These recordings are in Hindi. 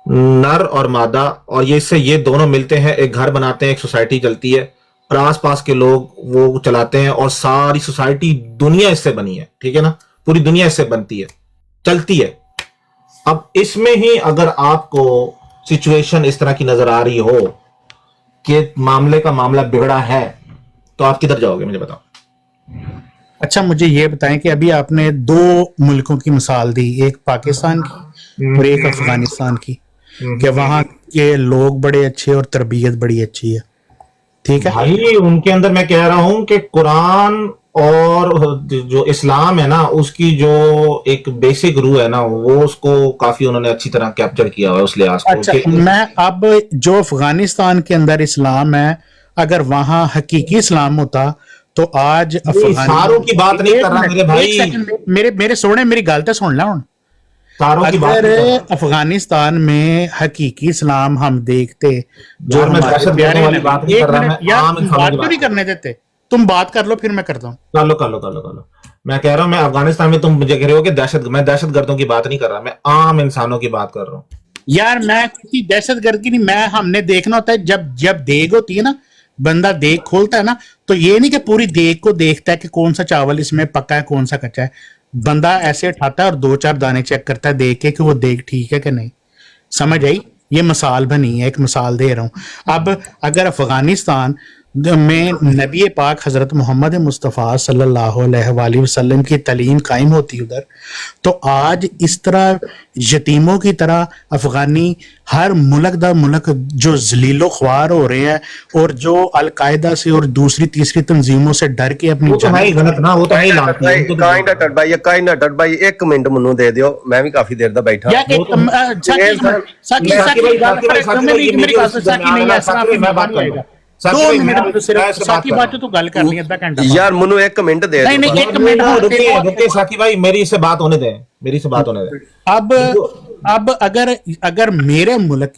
नर और मादा, और ये इससे ये दोनों मिलते हैं, एक घर बनाते हैं, एक सोसाइटी चलती है, और आसपास के लोग वो चलाते हैं, और सारी सोसाइटी दुनिया इससे बनी है, ठीक है ना, पूरी दुनिया इससे बनती है, चलती है। अब इसमें ही अगर आपको सिचुएशन इस तरह की नजर आ रही हो कि मामले का मामला बिगड़ा है, तो आप किधर जाओगे मुझे बताओ। अच्छा, मुझे ये बताएं कि अभी आपने दो मुल्कों की मिसाल दी, एक पाकिस्तान की और एक अफगानिस्तान की, कि वहां के लोग बड़े अच्छे और तरबियत बड़ी अच्छी है, ठीक है। भाई उनके अंदर मैं कह रहा हूं कि कुरान और जो इस्लाम है ना, उसकी जो एक बेसिक रूह है ना, वो उसको काफी उन्होंने अच्छी तरह कैप्चर किया हुआ है उस लिहाज को अच्छा, कि मैं अब जो अफगानिस्तान के अंदर इस्लाम है, अगर वहां हकीकी इस्लाम होता तो आज सारों की बात नहीं कर रहा मेरे भाई, एक सेकंड, मेरे मेरे सोने मेरी गल तो सुन ला हुन। सारों की बात अगर नहीं कर रहा अफगानिस्तान में हकीकी इस्लाम हम देखते, जो यार। मैं हमारे दहशत प्यारे गर्दों वाली नबी, बात नहीं एक कर रहा, मिनट मैं यार, आम तुम इंसानों बात की क्यों बात नहीं कर करने देते? तुम बात कर लो, फिर मैं करता हूँ। रहा। कर लो। मैं कह रहा हूं, मैं अफगानिस्तान में तुम मुझे कह रहे हो कि मैं दहशत गर्दों की बात नहीं कर रहा, मैं आम इंसानों की बात कर रहा हूँ। यार मैं किसी दहशतगर्द की नहीं, मैं हमने देखना होता है, जब जब देग होती है ना, बंदा देग खोलता है ना, तो ये नहीं कि पूरी देग को देखता है कि कौन सा चावल इसमें पका है कौन सा कच्चा है। बंदा ऐसे उठाता है और दो चार दाने चेक करता है देख के कि वो देग ठीक है कि नहीं। समझ आई? ये मिसाल बनी है, एक मिसाल दे रहा हूं। अब अगर अफगानिस्तान में नबी पाक हजरत मोहम्मद मुस्तफ़ा सल्लल्लाहु अलैहि वसल्लम की तालीम कायम होती उधर, तो आज इस तरह यतीमों की तरह अफगानी हर मुल्क दर मुल्क जो जलीलो ख्वार हो रहे हैं, और जो अलकायदा से और दूसरी तीसरी तंजीमों से डर के अपनी वो तो है जान। ही गलत ना, वो तो है ही लानती, उनको तो ਕਾਈ ਨਾ ਟੱਟ ਬਾਈ 1 ਮਿੰਟ ਮੈਨੂੰ ਦੇ ਦਿਓ ਮੈਂ ਵੀ ਕਾਫੀ ਦੇਰ ਦਾ ਬੈਠਾ या वो एक तो साकी ਇਹ सर साकी साकी भाई साकी ये मेरी मेरी मेरी और गल इसके साकी दरमियान है नहीं ना, है, ऐसा साकी भाई मैं बात कर नहीं लूं, आएगा। साकी 2 भाई मिनट मैं सिर्फ इससे बात साकी कर रहा बाद हूं। तू गल करनी अद्धा घंटा बाद। ਯਾਰ ਮੈਨੂੰ 1 ਮਿੰਟ ਦੇ नहीं ਦਿਓ नहीं, एक मिनट रुके रुके साकी भाई, मेरी इससे बात होने दें, मेरी से बात होने दें। अब देखो, अब अगर अगर मेरे मुल्क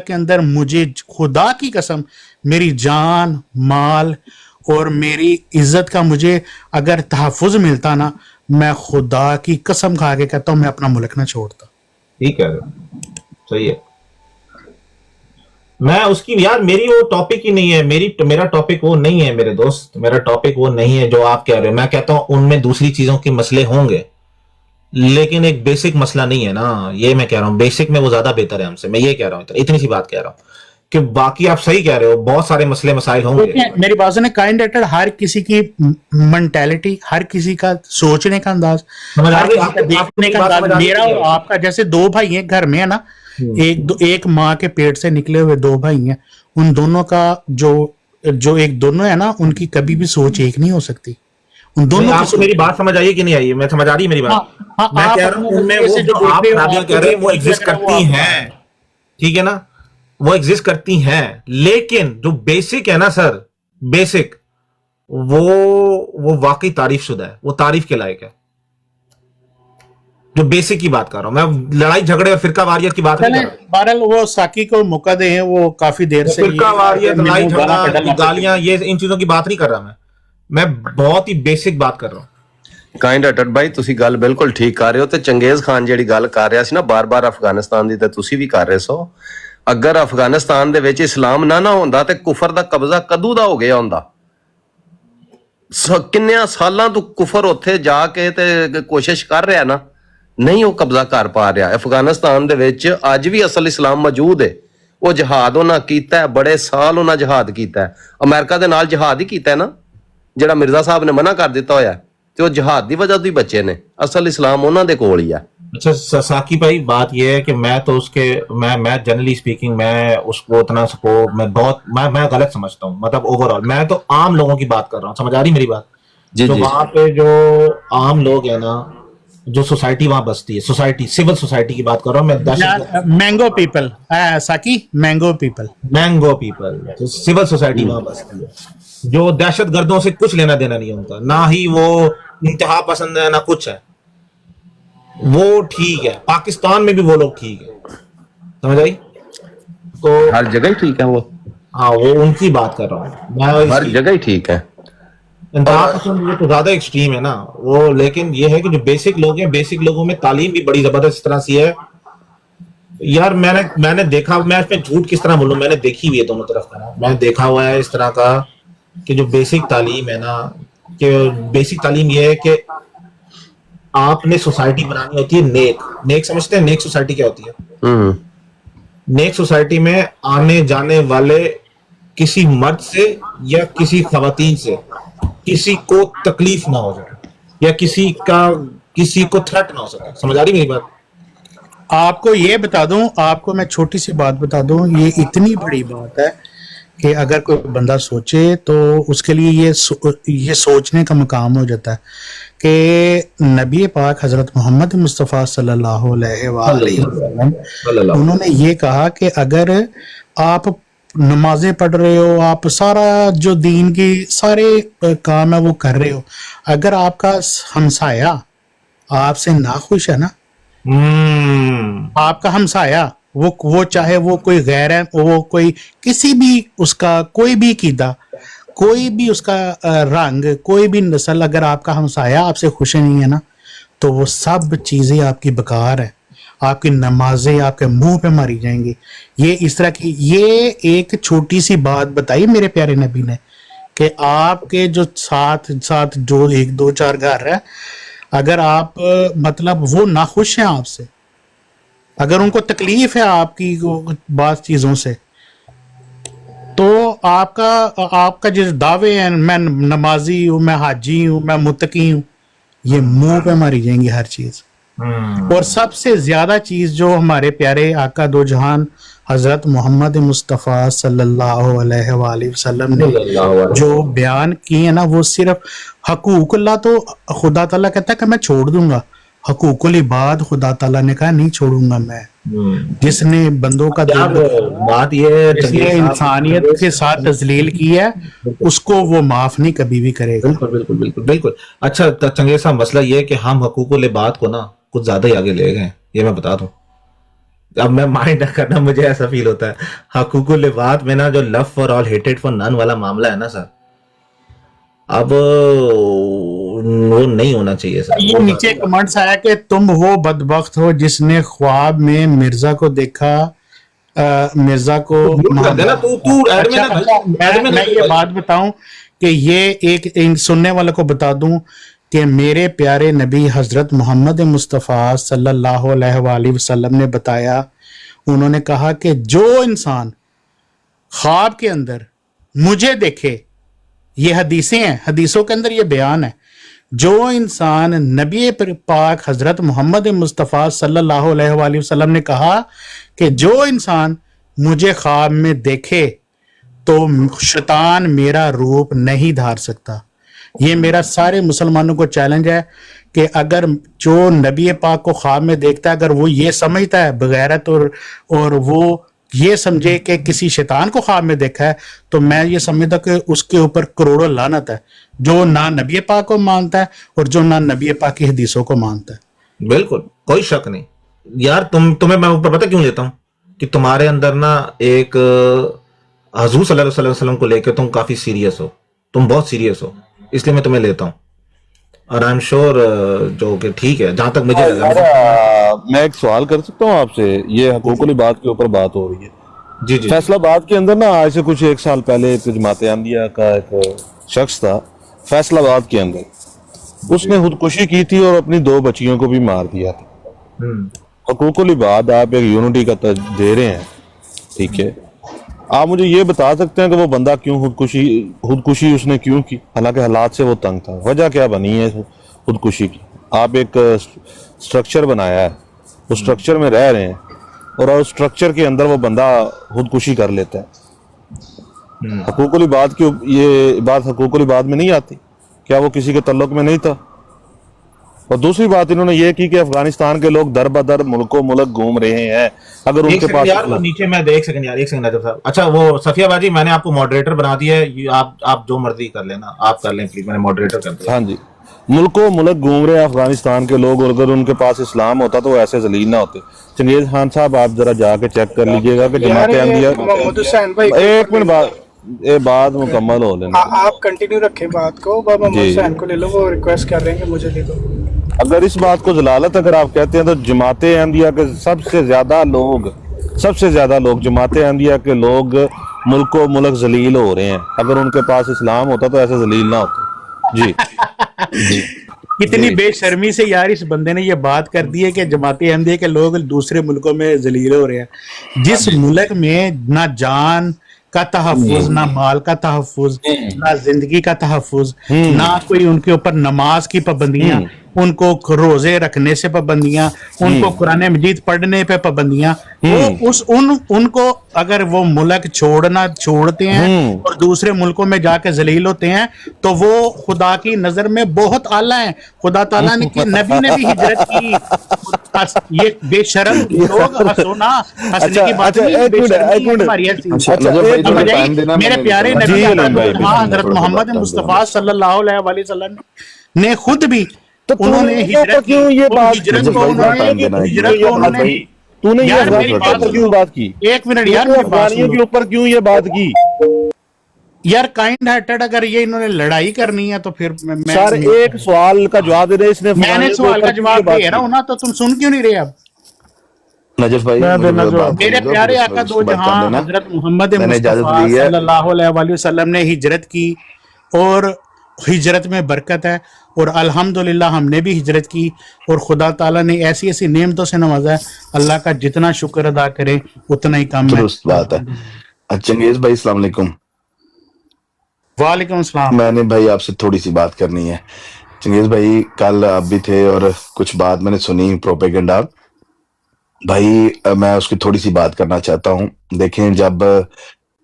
के अंदर मुझे खुदा की कसम मेरी जान माल और मेरी इज्जत का मुझे अगर तहफ़ुज़ मिलता ना, मैं खुदा की कसम खा के कहता हूं मैं अपना मुल्क ना छोड़ता। ठीक है, सही है। मैं उसकी यार, मेरी वो टॉपिक ही नहीं है, मेरा टॉपिक वो नहीं है मेरे दोस्त, मेरा टॉपिक वो नहीं है जो आप कह रहे हो। मैं कहता हूं उनमें दूसरी चीजों के मसले होंगे, लेकिन एक बेसिक मसला नहीं है ना, ये मैं कह रहा हूं। बेसिक में वो ज्यादा बेहतर है हमसे, मैं ये कह रहा हूं, इतनी सी बात कह रहा हूं कि बाकी आप सही कह रहे हो, बहुत सारे मसले मसाइल होंगे। देखिए मेरी बात सुने, काइंड एक्टर हर किसी की मेंटेलिटी, हर किसी का सोचने का अंदाज, समझ आ हर गई किसी का आपको? आपको देखने मेरी का बात अंदाज, समझ आ रही मेरा है कि और नहीं? आपका। जैसे दो भाई हैं घर में है ना, एक माँ के पेट से निकले हुए दो भाई हैं, उन दोनों का जो जो एक दोनों है ना, उनकी कभी भी सोच एक नहीं हो सकती। उन नहीं, दोनों की आपको सोच। मेरी बात समझ आई है कि नहीं आई है? मैं समझ आ रही है मेरी हाँ बात? हाँ, मैं आप कह रहा अपने हूं उनमें नजरिए वो से जो जो देख आप रहे हो, खराबियां आपको कह रहे जो हैं वो ठीक एग्जिस्ट लग रहा है वो करती आप बता हैं, रहे हो। ठीक है ना, वो एग्जिस्ट करती हैं, लेकिन जो बेसिक है ना सर, बेसिक, वो वो वाकई तारीफ शुदा है, वो तारीफ के लायक है। जो बेसिक की बात कर रहा हूं मैं, लड़ाई झगड़े और फिरका वारियत की बात नहीं चलें, कर रहा। बहरहाल वो साकी को मौका दें, वो काफी देर वो से फिरका ये वारियत, लड़ाई मैनू गाना झगड़ा, कढ़न ये लग पे। गालियां, ये इन चीजों की बात नहीं कर रहा मैं बहुत ही बेसिक बात कर रहा हूं। ਕਾਇੰਡ ਅਟਟ ਬਾਈ ਤੁਸੀਂ ਗੱਲ ਬਿਲਕੁਲ ਠੀਕ ਕਰ ਰਹੇ ਹੋ ਤੇ ਚੰਗੇਜ਼ ਖਾਨ ਜਿਹੜੀ ਗੱਲ ਕਰ ਰਿਹਾ ਸੀ ਨਾ ਬਾਰ-ਬਾਰ ਅਫਗਾਨਿਸਤਾਨ ਦੀ, ਤੇ ਤੁਸੀਂ ਵੀ ਕਰ ਰਹੇ ਸੋ। ਅਗਰ ਅਫਗਾਨਿਸਤਾਨ ਦੇ ਵਿੱਚ ਇਸਲਾਮ ਨਾ ਹੁੰਦਾ ਤੇ ਕੁਫਰ ਦਾ ਕਬਜ਼ਾ ਕਦੋਂ ਦਾ ਹੋ ਗਿਆ ਹੁੰਦਾ। ਕਿੰਨਿਆਂ ਸਾਲਾਂ ਤੋਂ ਕੁਫਰ ਉੱਥੇ ਜਾ ਕੇ ਤੇ ਕੋਸ਼ਿਸ਼ ਕਰ ਰਿਹਾ ਨਾ, ਨਹੀਂ ਉਹ ਕਬਜ਼ਾ ਕਰ ਪਾ ਰਿਹਾ। ਅਫਗਾਨਿਸਤਾਨ ਦੇ ਵਿੱਚ ਅੱਜ ਵੀ ਅਸਲ ਇਸਲਾਮ ਮੌਜੂਦ ਹੈ। ਉਹ ਜਹਾਦ ਉਹਨਾਂ ਕੀਤਾ ਹੈ, ਬੜੇ ਸਾਲ ਉਹਨਾਂ ਜਹਾਦ ਕੀਤਾ ਹੈ। ਅਮਰੀਕਾ ਦੇ ਨਾਲ ਜਹਾਦ ਹੀ ਕੀਤਾ ਹੈ ਨਾ, ਜਿਹੜਾ ਮਿਰਜ਼ਾ ਸਾਹਿਬ ਨੇ ਮਨਾ ਕਰ ਦਿੱਤਾ ਹੋਇਆ, ਤੇ ਉਹ ਜਹਾਦ ਦੀ ਵਜ੍ਹਾ ਤੋਂ ਹੀ ਬਚੇ ਨੇ। ਅਸਲ ਇਸਲਾਮ ਉਹਨਾਂ ਦੇ ਕੋਲ ਹੀ ਆ। अच्छा साकी भाई, बात यह है कि मैं तो उसके मैं जनरली स्पीकिंग मैं उसको उतना सको मैं गलत समझता हूँ, मतलब ओवरऑल मैं तो आम लोगों की बात कर रहा हूँ। समझ आ रही मेरी बात? जी जो जी वहां पे जो आम लोग है ना, जो सोसाइटी वहां बसती है, सोसाइटी, सिविल सोसाइटी की बात कर रहा हूँ मैं, दहशत, मैंगो पीपल, साकी मैंगो पीपल, मैंगो पीपल, जो सिविल सोसाइटी वहां बसती है, जो दहशत गर्दों से कुछ लेना देना नहीं उनका, ना ही वो इंतहा पसंद है ना कुछ है, वो ठीक है। पाकिस्तान में भी वो लोग ठीक है, समझ आई? तो हर जगह ही ठीक है वो, हाँ, वो उनकी बात कर रहा हूँ मैं। हर इसकी जगह ही ठीक है। इंतहा पसंद ये तो ज्यादा एक्सट्रीम है ना वो, लेकिन ये है कि जो बेसिक लोग हैं, बेसिक लोगों में तालीम भी बड़ी जबरदस्त तरह से है। यार मैंने देखा, मैं इसमें झूठ किस तरह बोलूं, मैंने देखी हुई है दोनों तरफ का ना, मैंने देखा हुआ है इस तरह का कि जो बेसिक तालीम है ना, कि बेसिक तालीम ये है कि आपने सोसाइटी बनानी होती है नेक। नेक समझते हैं नेक सोसाइटी क्या होती है? हम्म। नेक सोसाइटी में आने जाने वाले किसी मर्द से या किसी खवातीन से किसी को तकलीफ ना हो जाए, या किसी को थ्रेट ना हो सके। समझ आ रही मेरी बात? आपको ये बता दूं, आपको मैं छोटी सी बात बता दूं, ये इतनी बड़ी बात है कि अगर कोई बंदा सोचे तो उसके लिए ये सोचने का मकाम हो जाता है कि नबी पाक हजरत मोहम्मद मुस्तफ़ा सल्लल्लाहु अलैहि वसल्लम अल्लाह। उन्होंने ये कहा कि अगर आप नमाजें पढ़ रहे हो, आप सारा जो दीन की सारे काम है वो कर रहे हो, अगर आपका हमसाया आपसे नाखुश है ना, आपका हमसाया वो चाहे वो कोई गैर है, वो कोई किसी भी उसका कोई भी कीदा, कोई भी उसका रंग, कोई भी नस्ल, अगर आपका हमसाया आपसे खुश नहीं है ना, तो वो सब चीजें आपकी बेकार है, आपकी नमाजें आपके मुंह पे मारी जाएंगी। ये इस तरह की ये एक छोटी सी बात बताई मेरे प्यारे नबी ने कि आपके जो साथ साथ जो एक दो चार घर है, अगर आप मतलब वो नाखुश हैं आपसे, अगर उनको तकलीफ है आपकी बात चीजों से, तो आपका जो दावे हैं, मैं नमाजी हूं, मैं हाजी हूं, मैं मुत्तकी हूं, ये मुंह पे मारी जाएंगी हर चीज। और सबसे ज्यादा चीज जो हमारे प्यारे आका दो जहान हजरत मोहम्मद मुस्तफ़ा सल्लल्लाहु अलैहि वसल्लम ने जो बयान की है ना, वो सिर्फ हकूकुल्लाह, तो खुदा ताला कहता है कि मैं छोड़ दूंगा, हकूकुल इबाद खुदा ताला ने कहा नहीं छोड़ूंगा मैं। जिसने बंदों का यार दिल, बात ये है, जिसने इंसानियत के साथ तजलील की है, उसको वो माफ नहीं कभी भी करेगा। बिल्कुल बिल्कुल बिल्कुल बिल्कुल। अच्छा चंगेज साहब, मसला ये है कि हम हकूकुल बात को ना कुछ ज्यादा ही आगे ले गए, ये मैं बता दूं। अब मैं माइंड ना करना, मुझे ऐसा फील होता है हकूकुल बात में ना, जो love for all hated for none वाला मामला है ना सर, अब वो नहीं होना चाहिए सर। ये नीचे कमेंट्स आया कि तुम वो बदबख्त हो जिसने ख्वाब में मिर्जा को देखा, मिर्जा को कर देना तू एडमिन है भाई, एडमिन मैं है ये भाई। बात बताऊं कि ये एक इन सुनने वाले को बता दूं कि मेरे प्यारे नबी हजरत मोहम्मद मुस्तफ़ा सल्लल्लाहु अलैहि वसल्लम ने बताया, उन्होंने कहा कि जो इंसान ख्वाब के अंदर मुझे देखे, ये हदीसें हैं, हदीसों के अंदर ये बयान है, जो इंसान नबी पाक हजरत मोहम्मद मुस्तफ़ा सल्लल्लाहु अलैहि वसल्लम ने कहा कि जो इंसान मुझे ख्वाब में देखे तो शैतान मेरा रूप नहीं धार सकता। ये मेरा सारे मुसलमानों को चैलेंज है कि अगर जो नबी पाक को ख्वाब में देखता है, अगर वो ये समझता है बगैरत और वो ये समझे कि किसी शैतान को ख्वाब में देखा है, तो मैं ये समझता कि उसके ऊपर करोड़ों लानत है, जो ना नबी पाक को मानता है और जो ना नबी पाक की हदीसों को मानता है। बिल्कुल कोई शक नहीं यार। तुम्हें मैं ऊपर पता क्यों लेता हूं कि तुम्हारे अंदर ना एक हजूर सल्लल्लाहु अलैहि वसल्लम को लेकर तुम काफी सीरियस हो, तुम बहुत सीरियस हो, इसलिए मैं तुम्हें लेता हूं। और आई एम श्योर जो कि ठीक है, जहां तक मुझे लगा। मैं एक सवाल कर सकता हूँ आपसे? ये हकूकुल बात के ऊपर बात हो रही है। जी जी फैसलाबाद के अंदर ना आज से कुछ एक साल पहले एक जमात अहमदिया का एक शख्स था फैसलाबाद के अंदर, उसने खुदकुशी की थी और अपनी 2 बच्चियों को भी मार दिया था। हकूकुल बात आप एक यूनिटी का दे रहे हैं, ठीक है, आप मुझे ये बता सकते हैं कि वो बंदा क्यों खुदकुशी उसने क्यों की? हालांकि हालात से वो तंग था, वजह क्या बनी है खुदकुशी की? आप एक स्ट्रक्चर बनाया है, उस स्ट्रक्चर में रह रहे हैं और उस स्ट्रक्चर के अंदर वो बंदा खुदकुशी कर लेता है। हकूकुल बात की ये बात हकूकुल बात में नहीं आती? क्या वो किसी के तल्लुक में नहीं था? और दूसरी बात इन्होंने ये की कि अफगानिस्तान के लोग दर बदर मुल्को मुल्क घूम रहे हैं, अगर उनके पास यार नीचे मैं एक सेकंड यार, एक सेकंड नजर साहब। अच्छा वो सफिया बाजी, मैंने आपको मॉडरेटर बना दिया है, आप जो मर्जी कर लेना, आप कर लें प्लीज, मैंने मॉडरेटर कर दिया। हाँ जी, मुल्को मुल्क घूम रहे हैं अफगानिस्तान के लोग, और अगर उनके पास इस्लाम होता तो वो ऐसे जलील ना होते। चंगेज खान साहब आप जरा जाके चेक कर लीजिएगा कि जमात अहमदिया, एक मिनट बाद ये बात मुकम्मल हो लेना। आप कंटिन्यू रखें बात को, मोहम्मद हुसैन को ले लो, वो रिक्वेस्ट कर रहे हैं कि मुझे ले दो। अगर इस बात को जलालत अगर आप कहते हैं तो जमात अहमदिया के सबसे ज्यादा लोग जमात अहमदिया के लोग मुल्को मुल्क जलील हो रहे हैं। अगर उनके पास इस्लाम होता तो ऐसे जलील ना होते। जी जी कितनी बेशर्मी से यार इस बंदे ने ये बात कर दी है कि जमाती अहमदिया के लोग दूसरे मुल्कों में जलील हो रहे हैं। जिस मुल्क में ना जान का तहफ़्फ़ुज़, ना माल का तहफ़्फ़ुज़, ना जिंदगी का तहफ़्फ़ुज़, ना कोई उनके ऊपर नमाज की पाबंदियां, उनको रोजे रखने से पाबंदियां, उनको कुरान मजीद पढ़ने पे पाबंदियां, वो उनको अगर वो मुल्क छोड़ते हैं और दूसरे मुल्कों में जाके जलील होते हैं तो वो खुदा की नजर में बहुत आला है। खुदा ताला ने की, नबी ने भी हिजरत की। ये बेशरम लोग हंसो ना, हंसने की बात नहीं, बेशर्मी है तुम्हारी ऐसी। मेरे प्यारे नबी हजरत मोहम्मद मुस्तफा सल्लल्लाहु अलैहि वसल्लम ने खुद भी उन्होंने हिजरत क्यों ये बात हिजरत को उन्होंने तूने ये यार मेरी अफगानियों पर क्यों बात की? एक मिनट यार, अफगानियों के ऊपर क्यों ये बात की? यार काइंड हार्टेड अगर ये इन्होंने लड़ाई करनी है तो फिर सर एक सवाल का जवाब दे रहे इसने, मैंने सवाल का जवाब दे रहा हूँ ना, तो तुम सुन क्यों नहीं रहे? अब नजफ भाई मेरे प्यारे आका दो जहां हजरत मोहम्मद मुस्तफा सल्लल्लाहु अलैहि वसल्लम ने हिजरत की और हिजरत में बरकत है, और अल्हम्दुलिल्लाह हमने भी हिजरत की और खुदा ताला ने ऐसी ऐसी नेमतों से नवाजा है। अल्लाह का जितना शुक्र अदा करें उतना ही कम है। दुरुस्त बात है। चंगेज भाई अस्सलाम वालेकुम। वालेकुम अस्सलाम। मैंने भाई आपसे थोड़ी सी बात करनी है। चंगेज भाई कल आप भी थे और कुछ बात मैंने सुनी प्रोपेगेंडा भाई, मैं उसकी थोड़ी सी बात करना चाहता हूँ। देखें, जब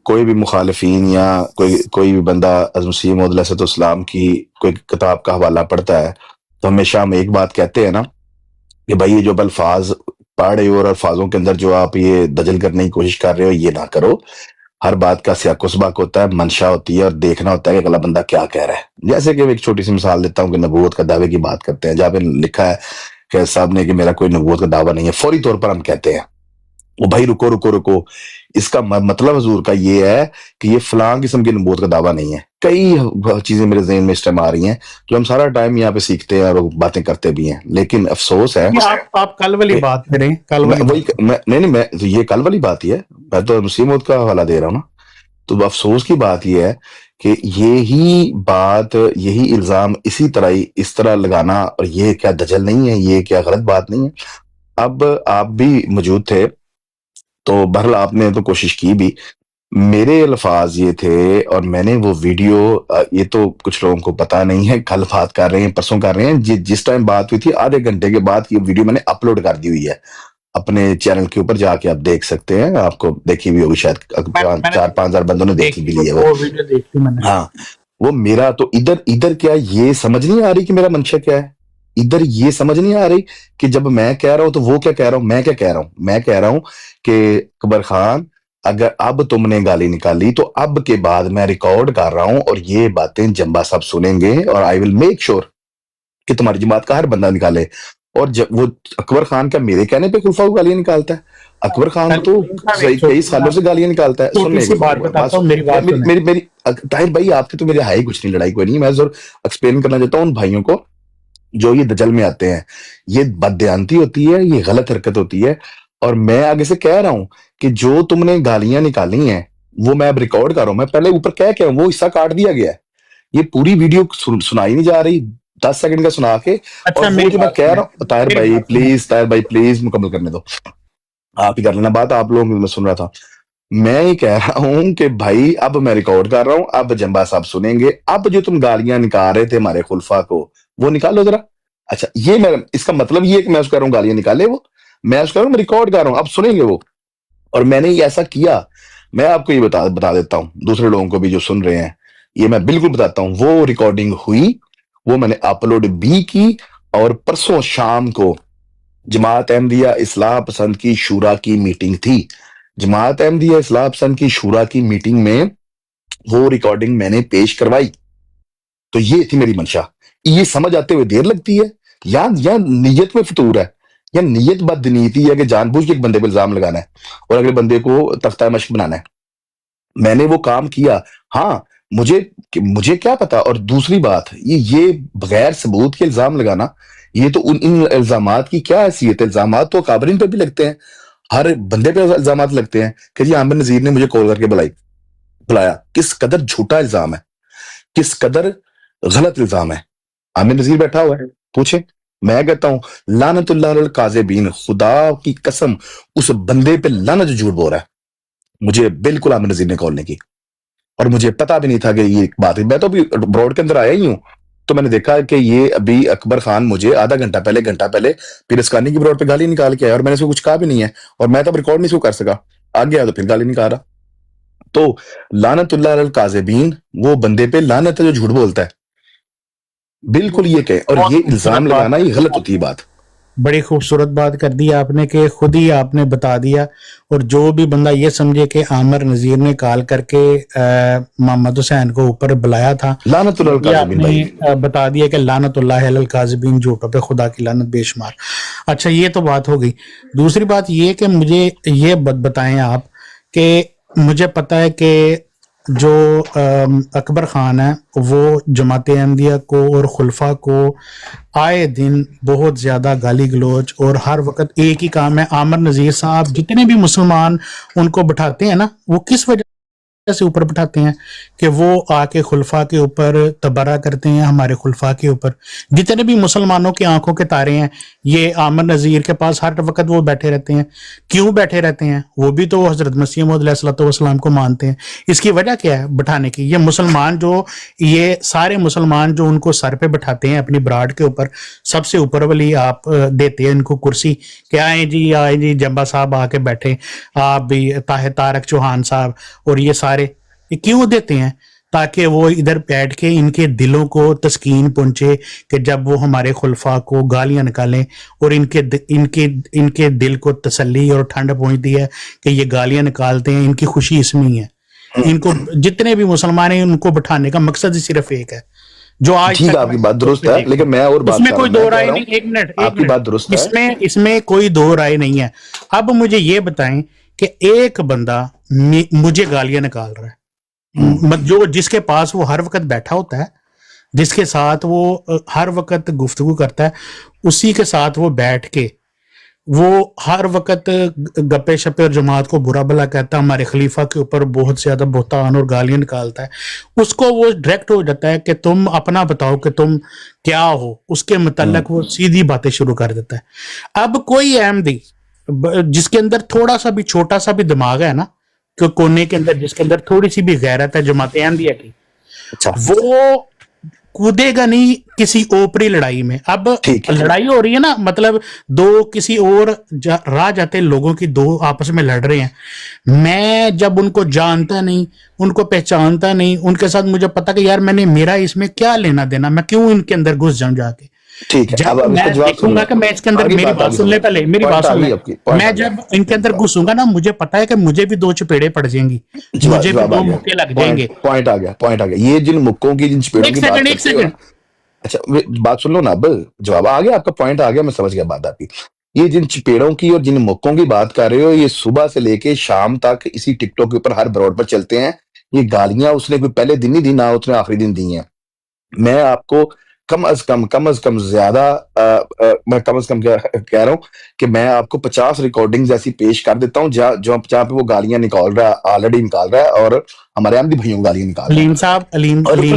कोई भी मुखालिफिन या कोई भी बंदा हज़रत मसीह मौऊद अलैहिस्सलाम की कोई किताब का हवाला पढ़ता है तो हमेशा हम एक बात कहते हैं ना कि भाई ये जो अल्फाज पढ़ रहे हो और अल्फाजों के अंदर जो आप ये दजल करने की कोशिश कर रहे हो ये ना करो। हर बात का सियाको सबाक होता है, मंशा होती है और देखना होता है कि अगला बंदा क्या कह रहा है। जैसे कि एक छोटी सी मिसाल देता हूँ कि नबूवत का दावे की बात करते हैं, जहाँ पे लिखा है कि साहब ने कि मेरा कोई नबूवत का दावा नहीं है, फौरी तौर पर हम कहते हैं वो भाई रुको रुको रुको, इसका मतलब हजूर का ये है कि ये फलां किस्म की नबूवत का दावा नहीं है। कई चीजें मेरे जहन में इस टाइम आ रही हैं जो हम सारा टाइम यहाँ पे सीखते हैं और बातें करते भी हैं, लेकिन अफसोस है आप कल वाली बात करें। कल वही मैं तो ये कल वाली बात ही है, मैं तो मसीह मौऊद का हवाला दे रहा हूँ ना। तो अफसोस की बात यह है कि यही इल्जाम इस तरह लगाना, और ये क्या दजल नहीं है, ये क्या गलत बात नहीं है। अब आप भी मौजूद थे तो बहरहाल आपने तो कोशिश की भी। मेरे अल्फाज ये थे और मैंने वो वीडियो, ये तो कुछ लोगों को पता नहीं है, कल बात कर रहे हैं परसों कर रहे हैं, जिस टाइम बात हुई थी आधे घंटे के बाद की वीडियो मैंने अपलोड कर दी हुई है अपने चैनल के ऊपर, जाके आप देख सकते हैं। आपको देखी हुई होगी शायद, 4-5 हजार बंदों ने देखी भी ली है वो वीडियो देखी मैंने। हाँ, वो मेरा तो इधर क्या ये समझ नहीं आ रही कि मेरा मंशा क्या है। इधर ये समझ नहीं आ रही कि जब मैं कह रहा हूं तो वो क्या कह रहा हूं, मैं क्या कह रहा हूं। मैं कह रहा हूं कि अकबर खान, अगर अब तुमने गाली निकाली तो अब के बाद मैं रिकॉर्ड कर रहा हूं और ये बातें जंबा साहब सुनेंगे और आई विल मेक श्योर कि तुम्हारी जमात का हर बंदा निकाले। और जब वो अकबर खान क्या मेरे कहने पे खुलफा को गालियां निकालता है? अकबर खान तो कई सालों से गालियां निकालता है। मेरी ताहिर भाई आपके तो मेरे हाई कुछ नहीं, लड़ाई कोई नहीं, मैं जरूर एक्सप्लेन करना चाहता हूँ उन भाइयों को जो ये दजल में आते हैं। ये बददयांती होती है, ये गलत हरकत होती है। और मैं आगे से कह रहा हूं कि जो तुमने गालियां निकाली हैं वो मैं अब रिकॉर्ड कर रहा हूं, मैं पहले ऊपर कह के वो हिस्सा काट दिया गया है, ये पूरी वीडियो सुनाई नहीं जा रही, 10 सेकंड का सुना के। अच्छा, और वो जो मैं कह रहा हूँ, ताहिर भाई प्लीज मुकम्मल करने दो, आप ही कर लेना बात, आप लोग मैं सुन रहा था। मैं ये कह रहा हूं कि भाई अब मैं रिकॉर्ड कर रहा हूं, अब जंबा साहब सुनेंगे। अब जो तुम गालियां निकाल रहे थे हमारे खुलफा को वो निकालो जरा। अच्छा, ये मैं इसका मतलब ये है कि मैं उसको कह रहा हूँ गालियां निकाले, वो मैं उसको कह रहा हूँ रिकॉर्ड कर रहा हूँ, अब सुनेंगे वो। और मैंने ये ऐसा किया, मैं आपको ये बता देता हूँ, दूसरे लोगों को भी जो सुन रहे हैं ये मैं बिल्कुल बताता हूँ। वो रिकॉर्डिंग हुई, वो मैंने अपलोड भी की, और परसों शाम को जमात अहमदिया इस्लाह पसंद की शूरा की मीटिंग थी। जमात अहमदिया इस्लाह पसंद की शूरा की मीटिंग में वो रिकॉर्डिंग मैंने पेश करवाई। तो ये थी मेरी मंशा। ये समझ आते हुए देर लगती है या नीयत में फितूर है, या नीयत बदनीयती है कि जानबूझ के एक बंदे पर इल्जाम लगाना है और अगले बंदे को तख्ता मश्क बनाना है। मैंने वो काम किया, हाँ, मुझे क्या पता। और दूसरी बात, ये बगैर सबूत के इल्जाम लगाना, ये तो उन इन इल्जामात की क्या हैसियत है? इल्जामात तो काबरीन पे भी लगते हैं, हर बंदे पे इल्जामात लगते हैं कि जी आमिर नजीर ने मुझे कॉल करके बुलाया। किस कदर झूठा इल्जाम है, किस कदर गलत इल्जाम है। आमिर नजीर बैठा हुआ है, पूछे। मैं कहता हूं लानतुल्लाह अलल काज़िबीन, खुदा की कसम उस बंदे पे लानत जो झूठ बोल रहा है। मुझे बिल्कुल आमिर नजीर ने कॉल नहीं की और मुझे पता भी नहीं था कि ये एक बात है। मैं तो अभी ब्रॉड के अंदर आया ही हूं, तो मैंने देखा कि ये अभी अकबर खान मुझे आधा घंटा पहले पीरस्कानी की ब्रॉड पे गाली निकाल के आया और मैंने इसको कुछ कहा भी नहीं है और मैं तो अब रिकॉर्ड नहीं इसको कर सका। आ गया तो फिर गाली निकाल रहा। तो लानतुल्लाह अलल काज़िबीन, वो बंदे पे लानत है जो झूठ बोलता है। बिल्कुल ये कहे, और बहुत ये खूबसूरत इल्जाम बात, लगाना ये गलत होती है बात। बड़ी खूबसूरत बात कर दी आपने कि खुद ही आपने बता दिया। और जो भी बंदा ये समझे कि आमिर नजीर ने कॉल करके मोहम्मद हुसैन को ऊपर बुलाया था, लानतुल्लाह अलल ये काज़िबीन भाई। आपने बता दिया कि लानतुल्लाह अलल काज़िबीन, झूठों पे खुदा की लानत बेशुमार। अच्छा, ये तो बात हो गई। दूसरी बात ये कि मुझे ये बताएं आप कि मुझे पता है कि जो अकबर खान है वो जमात अहमदिया को और खुलफा को आए दिन बहुत ज्यादा गाली गलोच और हर वक्त एक ही काम है। आमिर नजीर साहब जितने भी मुसलमान उनको बिठाते हैं ना, वो किस वजह से ऊपर बिठाते हैं कि वो आके खुलफा के ऊपर तबरा करते हैं, हमारे खुलफा के ऊपर। जितने भी मुसलमानों की आंखों के तारे हैं, ये आमिर नजीर के पास हर वक्त वो बैठे रहते हैं। क्यों बैठे रहते हैं? वो भी तो हजरत मसीह मौऊद अलैहिस्सलाम को मानते हैं। इसकी वजह क्या है बिठाने की? ये मुसलमान जो, ये सारे मुसलमान जो उनको सर पे बिठाते हैं अपनी ब्राड के ऊपर, सबसे ऊपर वाली आप देते हैं इनको कुर्सी कि आए जी जंबा साहब आके बैठे, आप भी तारक चौहान साहब और ये सारे, ये क्यों देते हैं? ताकि वो इधर बैठ के इनके दिलों को तस्कीन पहुंचे कि जब वो हमारे खुलफा को गालियां निकालें, और इनके दिल को तसल्ली और ठंड पहुंचती है कि ये गालियां निकालते हैं, इनकी खुशी इसमें ही है। इनको जितने भी मुसलमान हैं उनको बिठाने का मकसद ही सिर्फ एक है, जो आज ठीक तक है, आपकी बात दुरुस्त है, लेकिन मैं और बात उसमें कर कोई रहा हूं, दो मैं कह राय रहा नहीं। हूं एक मिनट, आपकी बात दुरुस्त है। इसमें कोई दो राय नहीं है। अब मुझे ये बताएं कि एक बंदा मुझे गालियां निकाल रहा है, जो जिसके पास वो हर वक्त बैठा होता है, जिसके साथ वो हर वक्त गुफ्तगू करता है, उसी के साथ वो बैठ के वो हर वक्त गप्पे शप्पे और जमात को बुरा भला कहता है, हमारे खलीफा के ऊपर बहुत ज्यादा बोहतान और गालियां निकालता है। उसको वो डायरेक्ट हो जाता है कि तुम अपना बताओ कि तुम क्या हो, उसके मुतल्लक वो सीधी बातें शुरू कर देता है। अब कोई अहमदी जिसके अंदर थोड़ा सा भी, छोटा सा भी दिमाग है ना, कोने के अंदर जिसके अंदर थोड़ी सी भी गैरत है जमात अहमदिया की, अच्छा, वो कूदेगा नहीं किसी ओपरी लड़ाई में। अब ठीक है। लड़ाई हो रही है ना, मतलब दो किसी और राह जाते लोगों की दो आपस में लड़ रहे हैं। मैं जब उनको जानता नहीं, उनको पहचानता नहीं, उनके साथ मुझे पता कि यार मेरा इसमें क्या लेना देना, मैं क्यों इनके अंदर घुस जाऊं जाके। ठीक है, जब अब इसका मैं जवाब देखूंगा कि मैं इसके अंदर, मेरी बात सुन ले पहले, मेरी बात सुन ले। मैं जब इनके अंदर घुसूंगा ना, मुझे पता है कि मुझे भी दो चपेड़े पड़ जाएंगी, मुझे भी दो मुक्के लग जाएंगे। पॉइंट आ गया। ये जिन मुक्कों की, जिन चपेड़ों एक की बात सेकंड, करते हो ना, अच्छा बात सुन लो ना, अब जवाब आ गया, आपका पॉइंट आ गया, मैं समझ गया बात आपकी। ये जिन चपेड़ों की और जिन मुक्कों की बात कर रहे हो, ये सुबह से लेके शाम तक इसी टिकटॉक के ऊपर हर ब्रॉड पर चलते हैं। ये गालियां उसने कोई पहले दिन नहीं दी, ना उसने आखिरी दिन दी हैं। मैं आपको कम अज कम ज्यादा मैं कम अज कम कह रहा हूं कि मैं आपको 50 रिकॉर्डिंग्स ऐसी पेश कर देता हूं जहां पे वो गालियां निकाल रहा है, ऑलरेडी निकाल रहा है, और हमारे अहमदी भाइयों को गालियां निकाल रहा है। अलीम साहब, अलीम और भाई,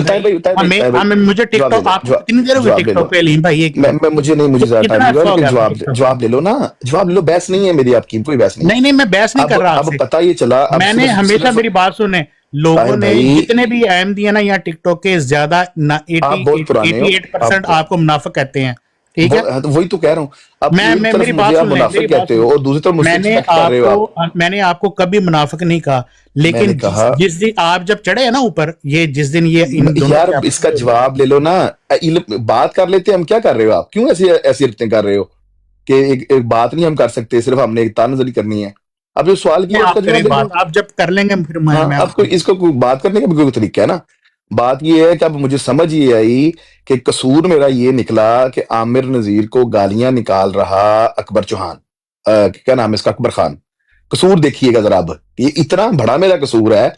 मुझे टिकटॉक, आप कितनी देर हो गई टिकटॉक पे अलीम भाई? मुझे ज्यादा टाइम नहीं लगा, लेकिन जवाब ले लो ना, जवाब ले लो। बहस नहीं है मेरी आपकी, कोई बहस नहीं। नहीं, मैं बहस नहीं कर रहा अब आपसे। पता ये चला, मैंने हमेशा, मेरी बात सुने, लोगों ने जितने भी अहमदी है ना यहाँ टिकटॉक के, ज्यादा 88% आपको मुनाफिक कहते हैं, ठीक है? वही तो कह रहा हूँ। अब मेरी बात सुन, मुनाफिक कहते हो और दूसरी तरफ मुझसे एक्सपेक्ट कर रहे हो आप। मैंने आपको कभी मुनाफिक नहीं कहा, लेकिन जिस दिन आप जब चढ़े हैं ना ऊपर, ये जिस दिन ये यार इसका जवाब ले लो ना, बात कर लेते। हम क्या कर रहे हो आप, क्यों ऐसी हरकतें कर रहे हो कि एक बात नहीं हम कर सकते, सिर्फ हमने एक तानाजरी करनी है। अब जो सवाल किया उसका जवाब बात आप जब कर लेंगे फिर मैं आपको इसको बात करने का भी कोई तरीका है ना। बात ये है कि अब मुझे समझ ये आई कि कसूर मेरा ये निकला कि आमिर नजीर को गालियां निकाल रहा अकबर चौहान, क्या नाम है इसका, अकबर खान। कसूर देखिएगा जरा, अब ये इतना बड़ा मेरा कसूर है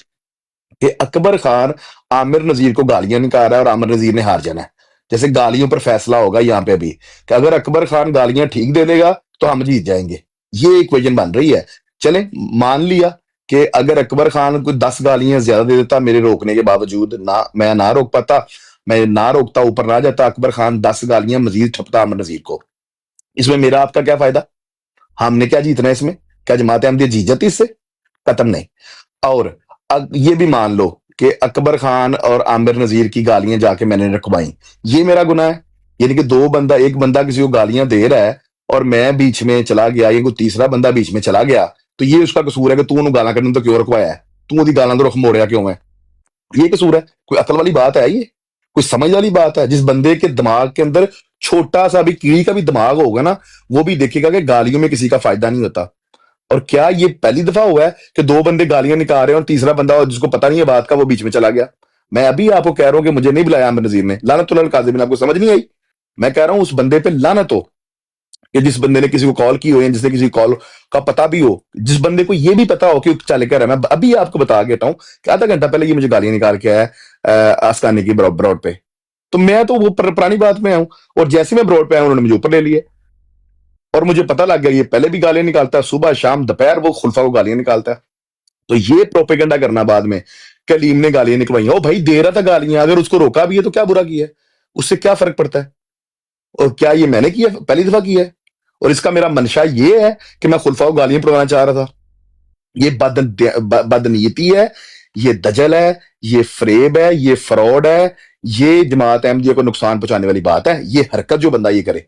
कि अकबर खान आमिर नजीर को गालियां निकाल रहा है और आमिर नजीर ने हार जाना है। जैसे गालियों पर फैसला होगा यहाँ पे अभी कि अगर अकबर खान गालियां ठीक दे देगा तो हम जीत जाएंगे, ये इक्वेशन बन रही है। चले मान लिया कि अगर अकबर खान को 10 गालियां ज्यादा दे देता मेरे रोकने के बावजूद, ना मैं ना रोक पाता, मैं ना रोकता, ऊपर ना जाता, अकबर खान 10 गालियां मजीद ठपता आमिर नजीर को, इसमें मेरा आपका क्या फायदा? हमने क्या जीतना है इसमें? क्या जमात अहमदिया जीत जाती इससे? खत्म नहीं। और ये भी मान लो कि अकबर खान और आमिर नजीर की गालियां जाके मैंने रखवाई, ये मेरा गुनाह है? यानी कि एक बंदा किसी को गालियां दे रहा है और मैं बीच में चला गया, या कोई तीसरा बंदा बीच में चला गया, तो ये उसका कसूर है कि तू उन्होंने गाला करने तो क्यों रखवाया है, तू ओदी गालां तो रुख मोड़िया क्यों है? ये कसूर है? कोई अकल वाली बात है? ये कोई समझ वाली बात है? जिस बंदे के दिमाग के अंदर छोटा सा भी कीड़ी का भी दिमाग होगा ना, वो भी देखेगा कि गालियों में किसी का फायदा नहीं होता। और क्या ये पहली दफा हुआ है कि 2 बंदे गालियां निकाल रहे हैं और तीसरा बंदा जिसको पता नहीं है बात का वो बीच में चला गया? मैं अभी आपको कह रहा हूं कि मुझे नहीं बुलाया आमिर नजीर ने, लानतुल्लाह काज़िमीन, आपको समझ नहीं आई? मैं कह रहा हूं उस बंदे पे लानत हो कि जिस बंदे ने किसी को कॉल की हो, या जिसने किसी कॉल का पता भी हो, जिस बंदे को ये भी पता हो कि चले कर रहा है। मैं अभी आपको बता देता हूं कि आधा घंटा पहले ये मुझे गालियां निकाल के आया आस्तानी की ब्रॉड पे, तो मैं तो वो पुरानी बात में हूं, और जैसे मैं ब्रॉड पे आया उन्होंने मुझे ऊपर ले लिए, और मुझे पता लग गया ये पहले भी गालियां निकालता है, सुबह शाम दोपहर वो खुलफा को गालियां निकालता है। तो ये प्रोपेगेंडा करना बाद में कलीम ने गालियां निकलवाई, ओ भाई दे रहा था गालियां, अगर उसको रोका भी है तो क्या बुरा किया है? उससे क्या फर्क पड़ता है? और क्या ये मैंने किया, पहली दफा किया है? और इसका मेरा मंशा ये है कि मैं खुलफा को गालियां पड़वाना चाह रहा था। ये बदनीयती है, ये दजल है, ये फरेब है, ये फ्रॉड है, ये जमात अहमदिया को नुकसान पहुंचाने वाली बात है। ये हरकत जो बंदा ये करे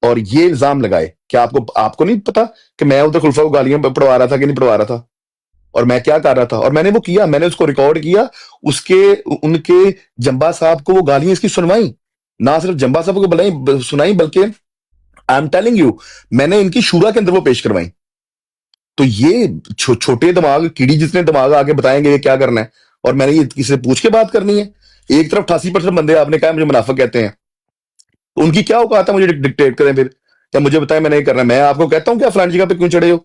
और ये इल्जाम लगाए, क्या आपको नहीं पता कि मैं उधर खुलफा को गालियां पड़वा रहा था कि नहीं पड़वा रहा था, और मैं क्या कर रहा था? और मैंने वो किया, मैंने उसको रिकॉर्ड किया, उनके जंबा साहब को वो गालियां इसकी सुनवाई, ना सिर्फ जंबा साहब को सुनाई बल्कि आई एम टेलिंग यू मैंने इनकी शूरा के अंदर वो पेश करवाई। तो ये छोटे दिमाग कीड़ी जितने दिमाग आके बताएंगे ये क्या करना है, और मैंने ये किसी से पूछ के बात करनी है। एक तरफ 88% बंदे आपने कहा मुझे मुनाफिक कहते हैं, तो उनकी क्या औकात है मुझे डिक्टेट करें? फिर क्या मुझे बताएं मैंने ये करना? मैं आपको कहता हूं क्या फलानी जगह पे क्यों चढ़े हो?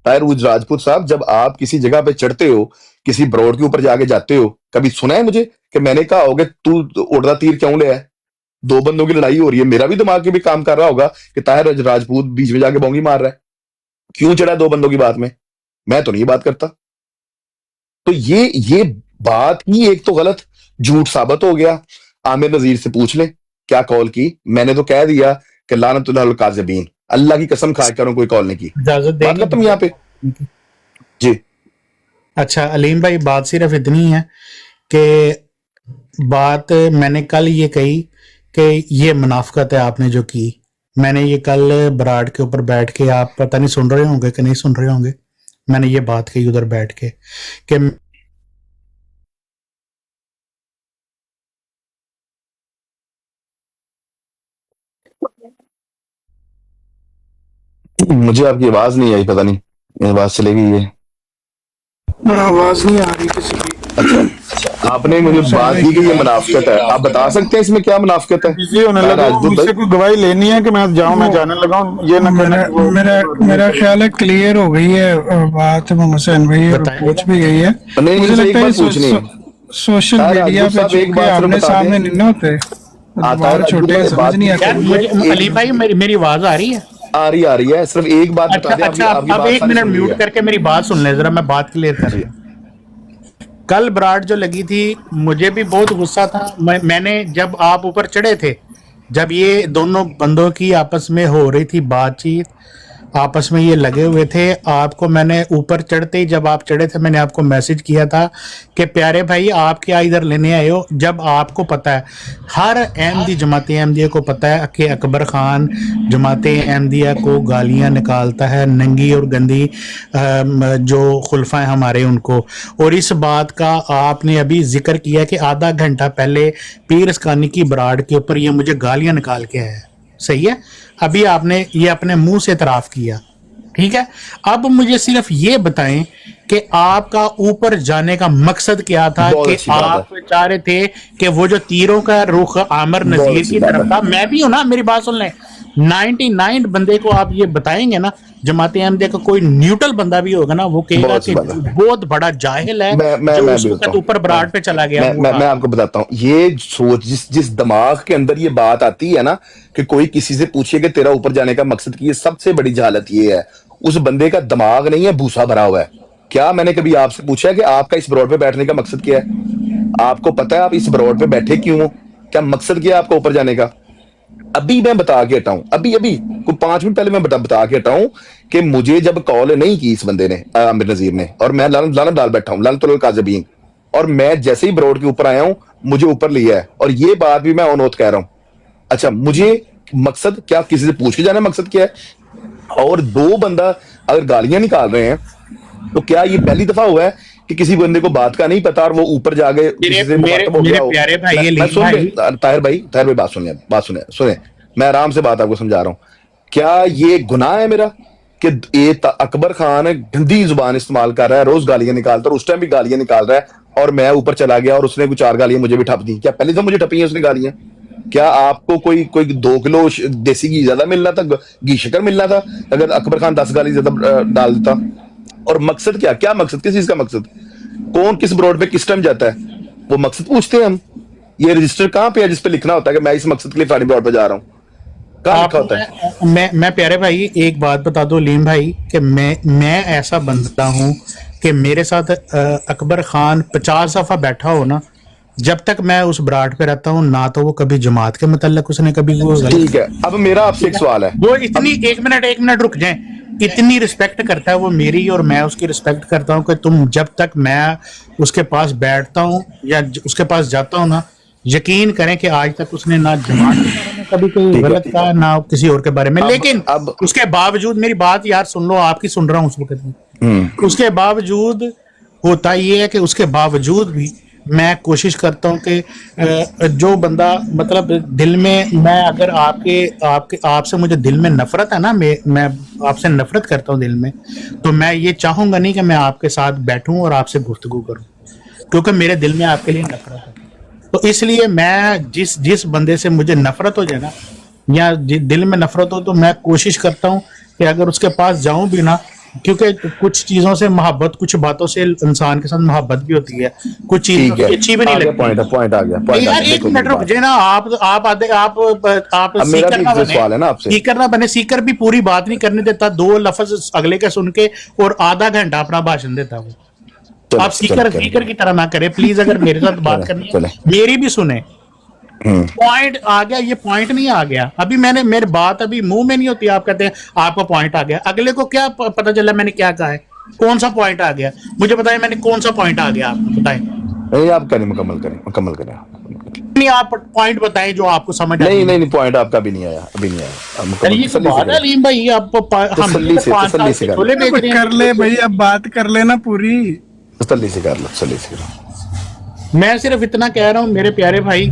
ताहिर राजपूत साहब, जब आप किसी जगह पे चढ़ते हो, किसी ब्रॉड के ऊपर जाके जाते हो, कभी सुना है मुझे कि मैंने कहा होगा तू उड़दा तीर क्यों ले है? 2 बंदों की लड़ाई हो रही है, मेरा भी दिमाग के भी काम कर रहा होगा कि ताहिर राजपूत बीच में जाके बोंगी मार रहा है, क्यों चढ़ा 2 बंदों की बात में? मैं तो नहीं बात करता। तो ये बात ही एक तो गलत झूठ साबित हो गया। आमिर नजीर से पूछ ले क्या कॉल की, मैंने तो कह दिया कि लानतुल्लाह काज़िबीन, अल्लाह की कसम खा कर कोई कॉल नहीं की, इजाजत बात देंगे खत्म यहाँ पे जी। अच्छा अलीम भाई, बात सिर्फ इतनी है कि बात मैंने कल ये कही कि ये मुनाफकत है आपने जो की। मैंने ये कल बराड़ के ऊपर बैठ के, आप पता नहीं सुन रहे होंगे कि नहीं सुन रहे होंगे, मैंने ये बात कही उधर बैठ के कि मुझे आपकी आवाज नहीं आई, पता नहीं मेरी आवाज चली गई है। आवाज नहीं आ रही किसी की। अच्छा, आपने मुझे बात की कि ये मुनाफिकत है, आप बता सकते हैं इसमें क्या मुनाफिकत है? बिजी होने लगा, मुझसे कोई गवाही लेनी है कि मैं जाऊं, मैं जाने लगा हूं, ये ना मेरा ख्याल है क्लियर हो गई है बात मोहम्मद हुसैन भाई, और पूछ भी गई है। मुझे लगता है सोशल मीडिया पे चूंकि आमने सामने नहीं होते, बाहर छोटे समझ नहीं आते। अली भाई मेरी आवाज आ रही है? आ रही है। सिर्फ एक बात बता दें। अच्छा, अब 1 मिनट म्यूट करके मेरी बात सुन ले जरा, मैं बात क्लियर कर रही हूं। कल बराड़ जो लगी थी, मुझे भी बहुत गुस्सा था। मैंने जब आप ऊपर चढ़े थे, जब ये दोनों बंदों की आपस में हो रही थी बातचीत, आपस में ये लगे हुए थे, आपको मैंने ऊपर चढ़ते ही जब आप चढ़े थे मैंने आपको मैसेज किया था कि प्यारे भाई आप क्या इधर लेने आए हो, जब आपको पता है, हर अहमदी जमात अहमदिया को पता है कि अकबर खान जमात अहमदिया को गालियां निकालता है, नंगी और गंदी जो खुलफा है हमारे उनको। और इस बात का आपने अभी जिक्र किया कि आधा घंटा पहले पीर इसकानी की बराड़ के ऊपर ये मुझे गालियां निकाल के आया। सही है, अभी आपने ये अपने मुंह से इतराफ किया, ठीक है। अब मुझे सिर्फ ये बताएं कि आपका ऊपर जाने का मकसद क्या था, कि आप चाह रहे थे कि वो जो तीरों का रुख आमिर नजीर की तरफ था, मैं भी हूं ना, मेरी बात सुन लें, 99 बंदे को आप ये बताएंगे ना, जमाते अहमदिया का कोई न्यूट्रल बंदा भी होगा ना, वो कहेगा बहुत कि सी बात है। बहुत बड़ा जाहिल है मैं जो भी उस बताता वक्त ऊपर हूँ। बराड पे चला गया। मैं आपको बताता हूँ, ये सोच जिस दिमाग के अंदर ये बात आती है ना कि कोई किसी से पूछे कि तेरा ऊपर जाने का मकसद की है, सबसे बड़ी जहालत ये है, उस बंदे का दिमाग नहीं है, भूसा भरा हुआ है। क्या मैंने कभी आपसे पूछा है कि आपका इस ब्रॉड पे बैठने का मकसद क्या है? आपको पता है आप इस ब्रॉड पे बैठे क्यों हो? क्या मकसद क्या है आपका ऊपर जाने का? अभी मैं बता के हटा हूं, अभी कोई 5 मिनट पहले मैं बता के हटा हूं कि मुझे जब कॉल नहीं की इस बंदे ने, आमिर नजीर ने, और मैं लानत डाल बैठा हूं, लानतुल काज़िबीन, और मैं जैसे ही ब्रॉड के ऊपर आया हूं मुझे ऊपर लिया है, और ये बात भी मैं ऑन ओथ कह रहा हूं। अच्छा, मुझे मकसद क्या, किसी से पूछ के जाना मकसद क्या है? और 2 बंदा अगर गालियां निकाल रहे हैं तो क्या ये पहली दफा हुआ है कि किसी बंदे को बात का नहीं पता और वो ऊपर जा गए, किसी से मुखातब हो गया हो? प्यारे भाई, ये मैं सुन भाई, ताहिर भाई बात सुने, मैं आराम से बात आपको समझा रहा हूं। क्या ये गुनाह है मेरा कि ये अकबर खान गंदी जुबान इस्तेमाल कर रहा है, रोज गालियां निकालता है, और उस टाइम भी गालियां निकाल रहा है, और मैं ऊपर चला गया और उसने कुछ 4 गालियां मुझे भी ठप दी? क्या पहले तो मुझे ठपी है उसने गालियां? क्या आपको कोई 2 किलो देसी घी ज्यादा मिलना था, घी शक्कर मिलना था अगर अकबर खान 10 गाली ज्यादा डाल देता? और मकसद क्या मकसद, किस चीज का मकसद? कौन किस ब्रॉड पे किस टाइम जाता है, वो मकसद पूछते हैं हम। ये रजिस्टर कहाँ पे है जिसपे लिखना होता है कि मैं इस मकसद के लिए फलानी ब्रॉड पे जा रहा हूँ? कहाँ लिखा होता है? मैं प्यारे भाई एक बात बता दो लीम भाई, कि मैं ऐसा बंदा हूं कि मेरे साथ अकबर खान 50 दफा बैठा हो ना, जब तक मैं उस ब्राड पे रहता हूं ना, तो वो कभी जमात के मतलब उसने कभी वो ठीक है, अब मेरा आपसे एक सवाल है। वो इतनी, एक मिनट रुक जाए, इतनी रिस्पेक्ट करता है वो मेरी, और मैं उसकी रिस्पेक्ट करता हूं कि तुम, जब तक मैं उसके पास बैठता हूं या उसके पास जाता हूं ना, यकीन करें कि आज तक उसने ना जमात के बारे में कभी कोई गलत कहा, ना किसी और के बारे में। लेकिन अब उसके बावजूद, मेरी बात यार सुन लो, आपकी सुन रहा हूं उस वक्त में, उसके बावजूद होता ये है कि उसके बावजूद भी मैं कोशिश करता हूं कि जो बंदा, मतलब दिल में, मैं अगर आपसे मुझे दिल में नफरत है ना, मैं आपसे नफरत करता हूं दिल में, तो मैं ये चाहूंगा नहीं कि मैं आपके साथ बैठूं और आपसे गुफ्तगू करूं, क्योंकि मेरे दिल में आपके लिए नफरत है। तो इसलिए मैं जिस बंदे से मुझे नफरत हो जाए ना, या दिल में नफरत हो, तो मैं कोशिश करता हूं कि अगर उसके पास जाऊं भी ना, क्योंकि कुछ चीजों से मोहब्बत, कुछ बातों से इंसान के साथ मोहब्बत भी होती है, कुछ चीजें अच्छी भी नहीं लगती। पॉइंट आ गया। यार एक मिनट रुक जाए ना, आप सीकर ना बने, सीकर ना बने, सीकर भी पूरी बात नहीं करने देता, 2 लफ्ज अगले के सुन के और आधा घंटा अपना भाषण देता वो। आप सीकर की तरह ना करें प्लीज, अगर मेरे साथ बात करनी है मेरी भी सुने। पॉइंट आ गया, ये पॉइंट नहीं आ गया अभी, मेरी बात अभी मुंह में नहीं होती, आप कहते हैं आपका पॉइंट आ गया, अगले को क्या पता चला मैंने क्या कहा है, कौन सा पॉइंट आ गया, मुझे बताएं मैंने कौन सा पॉइंट आ गया, आप बताएं। नहीं, आप करें, मुकम्मल करें। नहीं, आप पॉइंट बताएं जो आपको समझ नहीं, पॉइंट आपका भी नहीं आया, अभी नहीं आया। ये बात है अलीम भाई, आप तसल्ली से कर ले भाई, अब बात कर लेना पूरी, तसल्ली से कर लो। मैं सिर्फ इतना कह रहा हूं मेरे प्यारे भाई,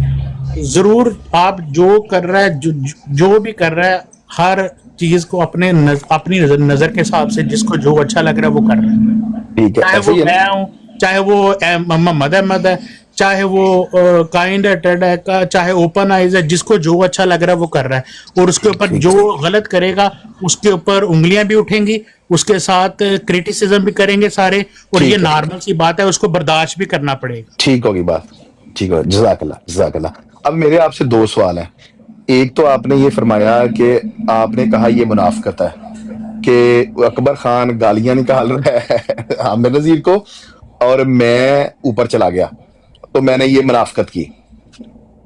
जरूर आप जो कर रहा है, जो भी कर रहा है, हर चीज को अपनी नजर के हिसाब से जिसको जो अच्छा लग रहा है वो कर रहा है। ठीक है, चाहे वो मैं हूं, चाहे वो मोहम्मद अहमद है, चाहे वो काइंड हार्टेड है, चाहे ओपन आइज है, जिसको जो अच्छा लग रहा है वो कर रहा है, और उसके ऊपर जो गलत करेगा उसके ऊपर उंगलियां भी उठेंगी, उसके साथ क्रिटिसिज्म भी करेंगे सारे, और ये नॉर्मल सी बात है, उसको बर्दाश्त भी करना पड़ेगा। ठीक होगी बात, ठीक है, जज़ाकल्लाह। अब मेरे आपसे 2 सवाल हैं। एक तो आपने ये फरमाया कि आपने कहा ये मुनाफिकत है कि अकबर खान गालियां निकाल रहा है आमिर नजीर को और मैं ऊपर चला गया, तो मैंने ये मुनाफिकत की।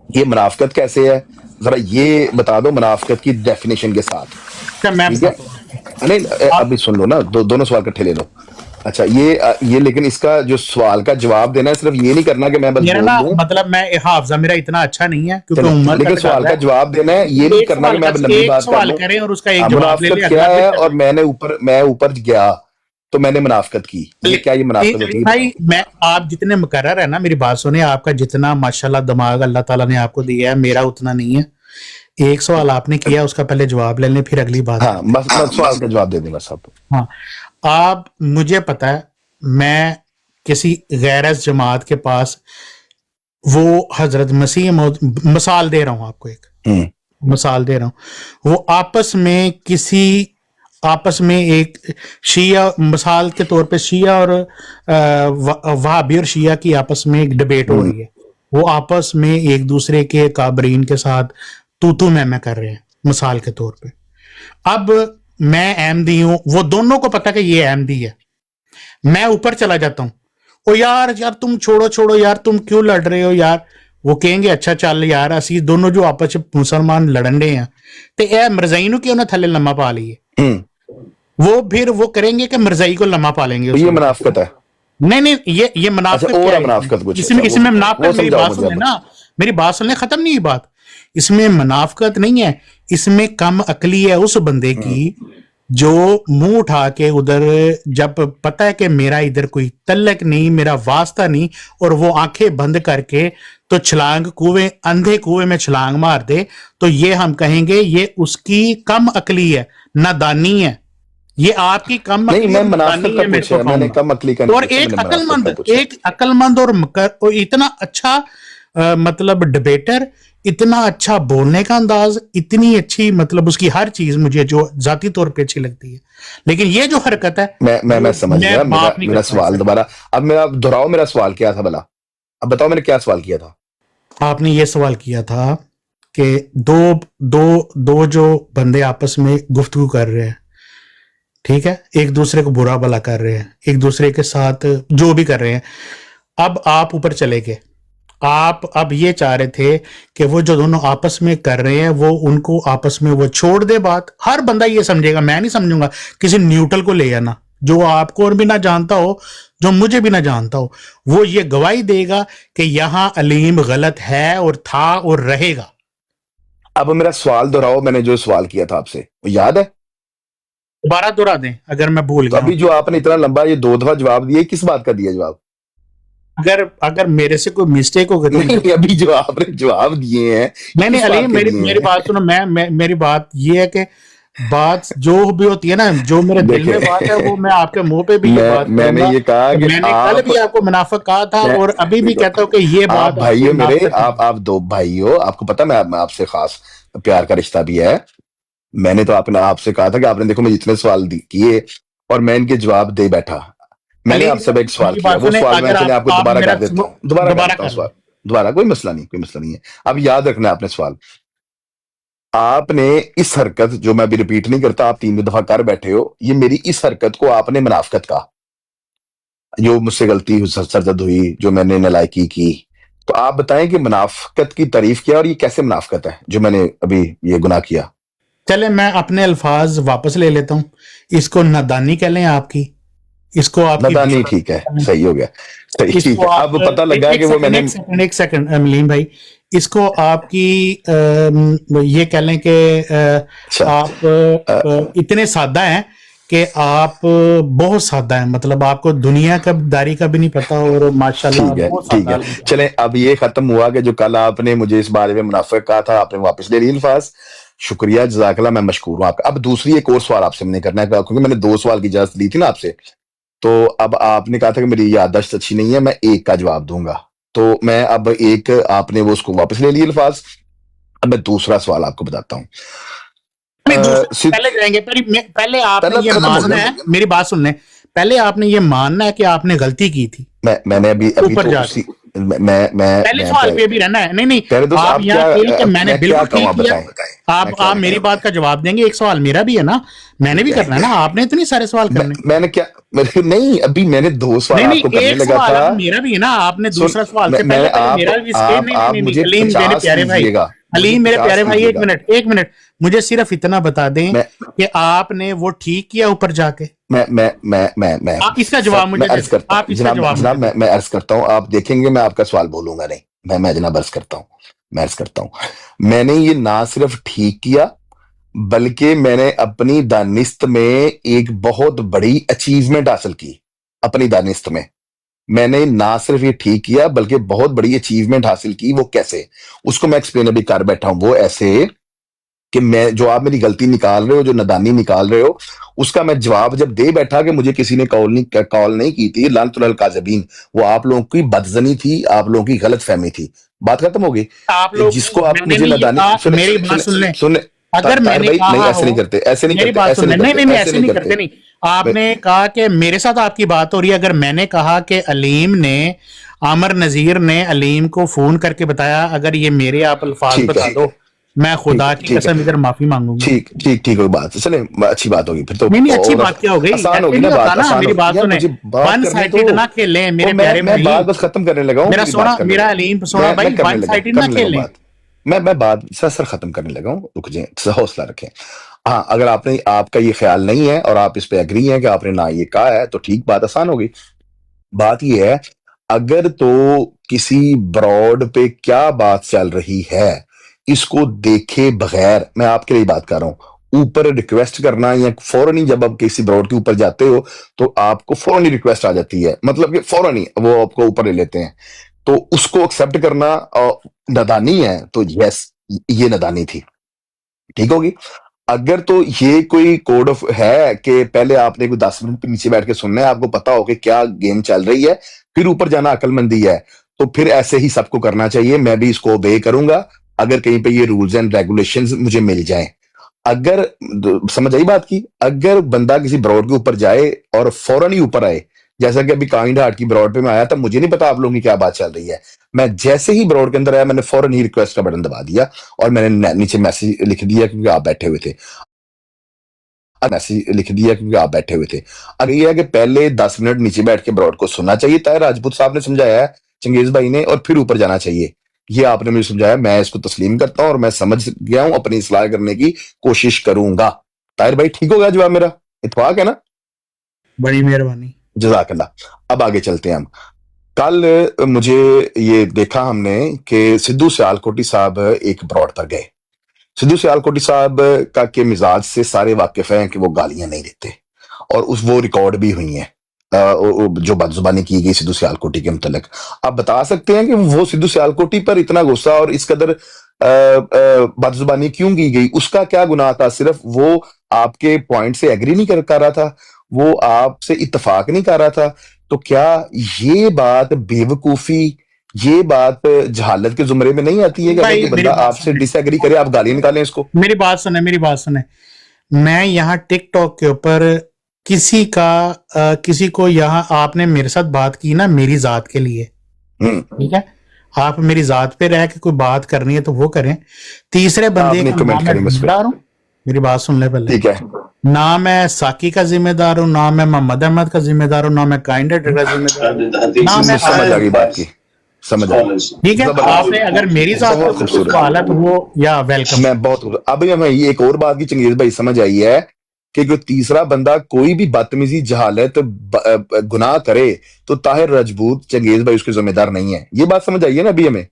ये मुनाफिकत कैसे है, जरा ये बता दो मुनाफिकत की डेफिनेशन के साथ। ठीक है, नहीं अभी सुन लो ना, दोनों सवाल इकट्ठे ले लो। अच्छा, ये लेकिन इसका जो सवाल का जवाब देना है, सिर्फ ये नहीं करना कि मैं बस बोल दूं, मतलब मैं हाफजा मेरा इतना अच्छा नहीं है, क्योंकि उम्र लेकिन सवाल का जवाब देना है, ये नहीं करना कि मैं लंबी बात कर लूं और उसका एक जवाब ले ले। क्या है, और मैं ऊपर गया तो मैंने मुनाफिकत की, ये क्या, ये मुनाफिकत होती है? भाई मैं, आप जितने मुकर्रर है ना, मेरी बात सुने, आपका जितना माशाल्लाह दिमाग अल्लाह ताला ने आपको दिया है, मेरा उतना नहीं है। एक सवाल आपने किया, उसका पहले जवाब ले लें, फिर अगली बात। हाँ, बस सवाल का जवाब दे दें बस आप। हाँ, आप, मुझे पता है, मैं किसी गैरस जमात के पास वो हजरत मसीह मिसाल दे रहा हूं आपको एक, मिसाल दे रहा हूं, वो आपस में एक शिया, मिसाल के तौर पे शिया और वहाबी और शिया की आपस में एक डिबेट हो रही है, वो आपस में एक दूसरे के काबरीन के साथ तू मैं कर रहे हैं मिसाल के तौर पे। अब मैं अहमदी हूं, वो दोनों को पता कि ये अहमदी है, मैं ऊपर चला जाता हूं, ओ यार तुम छोड़ो यार, तुम क्यों लड़ रहे हो यार, वो कहेंगे अच्छा चल यार असी दोनों जो आपस में मुसलमान लड़न रहे हैं ते ए मरजाई नु क्यों ना थले लम्मा पा लिए, वो फिर वो करेंगे कि मरजाई को लम्मा पा लेंगे। ये मुनाफिकत है। नहीं ये मुनाफिकत अच्छा, और क्या है? मुनाफिकत कुछ है? इसमें मुनाफिकत, वो मेरी समझाओ बात मुझे सुनने अब। ना, मेरी बात सुनने, खत्म नहीं हुई बात। इसमें मुनाफिकत नहीं है, इसमें कम अकली है उस बंदे की जो मुंह उठा के उधर, जब पता है कि मेरा इधर कोई तल्लक नहीं, मेरा वास्ता नहीं, और वो आंखें बंद करके तो अंधे कुएं में छलांग मार दे, तो ये हम कहेंगे ये उसकी कम अकली है, नादानी है। ये आपकी कम नहीं, अकली मैं और मुनाफिकत नादानी का है, मेरे पूछा को है, मैंने कहूंगा। कम अकली का और नहीं पूछा, मैंने मुनाफिकत का पूछा। एक अक्लमंद और इतना अच्छा मतलब डिबेटर, इतना अच्छा बोलने का अंदाज, इतनी अच्छी मतलब उसकी हर चीज मुझे जो जाती तौर पे अच्छी लगती है, लेकिन ये जो हरकत है मैं समझ गया। मैं मेरा माफ नहीं मेरा करता सवाल इसे। दोबारा, अब मेरा दोहराओ, मेरा सवाल क्या था भला? अब बताओ मैंने क्या सवाल किया था। आपने ये सवाल किया था कि दो दो जो बंदे आपस में गुफ्तगू कर रहे हैं, ठीक है, एक दूसरे को बुरा भला कर रहे हैं, एक दूसरे के साथ जो भी कर रहे हैं, अब आप ऊपर चले गए, आप अब ये चाह रहे थे कि वो जो दोनों आपस में कर रहे हैं वो उनको आपस में वो छोड़ दे बात, हर बंदा ये समझेगा, मैं नहीं समझूंगा, किसी न्यूट्रल को ले आना जो आपको और भी ना जानता हो, जो मुझे भी ना जानता हो, वो ये गवाही देगा कि यहां अलीम गलत है और था और रहेगा। अब मेरा सवाल दोहराओ, मैंने जो सवाल किया था आपसे वो याद है? दोबारा दोहरा दें अगर मैं भूल तो गया अभी हूं। जो आपने इतना लंबा ये 2 दफा जवाब दिया, किस बात का दिया जवाब? अगर मेरे से कोई मिस्टेक हो गई तो नहीं, अभी जो आपने जवाब दिए हैं नहीं किस अली, बात के दिए मेरी हैं? बात सुनो, मेरी बात ये है कि बात जो भी होती है ना, जो मेरे दिल में बात है वो मैं आपके मुंह पे भी ये बात मैंने करूंगा। ये कहा कि मैंने कल भी आपको मुनाफिक कहा था मैं- और अभी भी कहता हूँ कि ये आप बात भाई हो मेरे, मुनाफिक है। आप 2 भाई हो, आपको पता मैं आपसे खास प्यार का रिश्ता भी है। मैंने तो आपसे कहा था कि आपने देखो मैं जितने सवाल किए और मैं इनके जवाब दे बैठा। मैंने अली, आपसे अब एक सवाल मेरी किया, बात वो सुने, सवाल मैं अगर चले आपको आप दोबारा मेरा कर देता हूँ, दोबारा कर देता हूँ कर सवाल, लें। दोबारा, कोई मसला नहीं है। अब याद रखना है आपने सवाल, आपने इस हरकत जो मैं अभी रिपीट नहीं करता, आप 3 दफा कर बैठे हो, ये मेरी इस हरकत को आपने मुनाफिकत कहा, जो मुझसे गलती सरजद हुई, जो मैंने नालायकी की। तो आप बताएं कि मुनाफिकत की तारीफ क्या और ये कैसे मुनाफिकत है जो मैंने अभी ये गुनाह किया? चले मैं अपने अल्फाज वापस ले लेता हूँ, इसको नादानी कह लें आपकी, इसको आपकी नदानी, ठीक है, सही हो गया, सही, ठीक इसको है। आप अब पता लगा कि वो मैंने एक सेकंड मलीम भाई, इसको आपकी ये कह लें कि आप इतने सादा हैं कि आप बहुत सादा हैं, मतलब आपको दुनिया का दारी का भी नहीं पता और माशाल्लाह ठीक है, बहुत ठीक सादा है। चलें, अब ये खत्म हुआ कि जो कल आपने मुझे इस बारे में मुनाफिक कहा था, आपने वापस ले लिया अल्फाज, शुक्रिया, जज़ाकल्लाह, मैं मशकूर हूँ आपका। अब दूसरी एक और सवाल आपसे मैंने करना है, क्योंकि मैंने 2 सवाल की इजाजत ली थी ना आपसे, तो अब आपने कहा था कि मेरी याददाश्त अच्छी नहीं है, मैं एक का जवाब दूंगा, तो मैं अब एक, आपने वो उसको वापस ले लिया अल्फाज। अब मैं दूसरा सवाल आपको बताता हूँ। पहले जाएंगे, पहले आपने ये मानना है, मेरी बात सुन लें, पहले आपने ये मानना है कि आपने गलती की थी। मैंने अभी ऊपर तो जा उसी मैं पहले सवाल पे भी रहना है। नहीं पहले तो आप आप यहाँ क्या, कि मैंने मैं बिल्कुल क्या कहूँ, ठीक किया, आप मेरी बात का जवाब देंगे, एक सवाल मेरा भी है ना, मैंने भी करना है ना, आपने इतनी सारे सवाल करने। मैंने क्या, नहीं, अभी मैंने 2 सवाल आपको करने एक लगा सवाल था, अब मेरा भी है ना, आपने दूसरा सवाल से पहले मेरा भी आप मुझे अलीम मेरे 50 प्यारे भाई, कीजिएगा, अलीम मेरे प्यारे भाई, एक कीजिएगा। मिनट, मुझे सिर्फ इतना बता दें कि आपने वो ठीक किया ऊपर जाके। मैं आप इसका जवाब मुझे अर्ज करता आप हूँ इसका जवाब जनाब, मैं अर्ज करता हूँ, आप देखेंगे मैं आपका सवाल बोलूंगा नहीं, मैं जनाब अर्ज करता हूँ, मैं अर्ज करता हूँ, मैंने ये ना सिर्फ ठीक किया, बल्कि मैंने अपनी दानिस्त में एक बहुत बड़ी अचीवमेंट हासिल की। अपनी दानिस्त में मैंने ना सिर्फ ये ठीक किया बल्कि बहुत बड़ी अचीवमेंट हासिल की। वो कैसे, उसको मैं एक्सप्लेन अभी कर बैठा हूं। वो ऐसे कि मैं जो आप मेरी गलती निकाल रहे हो, जो नादानी निकाल रहे हो, उसका मैं जवाब जब दे बैठा कि मुझे किसी ने कॉल नहीं की थी, लानतुल काज़िबीन, वो आप लोगों की बदजनी थी, आप लोगों की गलत फहमी थी, बात खत्म हो गई। आप लोग, जिसको आप मैंने मुझे नहीं ये नादानी कहा, सुने मेरी सुने बात सुन लें। सुने अगर ताहिर मैंने भाई नहीं, कहा ऐसे नहीं हो, करते, ऐसे नहीं मेरी करते, बात ऐसे सुन नहीं लें, नहीं करते, नहीं नहीं, ऐसे ऐसे नहीं नहीं करते, करते। नहीं। आपने कहा कि मेरे साथ आपकी बात हो रही है, अगर मैंने कहा कि अलीम ने, आमर नजीर ने अलीम को फोन करके बताया, अगर ये मेरे आप अल्फाज ठीक बता है, दो, मैं ठीक खुदा है, की ठीक कसम है, इधर माफी मांगूंगा। ठीक ठीक ठीक, कोई बात चले, अच्छी बात होगी फिर तो। नहीं नहीं, अच्छी और बात क्या हो गई, आसान ऐसे होगी नहीं ना होता बात, ना, आसान मेरी होगी बात यार, सुने। मुझे बात वन करने साइडेड दो। ना खेलें ओ मेरे प्यारे मैं भाई। बात बस खत्म करने लगा हूँ, मेरा मेरी बात सोना, करने मेरा दो। अलीम सोना मैं भाई, वन साइडेड ना करने लगा खेलें। बात। मैं बात सर खत्म करने लगा हूँ, रुक जाए, हौसला रखें। हाँ, अगर आपने, आपका ये ख्याल नहीं है और आप इस पे एग्री हैं कि आपने ना ये कहा है, तो ठीक, बात आसान होगी। बात ये है, अगर तो किसी ब्रॉड पे क्या बात चल रही है, इसको देखे बगैर, मैं आपके लिए बात कर रहा हूं, ऊपर रिक्वेस्ट करना या फौरन ही जब आप किसी ब्रॉड के ऊपर जाते हो तो आपको फौरन ही रिक्वेस्ट आ जाती है, मतलब कि फौरन ही वो आपको ऊपर ले लेते हैं, तो उसको एक्सेप्ट करना नादानी है, तो यस, ये नादानी थी, ठीक होगी। अगर तो ये कोई कोड ऑफ है कि पहले आपने कोई 10 मिनट नीचे बैठ के सुनना है, आपको पता हो कि क्या गेम चल रही है, फिर ऊपर जाना अक्लमंदी है, तो फिर ऐसे ही सबको करना चाहिए। मैं भी इसको ओबे करूंगा अगर कहीं पे ये रूल्स एंड रेगुलेशंस मुझे मिल जाएं। अगर समझ आई बात की, अगर बंदा किसी ब्रॉड के ऊपर जाए और फौरन ही ऊपर आए, जैसा कि अभी काइंड हार्ट की ब्रॉड पे मैं आया था, मुझे नहीं पता आप लोगों की क्या बात चल रही है, मैं जैसे ही ब्रॉड के अंदर आया, मैंने फौरन ही रिक्वेस्ट का बटन दबा दिया और मैंने नीचे मैसेज लिख दिया क्योंकि आप बैठे हुए थे, मैसेज लिख दिया क्योंकि आप बैठे हुए थे। अगर ये है कि पहले 10 मिनट नीचे बैठ के ब्रॉड को सुनना चाहिए, ताहिर राजपूत साहब ने समझाया है, चंगेज भाई ने, और फिर ऊपर जाना चाहिए, ये आपने मुझे समझाया, मैं इसको तस्लीम करता हूं और मैं समझ गया हूं, अपनी इस्लाह करने की कोशिश करूंगा। ताहिर भाई ठीक हो गया जवाब मेरा, इत्तेफाक है ना? बड़ी मेहरबानी। जज़ाकल्लाह। अब आगे चलते हैं हम। कल मुझे ये देखा हमने कि सिद्धू सियालकोटी साहब एक ब्रॉड पर गए। सिद्धू सियालकोटी साहब का के मिजाज से सारे वाकिफ हैं कि वो गालियां नहीं देते, और वो रिकॉर्ड भी हुई हैं, जो बदजुबानी की गई सिद्धू सियालकोटी के मुतल्लिक। आप बता सकते हैं कि वो सिद्धू सियालकोटी पर इतना गुस्सा और इस कदर बदजुबानी क्यों की गई? उसका क्या गुनाह था? सिर्फ वो आपके पॉइंट से एग्री नहीं कर रहा था, वो आपसे इत्तेफाक नहीं कर रहा था, तो क्या ये बात बेवकूफी, ये बात जहालत के जुमरे में नहीं आती है कि अगर भाई कोई मेरी बंदा बात आपसे सुने, डिसएग्री करे, आप गाली निकालें इसको? मेरी बात सुने, मेरी बात सुने। मैं यहाँ टिकटॉक के ऊपर किसी किसी को, यहाँ आपने मेरे साथ बात की ना मेरी जात के लिए, ठीक है, आप मेरी जात पे रह के कोई बात करनी है तो वो करें। तीसरे बंदे आपने का कमेंट नाम मैं करें बस फिर। जिम्मेदार हूँ, मेरी बात सुन ले पहले। ठीक है, ना मैं साकी का जिम्मेदार हूँ, ना मैं मोहम्मद अहमद का जिम्मेदार हूँ, ना मैं काइंड का जिम्मेदार हूँ, ना मैं समझ आ गई बात की, समझ आ गई। ठीक है। आपने अगर मेरी जात बहुत का खूबसूरत। सवाल है तो वो या वेलकम। मैं बहुत, अभी हमें ये एक और बात की चंगेज भाई समझ आई है कि कोई तीसरा बंदा कोई भी बदतमीजी, जहालत, गुनाह करे तो ताहिर राजपूत, चंगेज भाई उसके जिम्मेदार नहीं है। ये बात समझ आई है ना अभी हमें?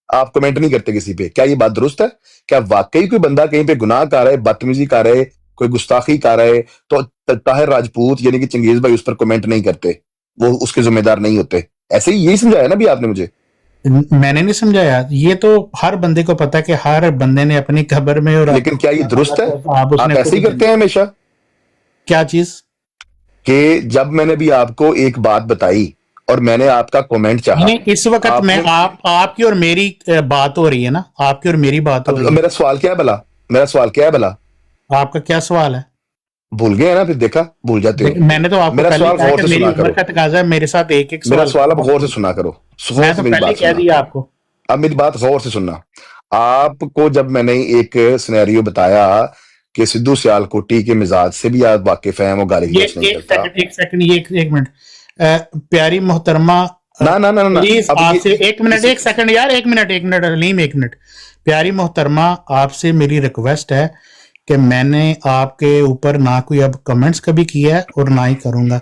आप कमेंट नहीं करते किसी पे, क्या ये बात दुरुस्त है? क्या वाकई कोई बंदा कहीं पे गुनाह कर रहा है, बदतमीजी कर रहा है, कोई गुस्ताखी कर रहा है, तो ताहिर राजपूत यानी कि चंगेज भाई उस पर कमेंट नहीं करते, वो उसके जिम्मेदार नहीं होते? ऐसे ही यही समझाया ना अभी आपने मुझे? मैंने नहीं समझाया, ये तो हर बंदे को पता है कि हर बंदे ने अपनी खबर में, और लेकिन क्या ये दुरुस्त है? आप आप ऐसे ही करते हैं हमेशा? क्या चीज? कि जब मैंने भी आपको एक बात बताई और मैंने आपका कमेंट चाहा, नहीं, इस वक्त मैं आपकी और मेरी बात हो रही है ना, आपकी और मेरी बात हो रही है। मेरा सवाल क्या है भला? मेरा सवाल क्या है भला? आपका क्या सवाल है? भूल गए ना? फिर देखा, भूल जाते हो। मैंने तो आपको मेरा पहले सवाल कहा गौर कि से मेरी सुना उम्र करो, का तकाजा है, मेरे साथ एक एक मेरा सवाल। सवाल अब गौर से सुना करो, मैं गौर से तो मेरी पहले बात कह सुना। दिया आपको। अब मेरी बात गौर से सुनना। आपको जब मैंने एक सिनेरियो बताया कि सिद्धू सियालकोटी के मिजाज से भी आप वाकिफ हैं, वो गाली ये गलौज नहीं एक करता। सेकंड, ये एक मिनट, प्यारी मोहतरमा, ना ना ना ना, प्लीज अब आपसे एक मिनट, एक सेकंड यार, एक मिनट अलीम, एक मिनट। प्यारी मोहतरमा, आपसे मेरी रिक्वेस्ट है कि मैंने आपके ऊपर ना कोई अब कमेंट्स कभी किया है और ना ही करूंगा,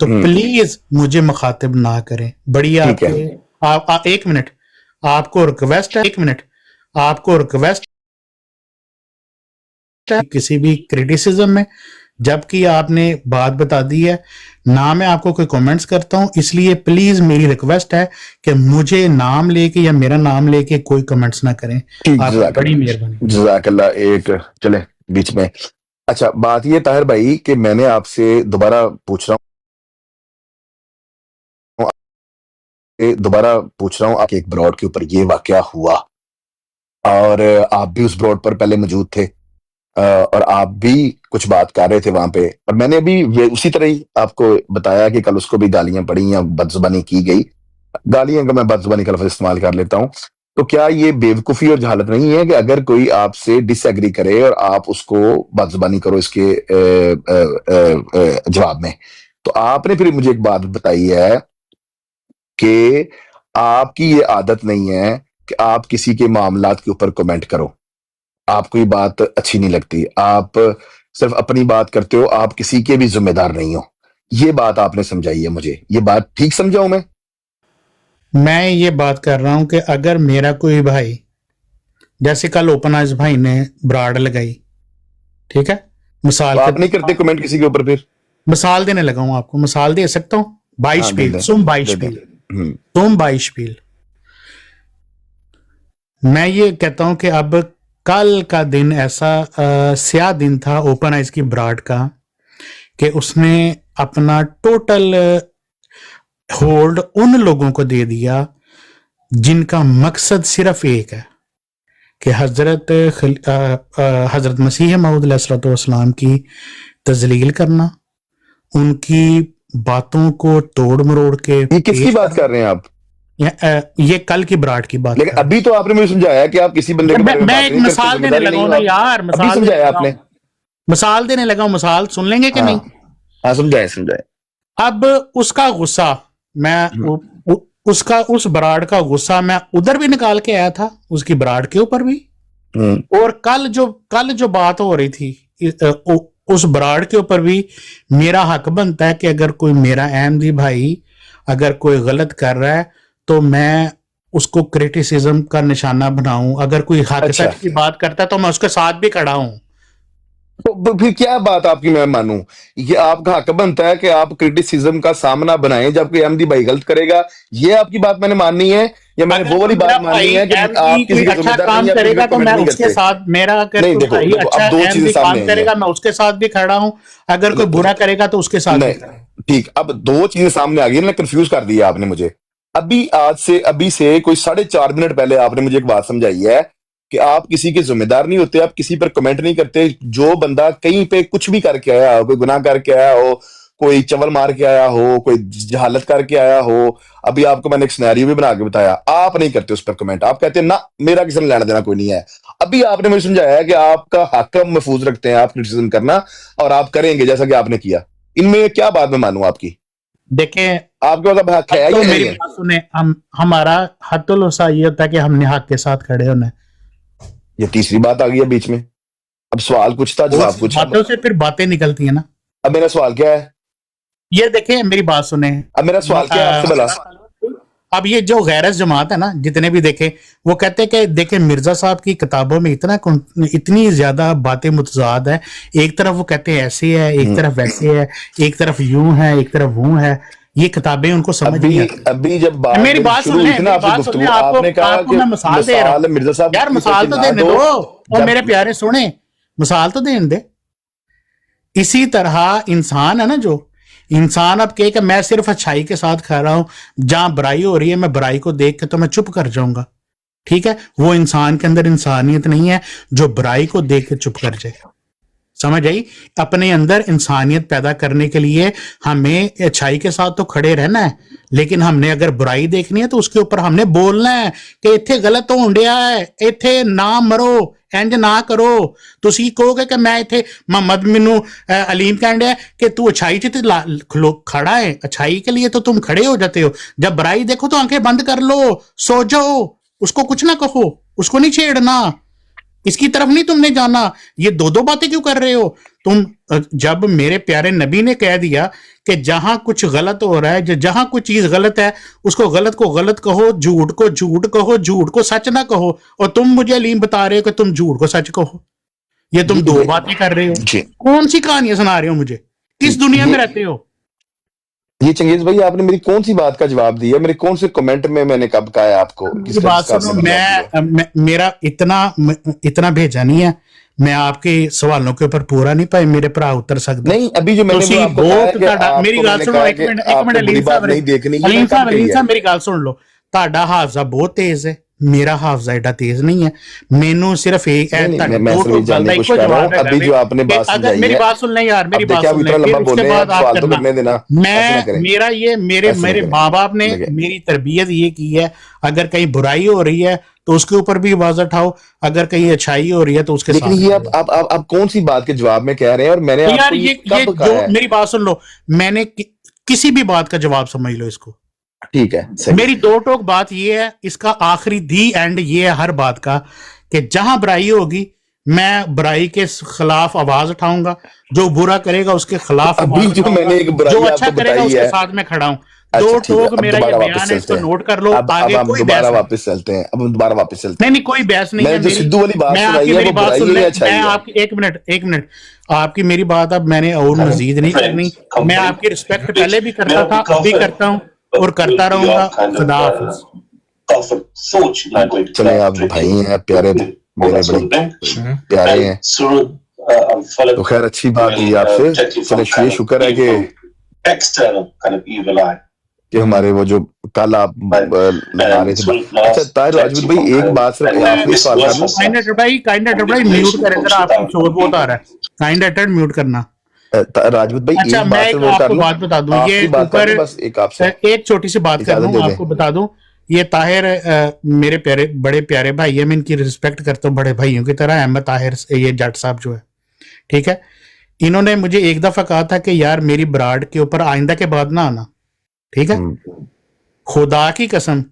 तो प्लीज मुझे मुखातिब ना करें। बड़ी ठीक है। आपके एक मिनट, आपको रिक्वेस्ट है, एक मिनट, आपको रिक्वेस्ट है, किसी भी क्रिटिसिज्म में जबकि आपने बात बता दी है ना। मैं आपको कोई कमेंट्स करता हूं, इसलिए प्लीज मेरी रिक्वेस्ट है कि मुझे नाम लेके या मेरा नाम लेके कोई कमेंट्स ना करें। ठीक, आपकी बड़ी मेहरबानी। जज़ाकल्लाह। एक चले बीच में। अच्छा, बात ये ताहिर भाई कि मैंने आपसे दोबारा पूछ रहा हूँ आपके एक ब्रॉड के ऊपर ये वाकया हुआ, और आप भी उस ब्रॉड पर पहले मौजूद थे, और आप भी कुछ बात कर रहे थे वहां पे, और मैंने भी उसी तरह ही आपको बताया कि कल उसको भी गालियां पड़ी या बदजुबानी की गई। गालियां का मैं बदजुबानी का लफ्ज इस्तेमाल कर लेता हूं। तो क्या ये बेवकूफी और जहालत नहीं है कि अगर कोई आपसे डिसएग्री करे और आप उसको बदजुबानी करो इसके जवाब में? तो आपने फिर मुझे एक बात बताई है कि आपकी ये आदत नहीं है कि आप किसी के मामलात के ऊपर कमेंट करो, आपको ये बात अच्छी नहीं लगती, आप सिर्फ अपनी बात करते हो, आप किसी के भी जिम्मेदार नहीं हो। ये बात आपने समझाई है मुझे, ये बात ठीक समझाऊं मैं ये बात कर रहा हूं कि अगर मेरा कोई भाई, जैसे कल ओपन आइज भाई ने ब्राड लगाई, ठीक है, मिसाल तो आप नहीं करते कमेंट किसी के ऊपर? फिर मिसाल देने लगा हूं, आपको मिसाल दे सकता हूं। बाइशपील, तुम बाइशपील, तुम बाइशपील। मैं ये कहता हूं कि अब कल का दिन ऐसा स्याह दिन था ओपन आइज की ब्राड का कि उसने अपना टोटल होल्ड उन लोगों को दे दिया जिनका मकसद सिर्फ एक है कि हजरत मसीह मऊद अलैहिस्सलाम की तजलील करना, उनकी बातों को तोड़ मरोड़ के। ये किसकी बात कर रहे हैं आप? ये कल की ब्राड की बात। लेकिन अभी तो आपने मुझे समझाया कि आप किसी बंदे के बारे में मैं एक मिसाल देने लगा हूं ना यार, मिसाल समझाया आपने, मिसाल देने लगा हूं, मिसाल सुन लेंगे कि नहीं? हाँ, समझाए। अब उसका गुस्सा मैं उसका उस ब्राड का गुस्सा मैं उधर भी निकाल के आया था, उसकी ब्राड के ऊपर भी, और कल जो बात हो रही थी उस ब्राड के ऊपर भी मेरा हक बनता है कि अगर कोई मेरा अहमदी भाई अगर कोई गलत कर रहा है तो मैं उसको क्रिटिसिज्म का निशाना बनाऊं। अगर कोई हक सच की बात करता है तो मैं उसके साथ भी खड़ा हूं। तो फिर क्या बात आपकी मैं मानूं? ये आपका हक बनता है कि आप क्रिटिसिज्म का सामना बनाएं जब कोई अहमदी भाई गलत करेगा। ये आपकी बात मैंने माननी है, या मैंने वो वाली बात माननी है कि आप किसी का अच्छा काम करेगा तो मैं उसके साथ, मेरा अगर कोई भाई अच्छा अहमदी काम करेगा मैं उसके साथ भी खड़ा हूं, अगर कोई बुरा करेगा तो उसके साथ भी। ठीक, अब दो चीजें सामने आ गई ना, कंफ्यूज कर दिया आपने मुझे। अभी से कोई 4.5 मिनट पहले आपने मुझे एक बात समझाई है कि आप किसी के जिम्मेदार नहीं होते, आप किसी पर कमेंट नहीं करते। जो बंदा कहीं पे कुछ भी करके आया हो, कोई गुनाह करके आया हो, कोई चवल मार के आया हो, कोई जहालत करके आया हो, अभी आपको मैंने एक सिनेरियो भी बना के बताया, आप नहीं करते उस पर कमेंट। आप कहते हैं ना, मेरा किसी ने लेना देना कोई नहीं है। अभी आपने मुझे समझाया कि आपका हक महफूज रखते हैं आप क्रिटिसिज्म करना, और आप करेंगे जैसा कि आपने किया। इनमें क्या बात मैं मानूं आपकी? देखें, आपके पास हक है, तो मेरी बात सुने, हमारा हत्तुल हुसा ये होता है कि हमने हक के साथ खड़े होना है। ये तीसरी बात आ गई है बीच में। अब सवाल कुछ था, जवाब कुछ, बातों से फिर बातें निकलती है ना। अब मेरा सवाल क्या है? ये देखें, मेरी बात सुने, अब मेरा सवाल क्या है आपसे भला? अब ये जो गैरस जमात है ना, जितने भी देखे वो कहते हैं कि देखें मिर्जा साहब की किताबों में इतनी ज्यादा बातें मुतजाद है। एक तरफ वो कहते हैं ऐसे है, एक तरफ वैसे है, एक तरफ यूं है, एक तरफ वो है। ये किताबें उनको समझ नहीं आती। अभी जब बात मेरी बात सुन ले, आपने कहा कि मैं मिसाल दे रहा हूं। मिर्जा साहब यार मिसाल तो देने दो, और मेरे प्यारे सुने, मिसाल तो देने दे। इसी तरह इंसान है ना, जो इंसान अब कहे कि मैं सिर्फ अच्छाई के साथ खा रहा हूं, जहां बुराई हो रही है मैं बुराई को देख के तो मैं चुप कर जाऊंगा, ठीक है, वो इंसान के अंदर इंसानियत नहीं है जो बुराई को देख के चुप कर जाए। समझ आई? अपने अंदर इंसानियत पैदा करने के लिए हमें अच्छाई के साथ तो खड़े रहना है, लेकिन हमने अगर बुराई देखनी है तो उसके ऊपर हमने बोलना है कि इत्थे गलत हो रहा है, इत्थे ना मरो, इंज ना करो। तुसी कहोगे कि मैं इत्थे मोहम्मद मिनू अलीम कह रहा है कि तू अच्छाई च खड़ा है, अच्छाई के लिए तो तुम खड़े हो जाते हो। जब बुराई देखो तो आंखें बंद कर लो, सो जाओ, उसको कुछ ना कहो, उसको नहीं छेड़ना, इसकी तरफ नहीं तुमने जाना। ये दो बातें क्यों कर रहे हो तुम? जब मेरे प्यारे नबी ने कह दिया कि जहां कुछ गलत हो रहा है, जहां कुछ चीज गलत है, उसको गलत को गलत कहो, झूठ को झूठ कहो, झूठ को सच ना कहो, और तुम मुझे अलीम बता रहे हो कि तुम झूठ को सच कहो। ये तुम दो बातें कर रहे हो, जी कौन सी कहानियां सुना रहे हो मुझे? किस दुनिया में रहते हो? ये चंगेज भाई आपने मेरी कौन सी बात का जवाब दिया? मेरे कौन से कमेंट में मैंने कब कहा है आपको मेरी किसका बात जिसका सुनो, आपने जवाब दिया? मेरा इतना भेजा नहीं है, मैं आपके सवालों के ऊपर पूरा नहीं पाए मेरे भरा उतर सकते। नहीं अभी जो मैंने वो आपको कहा है कि मेरी आपको गल मैंने सुनो, कहा एक कि मिनट आपको बुरी अलीम बात साहब नहीं देखनी, ये अलीम मैं साहब कब कही है? मेरी गल सुन लो, ਤੁਹਾਡਾ ਹਾਫਜ਼ਾ ਬਹੁਤ ਤੇਜ਼ ਹੈ, ਮੇਰਾ ਹਾਫਜ਼ਾ ਏਡਾ ਤੇਜ਼ नहीं है। ਮੈਨੂੰ सिर्फ एक नहीं नहीं ਤੁਹਾਡੇ मैं दो सिर्फ ये टोक जानने गल की दा कोशिश इको कर रहा हूँ जवाब है अभी जो आपने बात अगर समझाई मेरी है। बात सुन ले यार, मेरी अब बात देखिए आप सुन ले, इतना फिर लंबा उसके बोले हैं, बाद आप आप सवाल तो करना। करने देना, ऐसे ना करें, मेरा ये मेरे ऐसे ना मेरे करें, माँ बाप ने देखिए मेरी तरबियत ये की है, अगर कहीं बुराई हो रही है तो उसके ऊपर भी आवाज उठाओ, अगर कहीं अच्छाई हो रही है तो उसके लेकिन साथ ये खड़े हो। आप कौन सी बात के जवाब में कह रहे हैं और मैंने तो यार आपको ये ये कब जो कहा है? मेरी बात सुन लो, मैंने किसी भी बात का जवाब समझ लो इसको। ठीक है सही मेरी दो टोक बात ये है, इसका आखिरी दी एंड ये है हर बात का कि जहां बुराई होगी मैं बुराई के खिलाफ आवाज उठाऊंगा, जो बुरा करेगा उसके खिलाफ अभी आवाज जो उठाऊंगा, मैंने एक बुराई जो अच्छा आपको करेगा बताई उसके है। साथ में खड़ा हूं। अच्छा दो ठीक है, टोक अब मेरा ये दोबारा वापस बयान है, चलते इसको हैं। नोट कर लो, अब आगे हम कोई दोबारा बहस नहीं। वापस चलते हैं, अब हम दोबारा वापस चलते हैं। नहीं कोई बहस नहीं है मैंने जो मेरी। सिद्धू वाली बात मैं सुनाई आपकी है मेरी वो बात बुराई सुन है ले, या अच्छाई मैं है? आपकी एक मिनट आपकी मेरी बात अब मैंने और मजीद नहीं करनी। मैं आपकी रिस्पेक्ट पहले भी करता था, अब भी करता हूं और करता रहूंगा। खुदा हाफिज। चले आप भाई हैं प्यारे, मेरे बड़े प्यारे हैं, तो खैर अच्छी बात हुई आपसे। चले ये शुक्र है कि हमारे वो जो कल आप लगा रहे थे। अच्छा ताहिर राजपूत भाई एक बात सिर्फ आखिरी सवाल कर लूं? काइंड भाई म्यूट करें जरा, आपकी शोर बहुत आ रहा है। काइंड अटेंड म्यूट करना। राजपूत भाई अच्छा एक मैं बात एक सिर्फ और कर आपको लूं, बात बता दूं, ये आखिरी बात कर ऊपर लूं बस एक आपसे एक छोटी सी बात कर इजाजत लूं, दे दें। आपको बता दूं, ये ताहिर मेरे प्यारे बड़े प्यारे भाई है, मैं इनकी रिस्पेक्ट करता हूँ बड़े भाइयों की तरह। अहमद ताहिर ये जट साहब जो है, ठीक है, इन्होंने मुझे एक दफा कहा था कि यार मेरी ब्राड के ऊपर आइंदा के बाद ना आना, ठीक है। खुदा की कसम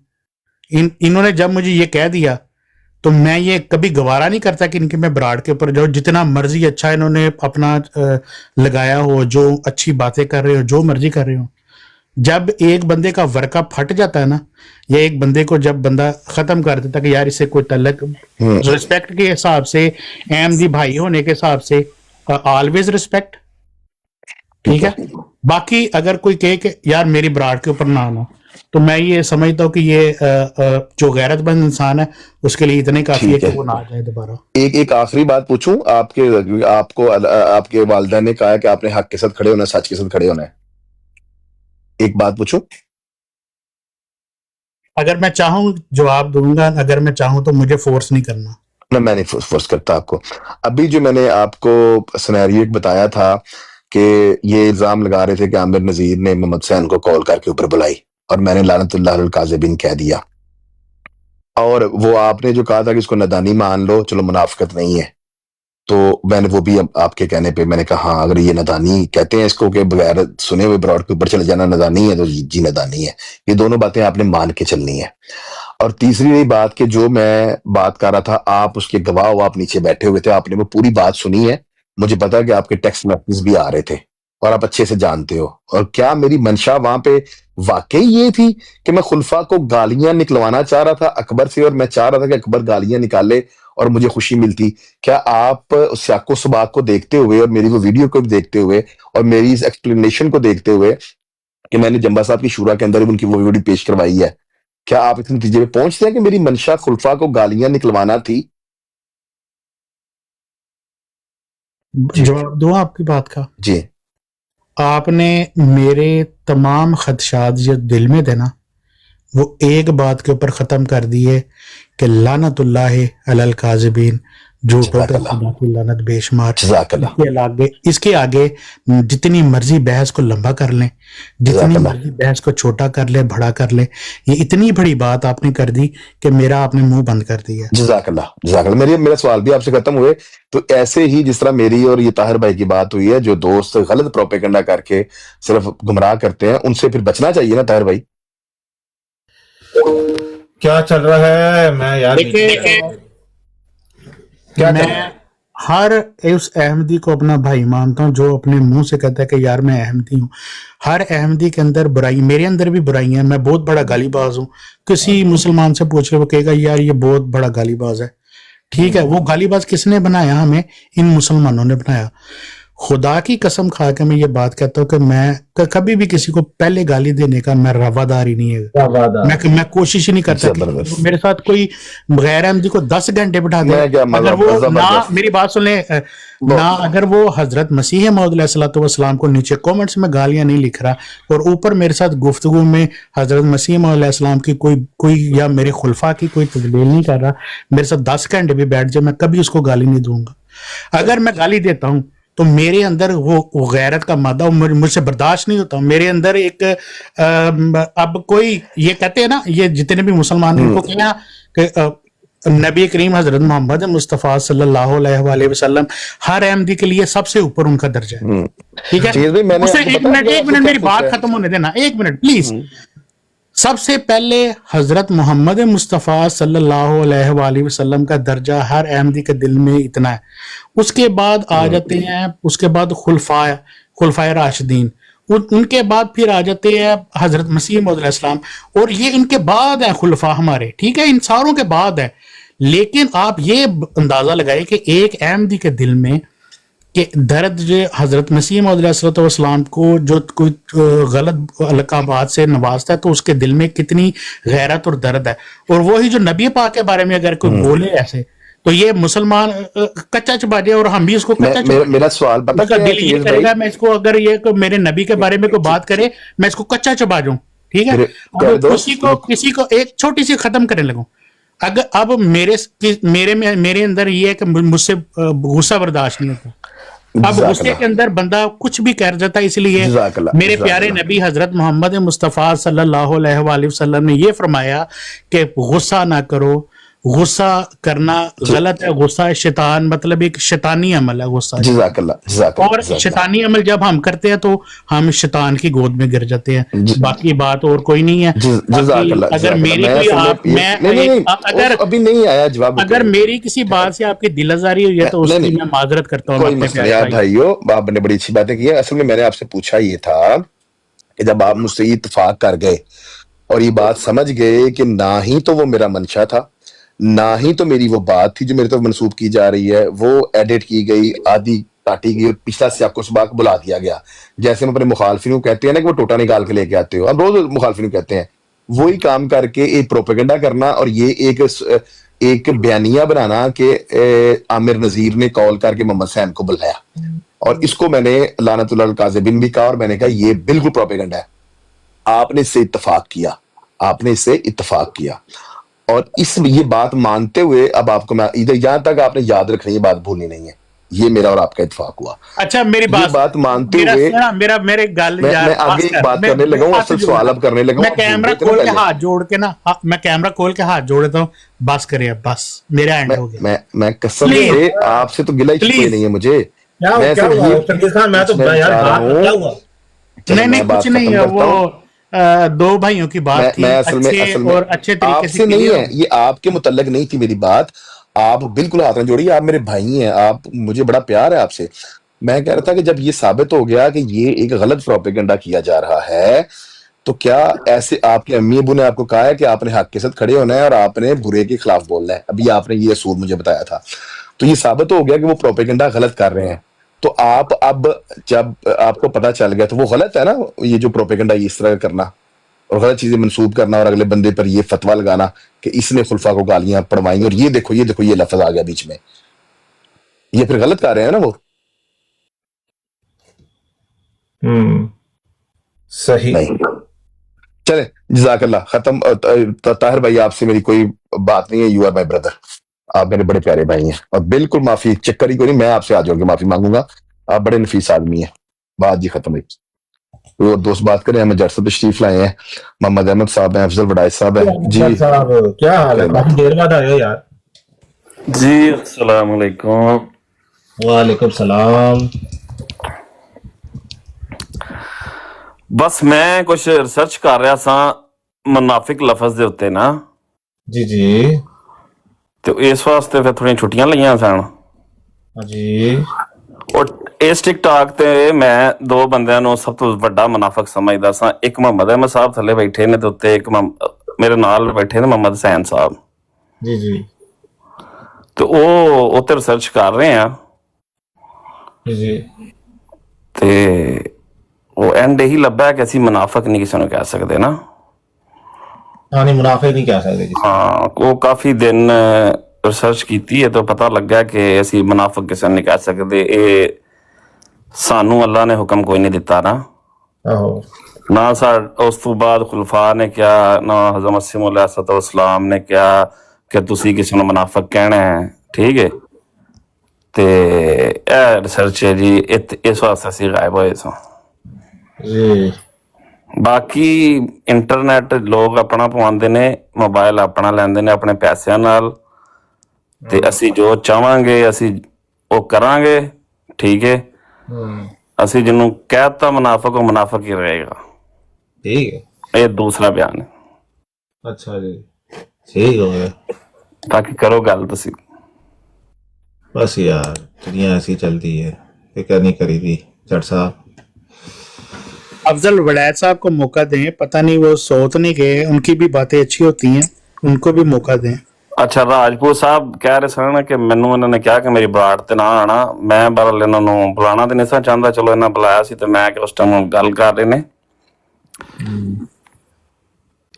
इन्होंने जब मुझे ये कह दिया तो मैं ये कभी गवारा नहीं करता कि इनके मैं ब्राड के ऊपर जाऊं। जितना मर्जी अच्छा इन्होंने अपना लगाया हो, जो अच्छी बातें कर रहे हो, जो मर्जी कर रहे हो, जब एक बंदे का वर्का फट जाता है ना, या एक बंदे को जब बंदा खत्म कर देता कि यार इससे कोई तल्लक, रिस्पेक्ट के हिसाब से, अहमदी भाई होने के हिसाब से ऑलवेज रिस्पेक्ट, ठीक है। बाकी अगर कोई कहे कि यार मेरी ब्राड के ऊपर ना आना, तो मैं ये समझता हूँ कि ये जो गैरतमंद इंसान है उसके लिए इतने काफी है कि वो ना आ जाए दोबारा। एक आखिरी बात पूछूं आपको आपके वालिदा ने कहा है कि आपने हक के साथ खड़े होना है, सच के साथ खड़े होना है। एक बात पूछूं? अगर मैं चाहूं जवाब दूंगा, अगर मैं चाहूं तो मुझे फोर्स नहीं करना। ना मैं नहीं फोर्स करता आपको। अभी जो मैंने आपको सिनेरियो एक बताया था कि ये इल्जाम लगा रहे थे कि आमिर नजीर ने मोहम्मद हुसैन को कॉल करके ऊपर बुलाई और मैंने लानतुल्लाह अल काज़िबीन कह दिया, और वो आपने जो कहा था कि इसको नदानी मान लो, चलो मुनाफिकत नहीं है, तो मैंने वो भी आपके कहने पे मैंने कहा हाँ अगर ये नदानी कहते हैं इसको कि बगैर सुने हुए ब्रॉड के ऊपर चले जाना नदानी है, तो जी नदानी है। ये दोनों बातें आपने मान के चलनी है। और तीसरी रही बात कि जो मैं बात कर रहा था, आप उसके गवाह हो, आप नीचे बैठे हुए थे, आपने वो पूरी बात सुनी है। मुझे पता है कि आपके टेक्स्ट मैसेज भी आ रहे थे और आप अच्छे से जानते हो। और क्या मेरी मंशा वहां पे वाकई ये थी कि मैं खुलफा को गालियां निकलवाना चाह रहा था अकबर से, और मैं चाह रहा था कि अकबर गालियां निकाले और मुझे खुशी मिलती? क्या आप उस सियाको सबाक को देखते हुए और मेरी वो वीडियो को भी देखते हुए और मेरी इस एक्सप्लेनेशन को देखते हुए कि मैंने जंबा साहब की शूरा के अंदर उनकी वो वीडियो पेश करवाई है, क्या आप इस नतीजे में पहुंचते हैं कि मेरी मंशा खुलफा को गालियां निकलवाना थी? जवाब दो आपकी बात का। जी आपने मेरे तमाम खदशात जो दिल में थे ना, वो एक बात के ऊपर खत्म कर दिए कि लानतुल्लाह अलल काज़िबीन, झूठों पे खुदा की लानत बेशुमार। इसके आगे जितनी मर्जी बहस को लंबा कर लें, जितनी मर्जी बहस को छोटा कर ले, बड़ा कर ले, ये इतनी बड़ी बात आपने कर दी कि मेरा आपने मुंह बंद कर दिया। जज़ाकल्लाह। मेरा सवाल भी आपसे खत्म हुए। तो ऐसे ही जिस तरह मेरी और ये ताहिर भाई की बात हुई है, जो दोस्त गलत प्रोपेगेंडा करके सिर्फ गुमराह करते हैं, उनसे फिर बचना चाहिए ना ताहिर भाई। क्या चल रहा है? मैं यार मैं हर उस अहमदी को अपना भाई मानता हूं जो अपने मुंह से कहता है कि यार मैं अहमदी हूं। हर अहमदी के अंदर बुराई, मेरे अंदर भी बुराई है। मैं बहुत बड़ा गालीबाज हूं। किसी मुसलमान से पूछ रहे वो कहेगा यार ये बहुत बड़ा गालीबाज है, ठीक है, वो गालीबाज किसने बनाया? हमें इन मुसलमानों ने बनाया। खुदा की कसम खा के मैं ये बात कहता हूँ कि मैं कभी भी किसी को पहले गाली देने का मैं रवादार ही नहीं है। मैं कोशिश ही नहीं करता जबरदस्त। कि मेरे साथ कोई गैर अहमदी को 10 घंटे बिठा दे, मैं क्या अगर वो मतलब ना, जबरदस्त। मेरी बात सुने, ना अगर वो हजरत मसीह मौद अलैहिस्सलाम को नीचे कमेंट्स में गालियां नहीं लिख रहा और ऊपर मेरे साथ गुफ्तगू में हजरत मसीह मौद अलैहिस्सलाम की कोई या मेरे खुलफा की कोई तजलील नहीं कर रहा, मेरे साथ 10 घंटे भी बैठ जाए, मैं कभी उसको गाली नहीं दूंगा। अगर मैं गाली देता हूं तो मेरे अंदर वो गैरत का मादा मुझसे बर्दाश्त नहीं होता। मेरे अंदर एक अब कोई ये कहते हैं ना, ये जितने भी मुसलमान हैं, इनको क्या कि नबी करीम हजरत मोहम्मद मुस्तफ़ा सल्लल्लाहु अलैहि वसल्लम हर अहमदी के लिए सबसे ऊपर उनका दर्जा है। ठीक है, चीज़ भी मैंने उसे आपको एक बताया मिनट कि आपसे मेरी क्या बात पूछा है। खत्म होने देना, 1 मिनट प्लीज। सबसे पहले हजरत मोहम्मद मुस्तफ़ा सल्लल्लाहु अलैहि वसल्लम का दर्जा हर अहमदी के दिल में इतना है। उसके बाद आ जाते हैं, उसके बाद खुलफाए राशिदीन, उनके बाद फिर आ जाते हैं हजरत मसीह मौद अलैहिस्सलाम, और ये इनके बाद है खुलफा हमारे। ठीक है, इन सारों के बाद है। लेकिन आप ये अंदाजा लगाए कि एक अहमदी के दिल में कि दर्द जो हजरत मसीह मौद अलैहिस्सलाम को जो कोई गलत अलकाबात से नवाजता है, तो उसके दिल में कितनी गैरत और दर्द है। और वही जो नबी पाक के बारे में अगर कोई बोले ऐसे, तो ये मुसलमान कच्चा चबाजे और हम भी उसको कच्चा चबा, मेरा सवाल पता उसका क्या है दिल ये चीज़ करेगा, भाई? मैं इसको अगर ये मेरे नबी के बारे में कोई बात करे, मैं इसको कच्चा चबा जाऊं। ठीक है, कर अब दो। किसी को एक छोटी सी खत्म करने लगूं, अगर अब मेरे अंदर ये है कि मुझसे गुस्सा बर्दाश्त नहीं होता। अब गुस्से के अंदर बंदा कुछ भी कर जाता है, इसलिए जज़ाकल्लाह, मेरे प्यारे जज़ाकल्लाह। नबी हजरत मोहम्मद मुस्तफ़ा सल्लल्लाहु अलैहि वसल्लम ने ये फरमाया कि गुस्सा ना करो, गुस्सा करना गलत है। गुस्सा शैतान, मतलब एक शैतानी अमल है गुस्सा। जज़ाकल्लाह, जज़ाकल्लाह, और जज़ाकल्लाह। शैतानी अमल जब हम करते हैं तो हम शैतान की गोद में गिर जाते हैं। बाकी बात और कोई नहीं है। बाकी जज़ाकल्लाह, अगर जज़ाकल्लाह। मेरी मैं कोई असल में आप ये- मैं नहीं, नहीं, नहीं, अगर अभी नहीं आया जवाब। अगर मेरी किसी बात से आपकी दिल आजारी हुई है तो नहीं, उसकी नहीं, मैं माजरत करता हूँ कोई अपने मसला प्यारे नहीं यार भाई। भाइयों, आपने बड़ी अच्छी बातें की है। असल में मैंने आपसे पूछा ये था कि जब आप मुझसे ये इत्तेफाक कर गए और ये बात समझ गए कि ना ही तो वो मेरा मंशा था, ना ही तो मेरी वो बात थी जो मेरे तरफ मंसूब की जा रही है, वो एडिट की गई, आधी काटी गई, पिछला सियाको सबाक बुला दिया गया। जैसे हम अपने मुखालफिन को कहते हैं ना कि वो टोटा निकाल के लेके आते हो, हम रोज मुखालफिन को कहते हैं, वही काम करके एक प्रोपेगेंडा करना और ये एक बयानिया बनाना कि आमिर नजीर ने कॉल करके मोहम्मद सैम को बुलाया, और इसको मैंने लानतुल्लाह काज़िबिन भी कहा, और मैंने कहा ये बिल्कुल प्रोपेगेंडा है। आपने इससे इत्तेफाक किया, आपने इससे इत्तेफाक किया, और ये बात मानते हुए अब आपको मैं इधर यहां तक आपने याद रखनी, ये बात भूलनी नहीं है, ये मेरा और आपका इत्तेफाक हुआ। अच्छा, मेरी ये बात मानते हुए मेरे गाल मैं आगे एक बात करने लगा हूं, असल सवाल अब करने लगा हूं। मैं आप कैमरा भूल गए थे ना खोल के पहले। हाथ जोड़ के ना, मैं कैमरा खोल के हाथ जोड़ देता हूँ, बस करिए, अब बस मेरा एंड हो गया। मैं कसम Please. से आपसे तो गिला ही Please. कोई नहीं है मुझे। क्या मैं क्या सिर्फ हुआ ये चंगेज खान? मैं तो पूछना यार चाह रहा बात क्या हूं। हुआ? चलो, नहीं, मैं बात कुछ नहीं खत्म है, करता हूं। वो दो भाइयों की बात थी, मैं असल में और अच्छे तरीके से आपसे नहीं clear है, ये आपके मुतल्लक नहीं थी मेरी बात। आप बिल्कुल हाथ में जोड़िए, आप मेरे भाई हैं, आप, मुझे बड़ा प्यार है आपसे। मैं कह रहा था कि जब ये साबित हो गया कि ये एक गलत प्रोपेगेंडा किया जा रहा है, तो क्या ऐसे आपके अम्मी अबू ने आपको कहा है कि आपने हक के साथ खड़े होना है और आपने बुरे के खिलाफ बोलना है? अभी आपने ये असूल मुझे बताया था, तो ये साबित हो गया कि वो प्रोपेगेंडा गलत कर रहे हैं। तो आप अब जब आपको पता चल गया तो वो गलत है ना, ये जो प्रोपेगेंडा इस तरह करना और गलत चीजें मंसूब करना और अगले बंदे पर ये फतवा लगाना कि इसने खुलफा को गालियां पढ़वाई और ये देखो ये देखो ये लफ्ज आ गया बीच में, ये फिर गलत कर रहे हैं ना वो। सही। नहीं, चले, जज़ाकल्लाह, खत्म। ताहिर भाई, आपसे मेरी कोई बात नहीं है, यू आर माई ब्रदर, आप मेरे बड़े प्यारे भाई हैं, और बिल्कुल माफी चक्कर ही कोई नहीं, मैं आपसे हाथ जोड़ के माफी मांगूंगा, आप बड़े नफीस आदमी हैं। बात जी खत्म हुई। कोई और दोस्त बात करें? हमें जर्स तशरीफ लाए हैं, मोहम्मद अहमद साहब हैं, अफजल वडाइज साहब हैं जी। सर साहब क्या हाल है? काफी देर बाद आए हो यार। जी अस्सलाम वालेकुम। वालेकुम सलाम। बस मैं कुछ रिसर्च कर रहा सा मुनाफिक लफज दे उत्ते ना, जी जी तो इस वास्ते फिर थोड़ी छुट्टियां लईयां सन, हाँ जी। और इस टिकटॉक ते मैं दो बंदियां नूं सब तो ਵੱਡਾ मुनाफिक समझदा सा। एक मोहम्मद अहमद साहब थल्ले बैठे ने ते उत्ते एक मेरे नाल बैठे ने मोहम्मद हुसैन साहब। जी जी। ਤੇ ਉਹ ਉੱਤੇ ਰਿਸਰਚ ਕਰ ਰਹੇ ਆ जी ਤੇ ਉਹ ਐਂਡ ਇਹੀ ਲੱਭਾ ਕਿ ਅਸੀਂ ਮੁਨਾਫਿਕ ਨਹੀਂ ਕਿਸੇ ਨੂੰ ਕਹਿ ਸਕਦੇ ਨਾ। हाँ नहीं मुनाफे नहीं कह सकते किसी ਹਾਂ ਉਹ ਕਾਫੀ ਦਿਨ ਰਿਸਰਚ ਕੀਤੀ ਹੈ ਤਾਂ ਪਤਾ ਲੱਗਾ ਕਿ ਅਸੀਂ ਮੁਨਾਫਿਕ ਕਿਸੇ ਨੂੰ ਨਹੀਂ ਕਹਿ ਸਕਦੇ। ਇਹ ਸਾਨੂੰ ਅੱਲਾ ਨੇ ਹੁਕਮ ਕੋਈ ਨਹੀਂ ਦਿੱਤਾ ਨਾ, आहो ਨਾ ਉਸ ਤੋਂ ਬਾਅਦ ਖੁਲਫਾ ਨੇ ਕਿਹਾ, ਨਾ ਹਜ਼ਰਤ ਮਸੀਹ ਅਲੈਹਿਸਸਲਾਮ ਨੇ ਕਿਹਾ ਕਿ ਤੁਸੀਂ ਕਿਸੇ ਨੂੰ ਮੁਨਾਫਿਕ ਕਹਿਣਾ ਹੈ। ਠੀਕ ਹੈ, ਤੇ ਇਹ ਰਿਸਰਚ ਹੈ ਜੀ, ਇਸ ਵਾਸਤੇ ਅਸੀਂ ਗਾਇਬ ਹੋਏ ਸਾਂ। जी ਬਾਕੀ ਇੰਟਰਨੈਟ ਲੋਕ ਆਪਣਾ ਪਵਾਉਂਦੇ ਨੇ, ਮੋਬਾਈਲ ਆਪਣਾ ਲੈਂਦੇ ਨੇ ਆਪਣੇ ਪੈਸਿਆਂ ਨਾਲ, ਤੇ ਅਸੀਂ ਜੋ ਚਾਹਾਂਗੇ ਅਸੀਂ ਉਹ ਕਰਾਂਗੇ। ਠੀਕ ਹੈ, ਅਸੀਂ ਜਿਹਨੂੰ ਕਹਿਤਾ ਮੁਨਾਫਿਕ, ਉਹ ਮੁਨਾਫਿਕ ਹੀ ਰਹੇਗਾ। ठीक है ਇਹ ਦੂਸਰਾ ਬਿਆਨ ਹੈ। अच्छा जी ठीक हो गया। ਬਾਕੀ ਕਰੋ ਗੱਲ ਤੁਸੀਂ। बस यार दुनिया ऐसी चलती है, फिक्र नहीं करी थी जट साहब। अफजल वलैद साहब को मौका दें, पता नहीं वो सोच नहीं गए, उनकी भी बातें अच्छी होती हैं, उनको भी मौका दें। ਅੱਛਾ, ਰਾਜਪੂਤ ਸਾਹਿਬ ਕਹਿ ਰਹੇ ਸਨ ਕਿ ਮੈਨੂੰ ਇਹਨਾਂ ਨੇ ਕਿਹਾ ਕਿ ਮੇਰੀ ਬਰਾੜ ਤੇ ਨਾ ਆਣਾ। ਮੈਂ ਬਰਲ ਇਹਨਾਂ ਨੂੰ ਬੁਲਾਣਾ ਤੇ ਨਹੀਂ ਸਾਂ ਚਾਹੁੰਦਾ, ਚਲੋ ਇਹਨਾਂ ਬੁਲਾਇਆ ਸੀ ਤੇ ਮੈਂ ਕਿ ਉਸ ਟਾਈਮ ਗੱਲ ਕਰ ਰਹੇ ਨੇ।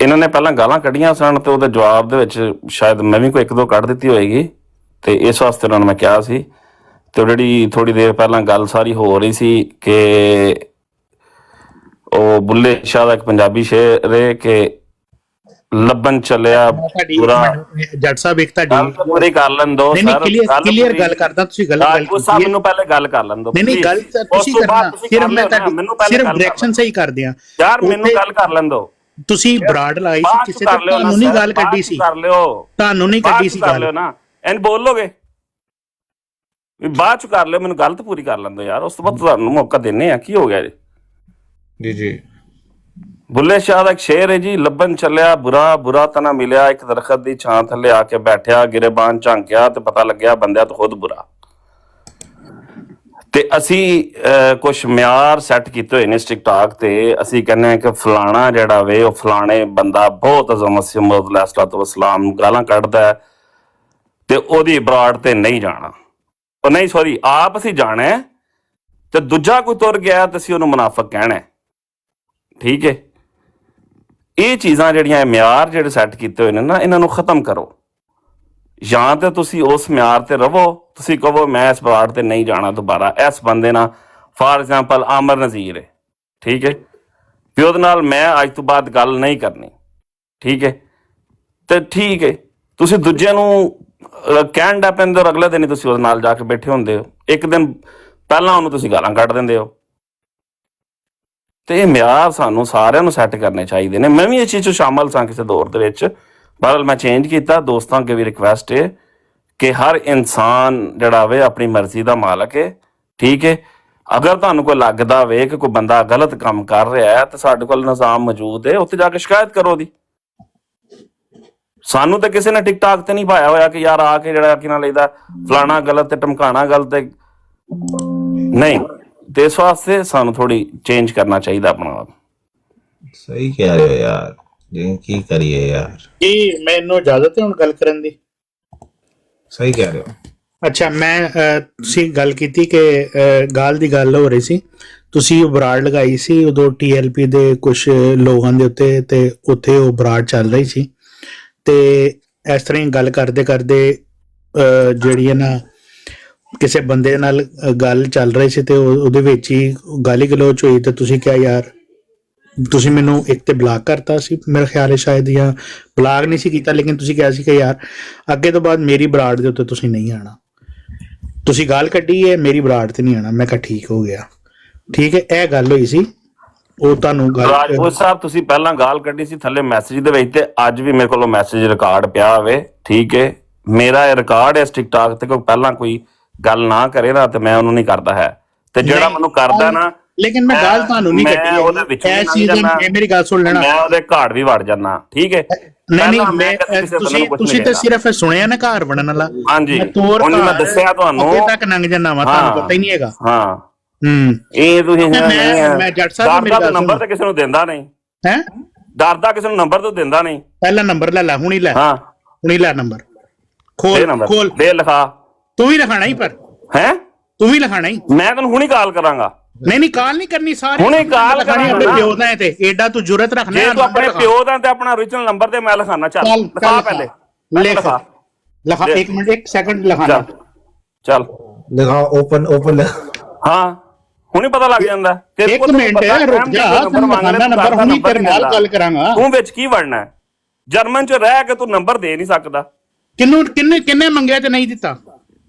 ਇਹਨਾਂ ਨੇ ਪਹਿਲਾਂ ਗਾਲਾਂ ਕੱਢੀਆਂ ਸਨ ਤੇ ਉਹਦੇ ਜਵਾਬ ਦੇ ਵਿੱਚ ਸ਼ਾਇਦ ਮੈਂ ਵੀ ਕੋਈ ਇੱਕ ਦੋ ਕੱਢ ਦਿੱਤੀ ਹੋਏਗੀ, ਤੇ ਇਸ ਵਾਸਤੇ ਉਹਨਾਂ ਨੂੰ ਮੈਂ ਕਿਹਾ ਸੀ। ਤੇ ਜਿਹੜੀ ਥੋੜੀ ਦੇਰ ਪਹਿਲਾਂ ਗੱਲ ਸਾਰੀ ਹੋ ਰਹੀ ਸੀ ਕਿ ਉਹ ਬੁੱਲੇ ਸ਼ਾਹ ਦਾ ਇੱਕ ਪੰਜਾਬੀ ਸ਼ੇਰ ਹੈ ਕਿ ਲੱਭਣ ਚੱਲਿਆ ਪੂਰਾ। ਜੱਟ ਸਾਹਿਬ ਇੱਕ ਗੱਲ ਤੁਹਾਡੀ ਤਾਂ ਪੂਰੀ ਕਰ ਲੈਣ ਦੋ ਨਹੀਂ ਨਹੀਂ ਕਲੀਅਰ ਗੱਲ ਕਰਦਾ, ਤੁਸੀਂ ਗੱਲ ਰਾਜਪੂਤ ਸਾਹਿਬ ਮੈਨੂੰ ਪਹਿਲੇ ਗੱਲ ਕਰ ਲੈਣ ਦੋ। ਨਹੀਂ ਨਹੀਂ ਗੱਲ ਤਾਂ ਤੁਸੀਂ ਕਰਨਾ, ਸਿਰਫ ਮੈਂ ਤੁਹਾਡੀ ਸਿਰਫ ਡਾਇਰੈਕਸ਼ਨ ਸਹੀ ਕਰਦੇ ਆ ਯਾਰ, ਮੈਨੂੰ ਗੱਲ ਕਰ ਲੈਣ ਦੋ। ਤੁਸੀਂ ਬਰਾੜ ਲਾਈ ਸੀ ਕਿਸੇ ਤੇ, ਤੁਹਾਨੂੰ ਨਹੀਂ ਗੱਲ ਕੱਢੀ ਸੀ, ਕਰ ਲਿਓ, ਤੁਹਾਨੂੰ ਨਹੀਂ ਕੱਢੀ ਸੀ ਕਰ ਲਿਓ ਗੱਲ ਨਾ, ਐਂ ਬੋਲੋਗੇ ਵੀ ਬਾਅਦ ਚ ਕਰ ਲਿਓ, ਮੈਨੂੰ ਗੱਲ ਤਾਂ ਪੂਰੀ ਕਰ ਲੈਣ ਦੋ ਯਾਰ, ਉਸ ਤੋਂ ਬਾਅਦ ਤੁਹਾਨੂੰ ਮੌਕਾ ਦਿੰਨੇ ਆ। ਕੀ ਹੋ ਗਿਆ ਜੀ? जी जी ਬੁੱਲੇ ਸ਼ਾਹ ਦਾ ਇੱਕ ਸ਼ੇਰ ਹੈ ਜੀ, ਲੱਭਣ ਚੱਲਿਆ ਬੁਰਾ, ਬੁਰਾ ਤਾਂ ਨਾ ਮਿਲਿਆ, ਇੱਕ ਦਰਖਤ ਦੀ ਛਾਂ ਥੱਲੇ ਆ ਕੇ ਬੈਠਿਆ, ਗਿਰੇਬਾਨ ਝਾਂਕਿਆ ਤੇ ਪਤਾ ਲੱਗਿਆ ਬੰਦਿਆ ਤੋਂ ਖੁਦ ਬੁਰਾ। ਤੇ ਅਸੀਂ ਕੁਝ ਮਿਆਰ ਸੈੱਟ ਕੀਤੇ ਹੋਏ ਨੇ ਇਸ ਟਿਕਟਾਕ ਤੇ। ਅਸੀਂ ਕਹਿੰਦੇ ਹਾਂ ਕਿ ਫਲਾਣਾ ਜਿਹੜਾ ਵੇ ਉਹ ਫਲਾਣੇ ਬੰਦਾ ਬਹੁਤ ਅਜ਼ਮ ਮਸੀਹ ਮੌਦ ਅਲੈਹਿਸਸਲਾਮ ਗਾਲਾਂ ਕੱਢਦਾ ਹੈ ਤੇ ਉਹਦੀ ਬਰਾੜ ਤੇ ਨਹੀਂ ਜਾਣਾ, ਉਹ ਨਹੀਂ ਸੌਰੀ ਆਪ ਅਸੀਂ ਜਾਣਾ ਹੈ, ਤੇ ਦੂਜਾ ਕੋਈ ਤੁਰ ਗਿਆ ਤੇ ਅਸੀਂ ਉਹਨੂੰ ਮੁਨਾਫਿਕ ਕਹਿਣਾ ਹੈ। ਠੀਕ ਹੈ, ਇਹ ਚੀਜ਼ਾਂ ਜਿਹੜੀਆਂ ਇਹ ਮਿਆਰ ਜਿਹੜੇ ਸੈੱਟ ਕੀਤੇ ਹੋਏ ਨੇ ਨਾ, ਇਹਨਾਂ ਨੂੰ ਖਤਮ ਕਰੋ। ਜਾਂ ਤੇ ਤੁਸੀਂ ਉਸ ਮਿਆਰ ਤੇ ਰਵੋ, ਤੁਸੀਂ ਕਹੋ ਮੈਂ ਇਸ ਬਰਾੜ ਤੇ ਨਹੀਂ ਜਾਣਾ ਦੁਬਾਰਾ, ਇਸ ਬੰਦੇ ਨਾਲ ਫਾਰ ਐਗਜ਼ਾਮਪਲ ਆਮਰ ਨਜ਼ੀਰ ਹੈ, ਠੀਕ ਹੈ, ਵੀ ਉਹਦੇ ਨਾਲ ਮੈਂ ਅੱਜ ਤੋਂ ਬਾਅਦ ਗੱਲ ਨਹੀਂ ਕਰਨੀ। ਠੀਕ ਹੈ, ਤੇ ਠੀਕ ਹੈ, ਤੁਸੀਂ ਦੂਜਿਆਂ ਨੂੰ ਕਹਿਣ ਦਾ ਪੈਂਦੇ ਹੋ, ਅਗਲੇ ਦਿਨ ਹੀ ਤੁਸੀਂ ਉਹਦੇ ਨਾਲ ਜਾ ਕੇ ਬੈਠੇ ਹੁੰਦੇ ਹੋ, ਇੱਕ ਦਿਨ ਪਹਿਲਾਂ ਉਹਨੂੰ ਤੁਸੀਂ ਗਾਲਾਂ ਕੱਢ ਦਿੰਦੇ ਹੋ। ਤੇ ਇਹ ਮਿਆਰ ਸਾਨੂੰ ਸਾਰਿਆਂ ਨੂੰ ਸੈੱਟ ਕਰਨੇ ਚਾਹੀਦੇ ਨੇ। ਮੈਂ ਵੀ ਇਸ ਚੀਜ਼ 'ਚ ਸ਼ਾਮਲ ਸਾਂ ਕਿਸੇ ਦੌਰ ਦੇ ਵਿੱਚ, ਬਹਰਹਾਲ ਮੈਂ ਚੇਂਜ ਕੀਤਾ। ਦੋਸਤਾਂ ਅੱਗੇ ਵੀ ਰਿਕੁਐਸਟ ਹੈ ਕਿ ਹਰ ਇਨਸਾਨ ਜਿਹੜਾ ਵੇ ਆਪਣੀ ਮਰਜ਼ੀ ਦਾ ਮਾਲਕ ਹੈ। ਠੀਕ ਹੈ, ਅਗਰ ਤੁਹਾਨੂੰ ਕੋਈ ਲੱਗਦਾ ਵੇ ਕਿ ਕੋਈ ਬੰਦਾ ਗਲਤ ਕੰਮ ਕਰ ਰਿਹਾ ਹੈ ਤਾਂ ਸਾਡੇ ਕੋਲ ਨਿਜ਼ਾਮ ਮੌਜੂਦ ਹੈ, ਉੱਥੇ ਜਾ ਕੇ ਸ਼ਿਕਾਇਤ ਕਰੋ ਉਹਦੀ। ਸਾਨੂੰ ਤਾਂ ਕਿਸੇ ਨੇ ਟਿਕਟਾਕ ਤੇ ਨਹੀਂ ਪਾਇਆ ਹੋਇਆ ਕਿ ਯਾਰ ਆ ਕੇ ਜਿਹੜਾ ਕੀ ਨਾ ਲਈਦਾ ਫਲਾਣਾ ਗਲਤ ਤੇ ਧਮਕਾਣਾ ਗਲਤ ਹੈ, ਨਹੀਂ। ਤੇ ਇਸ ਵਾਸਤੇ ਸਾਨੂੰ ਥੋੜੀ ਚੇਂਜ ਕਰਨਾ ਚਾਹੀਦਾ ਆਪਣਾ ਆਪ। सही कह रहे हो यार, लेकिन की करिए यार। ਜੀ ਮੈਨੂੰ ਇਜਾਜ਼ਤ ਹੈ ਹੁਣ ਗੱਲ ਕਰਨ ਦੀ? सही कह रहे हो। ਅੱਛਾ, ਮੈਂ ਤੁਸੀਂ ਗੱਲ ਕੀਤੀ ਕਿ ਗਾਲ ਦੀ ਗੱਲ ਹੋ ਰਹੀ ਸੀ, ਤੁਸੀਂ ਉਹ ਬਰਾੜ ਲਗਾਈ ਸੀ ਉਦੋਂ TLP ਦੇ ਕੁਝ ਲੋਕਾਂ ਦੇ ਉੱਤੇ, ਤੇ ਉੱਥੇ ਉਹ ਬਰਾੜ ਚੱਲ ਰਹੀ ਸੀ। ਤੇ ਇਸ ਤਰ੍ਹਾਂ ਹੀ ਗੱਲ ਕਰਦੇ ਕਰਦੇ ਜਿਹੜੀ ਹੈ ਨਾ ਕਿਸੇ ਬੰਦੇ ਨਾਲ ਗੱਲ ਚੱਲ ਰਹੀ ਸੀ, ਤੇ ਉਹਦੇ ਵਿੱਚ ਹੀ ਗਾਲੀ ਗਲੋਚ ਹੋਈ, ਤੇ ਤੁਸੀਂ ਕਿਹਾ ਯਾਰ ਤੁਸੀਂ ਮੈਨੂੰ ਇੱਕ ਤੇ ਬਲਾਕ ਕਰਤਾ ਸੀ, ਮੇਰਾ ਖਿਆਲ ਹੈ ਸ਼ਾਇਦ, ਜਾਂ ਬਲਾਕ ਨਹੀਂ ਸੀ ਕੀਤਾ, ਲੇਕਿਨ ਤੁਸੀਂ ਕਿਹਾ ਸੀ ਕਿ ਯਾਰ ਅੱਗੇ ਤੋਂ ਬਾਅਦ ਮੇਰੀ ਬਰਾੜ ਦੇ ਉੱਤੇ ਤੁਸੀਂ ਨਹੀਂ ਆਣਾ। ਤੁਸੀਂ ਗਾਲ ਕੱਢੀ ਹੈ, ਮੇਰੀ ਬਰਾੜ ਤੇ ਨਹੀਂ ਆਣਾ। ਮੈਂ ਕਿਹਾ ਠੀਕ ਹੋ ਗਿਆ, ਠੀਕ ਹੈ, ਇਹ ਗੱਲ ਹੋਈ ਸੀ। ਉਹ ਤੁਹਾਨੂੰ ਗੱਲ ਰਾਜਪੂਤ ਸਾਹਿਬ ਤੁਸੀਂ ਪਹਿਲਾਂ ਗਾਲ ਕੱਢੀ ਸੀ ਥੱਲੇ ਮੈਸੇਜ ਦੇ ਵਿੱਚ, ਤੇ ਅੱਜ ਵੀ ਮੇਰੇ ਕੋਲ ਮੈਸੇਜ ਰਿਕਾਰਡ ਪਿਆ ਹੋਵੇ। ਠੀਕ ਹੈ, ਮੇਰਾ ਇਹ ਰਿਕਾਰਡ ਹੈ ਟਿਕਟਾਕ ਤੇ, ਕੋਈ ਪਹਿਲਾਂ ਕੋਈ ਗੱਲ ਨਾ ਕਰੇ ਨਾ ਤੇ ਮੈਂ ਉਹਨੂੰ ਨਹੀਂ ਕਰਦਾ ਹੈ, ਤੇ ਜਿਹੜਾ ਮੈਨੂੰ ਕਰਦਾ ਨਾ, ਲੇਕਿਨ ਮੈਂ ਗੱਲ ਤੁਹਾਨੂੰ ਨਹੀਂ ਕੱਢੀ ਉਹਦੇ ਵਿੱਚ ਇਹ ਚੀਜ਼, ਮੇਰੀ ਗੱਲ ਸੁਣ ਲੈਣਾ, ਮੈਂ ਉਹਦੇ ਘਾੜ ਵੀ ਵੜ ਜਾਣਾ। ਠੀਕ ਹੈ, ਨਹੀਂ ਤੁਸੀਂ ਤਾਂ ਸਿਰਫ ਸੁਣਿਆ ਨਾ ਘਰ ਬਣਨ ਵਾਲਾ। ਹਾਂਜੀ, ਉਹਨੇ ਮੈਂ ਦੱਸਿਆ ਤੁਹਾਨੂੰ, ਅੱਗੇ ਤੱਕ ਲੰਘ ਜਾਣਾ ਵਾ, ਤੁਹਾਨੂੰ ਪਤਾ ਹੀ ਨਹੀਂ ਹੈਗਾ। ਹਾਂ, ਇਹ ਤੁਸੀਂ ਮੈਂ ਜੱਟ ਸਾਹਿਬ ਮੇਰੀ ਗੱਲ ਨੰਬਰ ਤਾਂ ਕਿਸੇ ਨੂੰ ਦਿੰਦਾ ਨਹੀਂ ਹੈ, ਡਰਦਾ ਕਿਸੇ ਨੂੰ ਨੰਬਰ ਤੋਂ ਦਿੰਦਾ ਨਹੀਂ। ਪਹਿਲਾ ਨੰਬਰ ਲੈ ਲੈ, ਹੁਣੀ ਲੈ, ਹਾਂ ਹੁਣੀ ਲੈ ਨੰਬਰ। खोल ਦੇ ਨੰਬਰ खोल ਦੇ ਲਿਖਾ तू ही लिखाना ही पर ਹੈ तू ही लिखाना ही ਮੈਂ ਤੈਨੂੰ ਹੁਣੀ ਕਾਲ ਕਰਾਂਗਾ नहीं नहीं काल नहीं करनी सारी ਹੁਣੇ ਕਾਲ लिखानी ਕਰਾਂਗਾ अपने ਨਾ। प्यो दा है ते एडा तू जुरत रखना ਜੇ है ਤੂੰ ਆਪਣੇ ਪਿਓ ਦਾ ਤੇ ਆਪਣਾ ओरिजिनल ਨੰਬਰ ਦੇ ਮੈਂ ਲਿਖਾਣਾ ਚੱਲ चल ਲਿਖਾ ਪਹਿਲੇ लिख ਲਿਖਾ लिखा लिख। 1 मिनट 1 सेकंड लिखाना ਚੱਲ ਚੱਲ लगाओ ओपन ओपन ਹਾਂ ਹੁਣੀ ਪਤਾ ਲੱਗ ਜਾਂਦਾ ਕਿ एक मिनट रुक जा तू लिखाना नंबर हुनी तेरे नाल गल करांगा ਤੂੰ ਵਿੱਚ ਕੀ ਵੜਨਾ ਹੈ? ਜਰਮਨ ਚ ਰਹਿ ਕੇ ਤੂੰ ਨੰਬਰ ਦੇ ਨਹੀਂ ਸਕਦਾ ਕਿੰਨੂੰ ਕਿੰਨੇ ਮੰਗਿਆ ਤੇ ਨਹੀਂ ਦਿੱਤਾ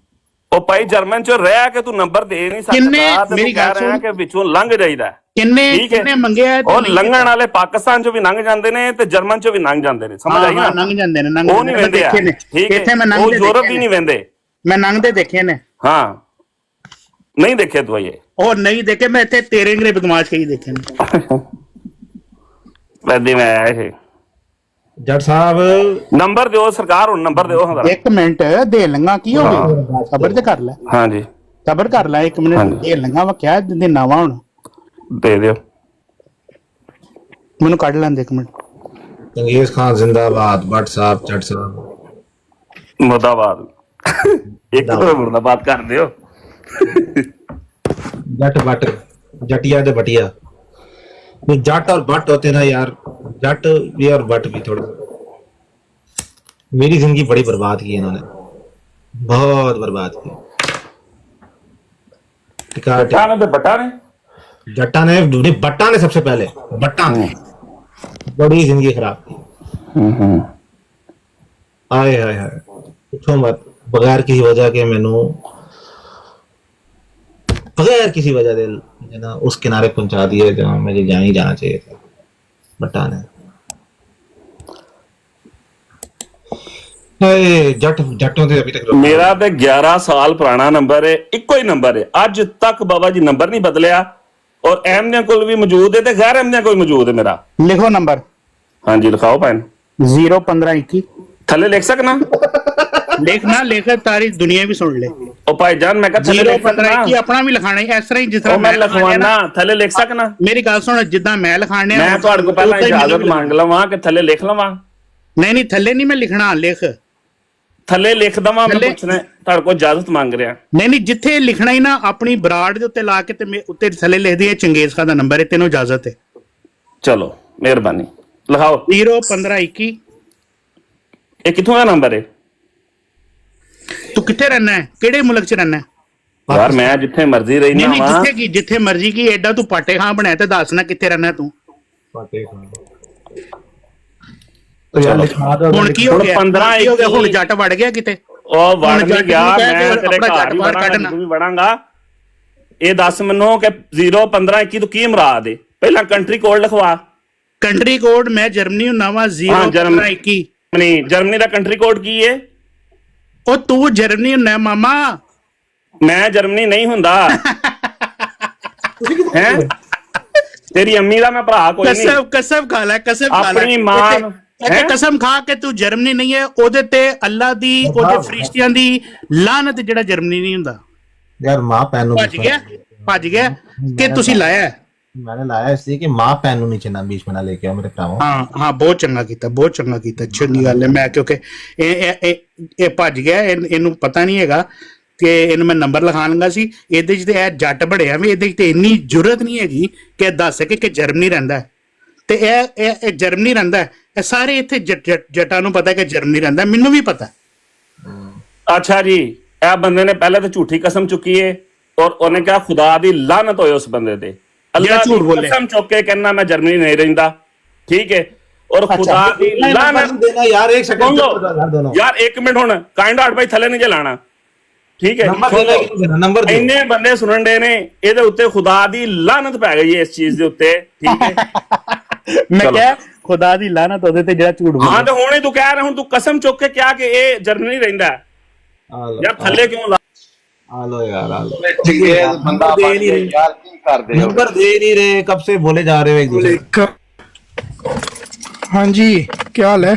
ਉਹ ਭਾਈ ਜਰਮਨ ਚ ਰਹਿ ਕੇ ਤੂੰ ਨੰਬਰ ਦੇ ਨਹੀਂ ਕਿੰਨੇ ਸਕਦਾ ਤੇ ਮੇਰੀ ਤੂੰ ਕਹਿ ਗੱਲ ਰਿਹਾ ਸੁਣ। ਕਿ ਵਿੱਚੋਂ ਲੰਘ ਜਾਈਦਾ ਹੈ। ਕਿੰਨੇ ਠੀਕ ਹੈ। ਕਿੰਨੇ ਮੰਗਿਆ ਤੇ ਉਹ ਨਹੀਂ ਲੰਘਣ ਵਾਲੇ ਪਾਕਿਸਤਾਨ ਚ ਵੀ ਲੰਘ ਜਾਂਦੇ ਨੇ ਤੇ ਜਰਮਨ ਚ ਵੀ ਲੰਘ ਜਾਂਦੇ ਨੇ ਸਮਝ ਆਈ ਨਾ ਲੰਘ ਜਾਂਦੇ ਨੇ ਉਹ ਨਹੀਂ ਵੰਦੇ ਦੇਖੇ ਨੇ ਠੀਕ ਹੈ ਇੱਥੇ ਮੈਂ ਉਹ ਲੰਘਦੇ ਯੂਰਪ ਦੇਖੇ ਵੀ ਨਹੀਂ ਨੇ ਵੰਦੇ ਮੈਂ ਲੰਘਦੇ ਦੇਖੇ ਨੇ ਹਾਂ ਨਹੀਂ ਦੇਖੇ ਤੂੰ ਇਹ ਉਹ ਨਹੀਂ ਦੇਖੇ ਮੈਂ ਇੱਥੇ ਤੇਰੇ ਅੰਗਰੇ ਬਦਮਾਸ਼ ਕਈ ਦੇਖੇ ਨੇ ਵੈਦੇ ਮੈਂ ਇਹ जट साहब ਨੰਬਰ ਦਿਓ ਸਰਕਾਰ ਹੁਣ ਨੰਬਰ ਦਿਓ ਹਾਂ ਇੱਕ ਮਿੰਟ ਦੇ ਲੰਗਾ ਕੀ ਹੋ ਗਿਆ ਸਬਰ ਤੇ ਕਰ ਲੈ ਹਾਂਜੀ ਸਬਰ ਕਰ ਲੈ 1 ਮਿੰਟ ਦੇ ਲੰਗਾ ਵਾ ਕਿਆ ਦੇ ਨਾਵਾ ਹੁਣ ਦੇ ਦਿਓ ਮੈਨੂੰ ਕੱਢ ਲੈਂਦੇ 1 ਮਿੰਟ चंगेज खान जिंदाबाद भट्ट साहब जट साहब ਮੁਰਦਾਬਾਦ ਇੱਕ ਤਾਂ ਮੁਰਦਾਬਾਦ ਕਰ ਦਿਓ जट बट जटिया दे बटिया नहीं जट और बट होते ना यार जट भी और बट भी थोड़ा मेरी जिंदगी बड़ी बर्बाद की इन्होंने बहुत बर्बाद की टिका ਬਟਾ ਨੇ ਤੇ बट्टा ने जट्टा ने नहीं, बट्टा ने सबसे पहले बट्टा ने बड़ी जिंदगी खराब की आए हाय हाय पूछो मत बगैर किसी वजह के मैनू बगैर किसी वजह दे है ना उस किनारे पहुंचा दिए जहां मुझे जाना ही जाना चाहिए था बट्टा ने जट जटों से अभी तक ਮੇਰਾ ਤੇ 11 ਸਾਲ ਪੁਰਾਣਾ ਨੰਬਰ ਹੈ ਇੱਕੋ ਹੀ ਨੰਬਰ ਹੈ ਅੱਜ ਤੱਕ ਬਾਬਾ ਜੀ ਨੰਬਰ ਨਹੀਂ ਬਦਲਿਆ ਔਰ ਅਹਿਮਦੀਆਂ ਕੋਲ ਵੀ ਮੌਜੂਦ ਹੈ ਤੇ ਗੈਰ ਅਹਿਮਦੀਆਂ ਕੋਲ ਮੌਜੂਦ ਹੈ ਮੇਰਾ ਲਿਖੋ ਨੰਬਰ ਹਾਂਜੀ ਲਿਖਾਓ ਪੈਨ 01521 ਥੱਲੇ ਲਿਖ ਸਕਣਾ ਲਿਖਣਾ ਲਿਖ ਤਾਰੀ ਦੁਨੀਆ ਵੀ ਸੁਣ ਲੈ ਉਹ ਭਾਈ ਜਾਨ ਮੈਂ ਕਿਹਾ ਥੱਲੇ ਲਿਖ ਸਕਣਾ 01521 ਆਪਣਾ ਵੀ ਲਿਖਾਣਾ ਹੈ ਇਸ ਤਰ੍ਹਾਂ ਹੀ ਜਿਸ ਤਰ੍ਹਾਂ ਉਹ ਮੈਂ ਲਿਖਵਾਣਾ ਥੱਲੇ ਲਿਖ ਸਕਣਾ ਮੇਰੀ ਗੱਲ ਸੁਣ ਜਿੱਦਾਂ ਮੈਂ ਲਿਖਾਣੇ ਮੈਂ ਤੁਹਾਡੇ ਕੋਲ ਪਹਿਲਾਂ ਇਜਾਜ਼ਤ ਮੰਗ ਲਵਾਂ ਕਿ ਥੱਲੇ ਲਿਖ ਲਵਾਂ ਨਹੀਂ ਨਹੀਂ ਥੱਲੇ ਨਹੀਂ ਮੈਂ ਲਿਖਣਾ ਲਿਖ ਥੱਲੇ ਲਿਖ ਦਵਾਂ ਮੈਂ ਥੱਲੇ- ਪੁੱਛਣਾ ਤੁਹਾਡੇ ਕੋਲ ਇਜਾਜ਼ਤ ਮੰਗ ਰਿਹਾ ਨਹੀਂ ਨਹੀਂ ਜਿੱਥੇ ਲਿਖਣਾ ਹੀ ਨਾ ਆਪਣੀ ਬਰਾੜ ਦੇ ਉੱਤੇ ਲਾ ਕੇ ਤੇ ਉੱਤੇ ਥੱਲੇ ਲਿਖ ਦਈਏ ਚੰਗੇਜ਼ ਖਾਨ ਦਾ ਨੰਬਰ ਹੈ ਤੈਨੂੰ ਇਜਾਜ਼ਤ ਹੈ ਚਲੋ ਮਿਹਰਬਾਨੀ ਲਿਖਾਓ 01521 ਇਹ ਕਿੱਥੋਂ ਦਾ ਨੰਬਰ ਹੈ ਤੂੰ ਕਿੱਥੇ ਰਹਿਣਾ ਹੈ ਕਿਹੜੇ ਮੁਲਕ 'ਚ ਰਹਿਣਾ ਹੈ ਯਾਰ ਮੈਂ ਜਿੱਥੇ ਮਰਜ਼ੀ ਨਹੀਂ ਰਹਿਣਾ ਨਹੀਂ ਵਾਂ ਜਿੱਥੇ ਮਰਜ਼ੀ ਕੀ ਐਡਾ ਤੂੰ ਪਾਟੇ ਖਾਂ ਬਣਾਇਆ ਤੇ ਦੱਸ ਨਾ ਕਿੱਥੇ ਰਹਿਣਾ ਤੂੰ तो यार लिखा दो ਹੁਣ ਕੀ ਹੋ ਗਿਆ 15 ਕੀ ਹੋ ਗਿਆ ਹੁਣ ਜੱਟ ਵੜ ਗਿਆ ਕਿਤੇ ਉਹ ਵੜ ਹੁਣ ਨਹੀਂ ਜੱਟ ਗਿਆ ਨੂੰ ਕਹਿ ਮੈਂ ਕੇ ਤੇਰੇ ਆਪਣਾ ਘਰ ਜੱਟ ਹੀ ਬਾਹਰ ਵੜਾਂਗਾ ਕੱਢਣਾ। ਤੂੰ ਵੀ ਵੜਾਂਗਾ ਇਹ ਦੱਸ ਮੈਨੂੰ ਕਿ 01521 ਤੋਂ ਕੀ ਮੁਰਾਦ ਹੈ ਪਹਿਲਾਂ ਕੰਟਰੀ ਕੋਡ ਲਿਖਵਾ ਕੰਟਰੀ ਕੋਡ ਮੈਂ ਜਰਮਨੀ ਹੁੰਨਾ ਵਾ 01521 ਨਹੀਂ ਜਰਮਨੀ ਦਾ ਕੰਟਰੀ ਕੋਡ ਕੀ ਹੈ ਉਹ ਤੂੰ ਜਰਮਨੀ ਹੁੰਨਾ ਮਾਮਾ ਮੈਂ ਜਰਮਨੀ ਨਹੀਂ ਹੁੰਦਾ ਹੈ ਤੇਰੀ ਅੰਮੀ ਦਾ ਮੈਂ ਭਰਾ ਕੋਈ ਨਹੀਂ ਕਸਮ ਖਾ ਲੈ ਕਸਮ ਖਾ ਲੈ ਆਪਣੀ ਮਾਂ ਨੂੰ- ਇੱਥੇ ਕਸਮ ਖਾ ਕੇ ਤੂੰ ਜਰਮਨੀ ਨਹੀਂ ਹੈ ਉਹਦੇ ਤੇ ਅੱਲਾ ਦੀ ਉਹਦੇ ਫਰਿਸ਼ਤਿਆਂ ਦੀ ਲਾਨਤ ਜਿਹੜਾ ਜਰਮਨੀ ਨਹੀਂ ਹੁੰਦਾ यार माँ पैन ਭੱਜ ਗਿਆ ਕਿ ਤੁਸੀਂ ਲਾਇਆ ਹੈ। मैंने लाया इसलिए कि माँ पैन नीचे ना बीच में ना लेके आओ मेरे भरावों ਹਾਂ ਬਹੁਤ ਚੰਗਾ ਕੀਤਾ ਚੰਗੀ ਗੱਲ ਹੈ ਮੈਂ ਕਿਉਂਕਿ ਇਹ ਭੱਜ ਗਿਆ ਇਹਨੂੰ ਪਤਾ ਨਹੀਂ ਹੈਗਾ ਕਿ ਇਹਨੂੰ ਮੈਂ ਨੰਬਰ ਲਿਖਾ ਲੰਗਾ ਸੀ ਇਹਦੇ 'ਚ ਤੇ ਇਹ ਜੱਟ ਬੜਿਆ ਵੀ ਇਹਦੇ 'ਚ ਤੇ ਇੰਨੀ ਜ਼ਰੂਰਤ ਨਹੀਂ ਹੈਗੀ ਕਿ ਦੱਸ ਸਕੇ ਕਿ ਜਰਮਨੀ ਰਹਿੰਦਾ ਹੈ ਤੇ ਇਹ ਜਰਮਨੀ ਰਹਿੰਦਾ ਹੈ ਇਹ ਸਾਰੇ ਇੱਥੇ ਜੱਟਾਂ ਨੂੰ ਪਤਾ ਕਿ ਜਰਮਨੀ ਰਹਿੰਦਾ ਮੈਨੂੰ ਵੀ ਪਤਾ ਅੱਛਾ ਜੀ ਇਹ ਬੰਦੇ ਨੇ ਪਹਿਲੇ ਤਾਂ ਝੂਠੀ ਕਸਮ ਚੁੱਕੀ ਹੈ ਔਰ ਉਹਨੇ ਕਿਹਾ ਖੁਦਾ ਦੀ ਲਾਨਤ ਹੋਏ ਉਸ ਬੰਦੇ ਤੇ ਅੱਲਾਹ ਝੂਠ ਦੀ ਬੋਲੇ। ਕਸਮ ਚੁੱਕ ਕੇ ਕਹਿੰਦਾ ਮੈਂ ਜਰਮਨੀ ਨਹੀਂ ਰਹਿੰਦਾ ਠੀਕ ਹੈ ਔਰ ਖੁਦਾ ਦੀ ਲਾਨਤ देना यार एक सेकंड ਸੁਣੋ ਯਾਰ 1 ਮਿੰਟ ਹੁਣ ਕਾइंड ਹਾਰਟ ਭਾਈ ਥੱਲੇ ਨਹੀਂ ਜੇ ਲਾਣਾ ਠੀਕ ਹੈ नंबर देना कि नहीं देना नंबर दे ਇੰਨੇ ਬੰਦੇ ਸੁਣਨ ਦੇ ਨੇ ਇਹਦੇ ਉੱਤੇ ਖੁਦਾ ਦੀ ਲਾਨਤ ਪੈ ਗਈ ਹੈ ਇਸ ਚੀਜ਼ ਦੇ ਉੱਤੇ ਠੀਕ ਹੈ ਮੈਂ ਕਿਹਾ ਖੁਦਾ ਦੀ ਲਾਨਤ ਉਹਦੇ ਤੇ ਜਿਹੜਾ ਝੂਠ ਹਾਂ ਤੇ ਹੁਣ ਹੀ ਤੂੰ ਕਹਿ ਰਿਹਾ ਹੁਣ ਤੂੰ ਕਸਮ ਚੁੱਕ ਕੇ ਕਿਹਾ ਕਿ ਇਹ ਜਰਮਨੀ ਰਹਿੰਦਾ ਹੈ। ਯਾਰ ਥੱਲੇ ਕਿਉਂ ਲਾ आलो यार आलो ਬੰਦਾ दे नहीं रहे ਯਾਰ ਕੀ ਕਰਦੇ ਹੋ नंबर दे नहीं रहे कब से बोले जा रहे हो एक दूसरे को। हाँ जी क्या हाल है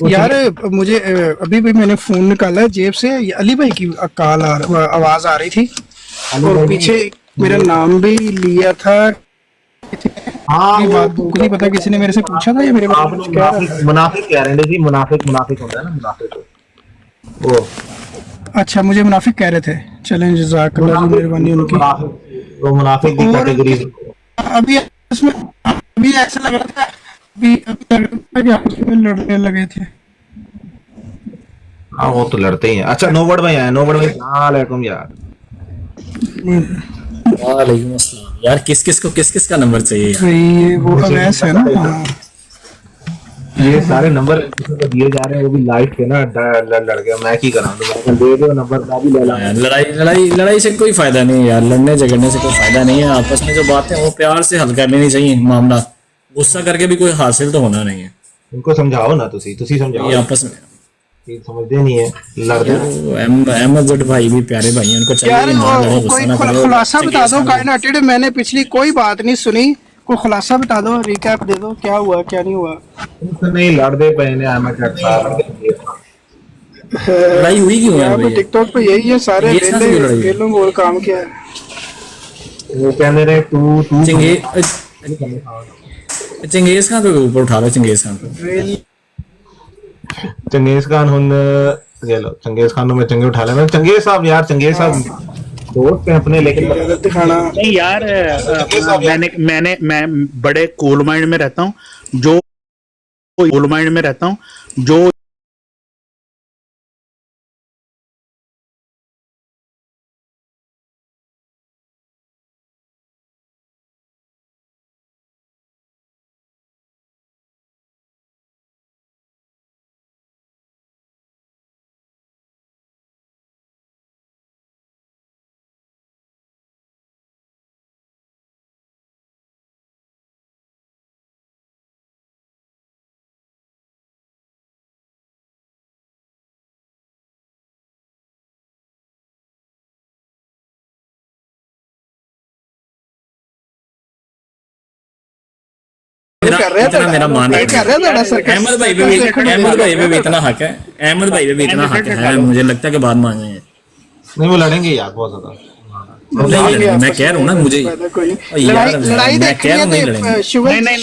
यार मुझे अभी भी मैंने फोन निकाला है जेब से ये अली भाई की आवाज आ रही थी और पीछे मेरा नाम भी लिया था हाँ ये बात को नहीं पता किसी ने मेरे से पूछा था या मेरे बारे में कुछ कह रहा था? मुनाफिक कह रहे हैं जी मुनाफिक होता है ना मुनाफिक वो अच्छा, मुझे मुनाफिक कह रहे थे। चलें, जज़ाकल्लाह जी, मेहरबानी उनकी। वो मुनाफिक की और कैटेगरी। अभी इसमें अभी ऐसा लग रहा था, अभी अभी लग रहा था कि आपस में लड़ने लगे थे। हाँ वो तो लड़ते ही हैं। अच्छा नोबड़ भाई आए, नोबड़ भाई वालेकुम यार। वालेकुम अस्सलाम। यार किस किस को किस किस का नंबर चाहिए यार? ये वो अवैस है ना। हाँ। ये सारे नंबर किसी को दिए जा रहे हैं, वो भी लाइव थे ना, लड़ गया। मैं की करा, तो मैं दे दो नंबर, मैं भी ले ला। यार लड़ाई से कोई फायदा नहीं है यार, लड़ने झगड़ने से कोई फायदा नहीं है। आपस में जो बातें वो प्यार से हल करनी नहीं चाहिए मामला। गुस्सा करके भी कोई हासिल तो होना नहीं है। उनको समझाओ ना, तुसी समझाओ। ये आपस में ये समझते नहीं है, लड़ते यार वो अहमद जट भाई भी प्यारे भाई हैं, उनको यार चाहिए ना लड़े, गुस्सा कोई ना करो। खुलासा बता दो कायनाटेड। मैंने पिछली कोई बात नहीं सुनी, कोई खुलासा बता दो, रिकैप दे दो, क्या हुआ क्या नहीं हुआ। उनसे नहीं लड़ते पे ने अहमद जट साहब। लड़ाई हुई क्यों है यार भाई? टिकटॉक पे यही है, सारे ये इसका क्यों लड़ाई? वेलों को और काम किया है। वो कहने रहे तू चंगेज खान पे ऊपर उठा लो, चंगेज खान पे। चंगेज खान हुन ये लो, चंगेज खान में चंगे उठा लेना। चंगेज साहब यार, चंगेज साहब दोस्त हैं अपने, लेकिन दिखाना नहीं यार, मैं बड़े कूल माइंड में रहता हूँ, जो इतना मेरा मानना है। अहमद भाई पे भी इतना हक है, अहमद भाई पे भी इतना हक है, मुझे लगता है कि बात मान जाएंगे। नहीं वो लड़ेंगे यार बहुत ज्यादा। नहीं, मैं कह रहा हूँ ना, मुझे यार लड़ाई मैं कह रहा हूँ नहीं देखनी है लड़ेंगे।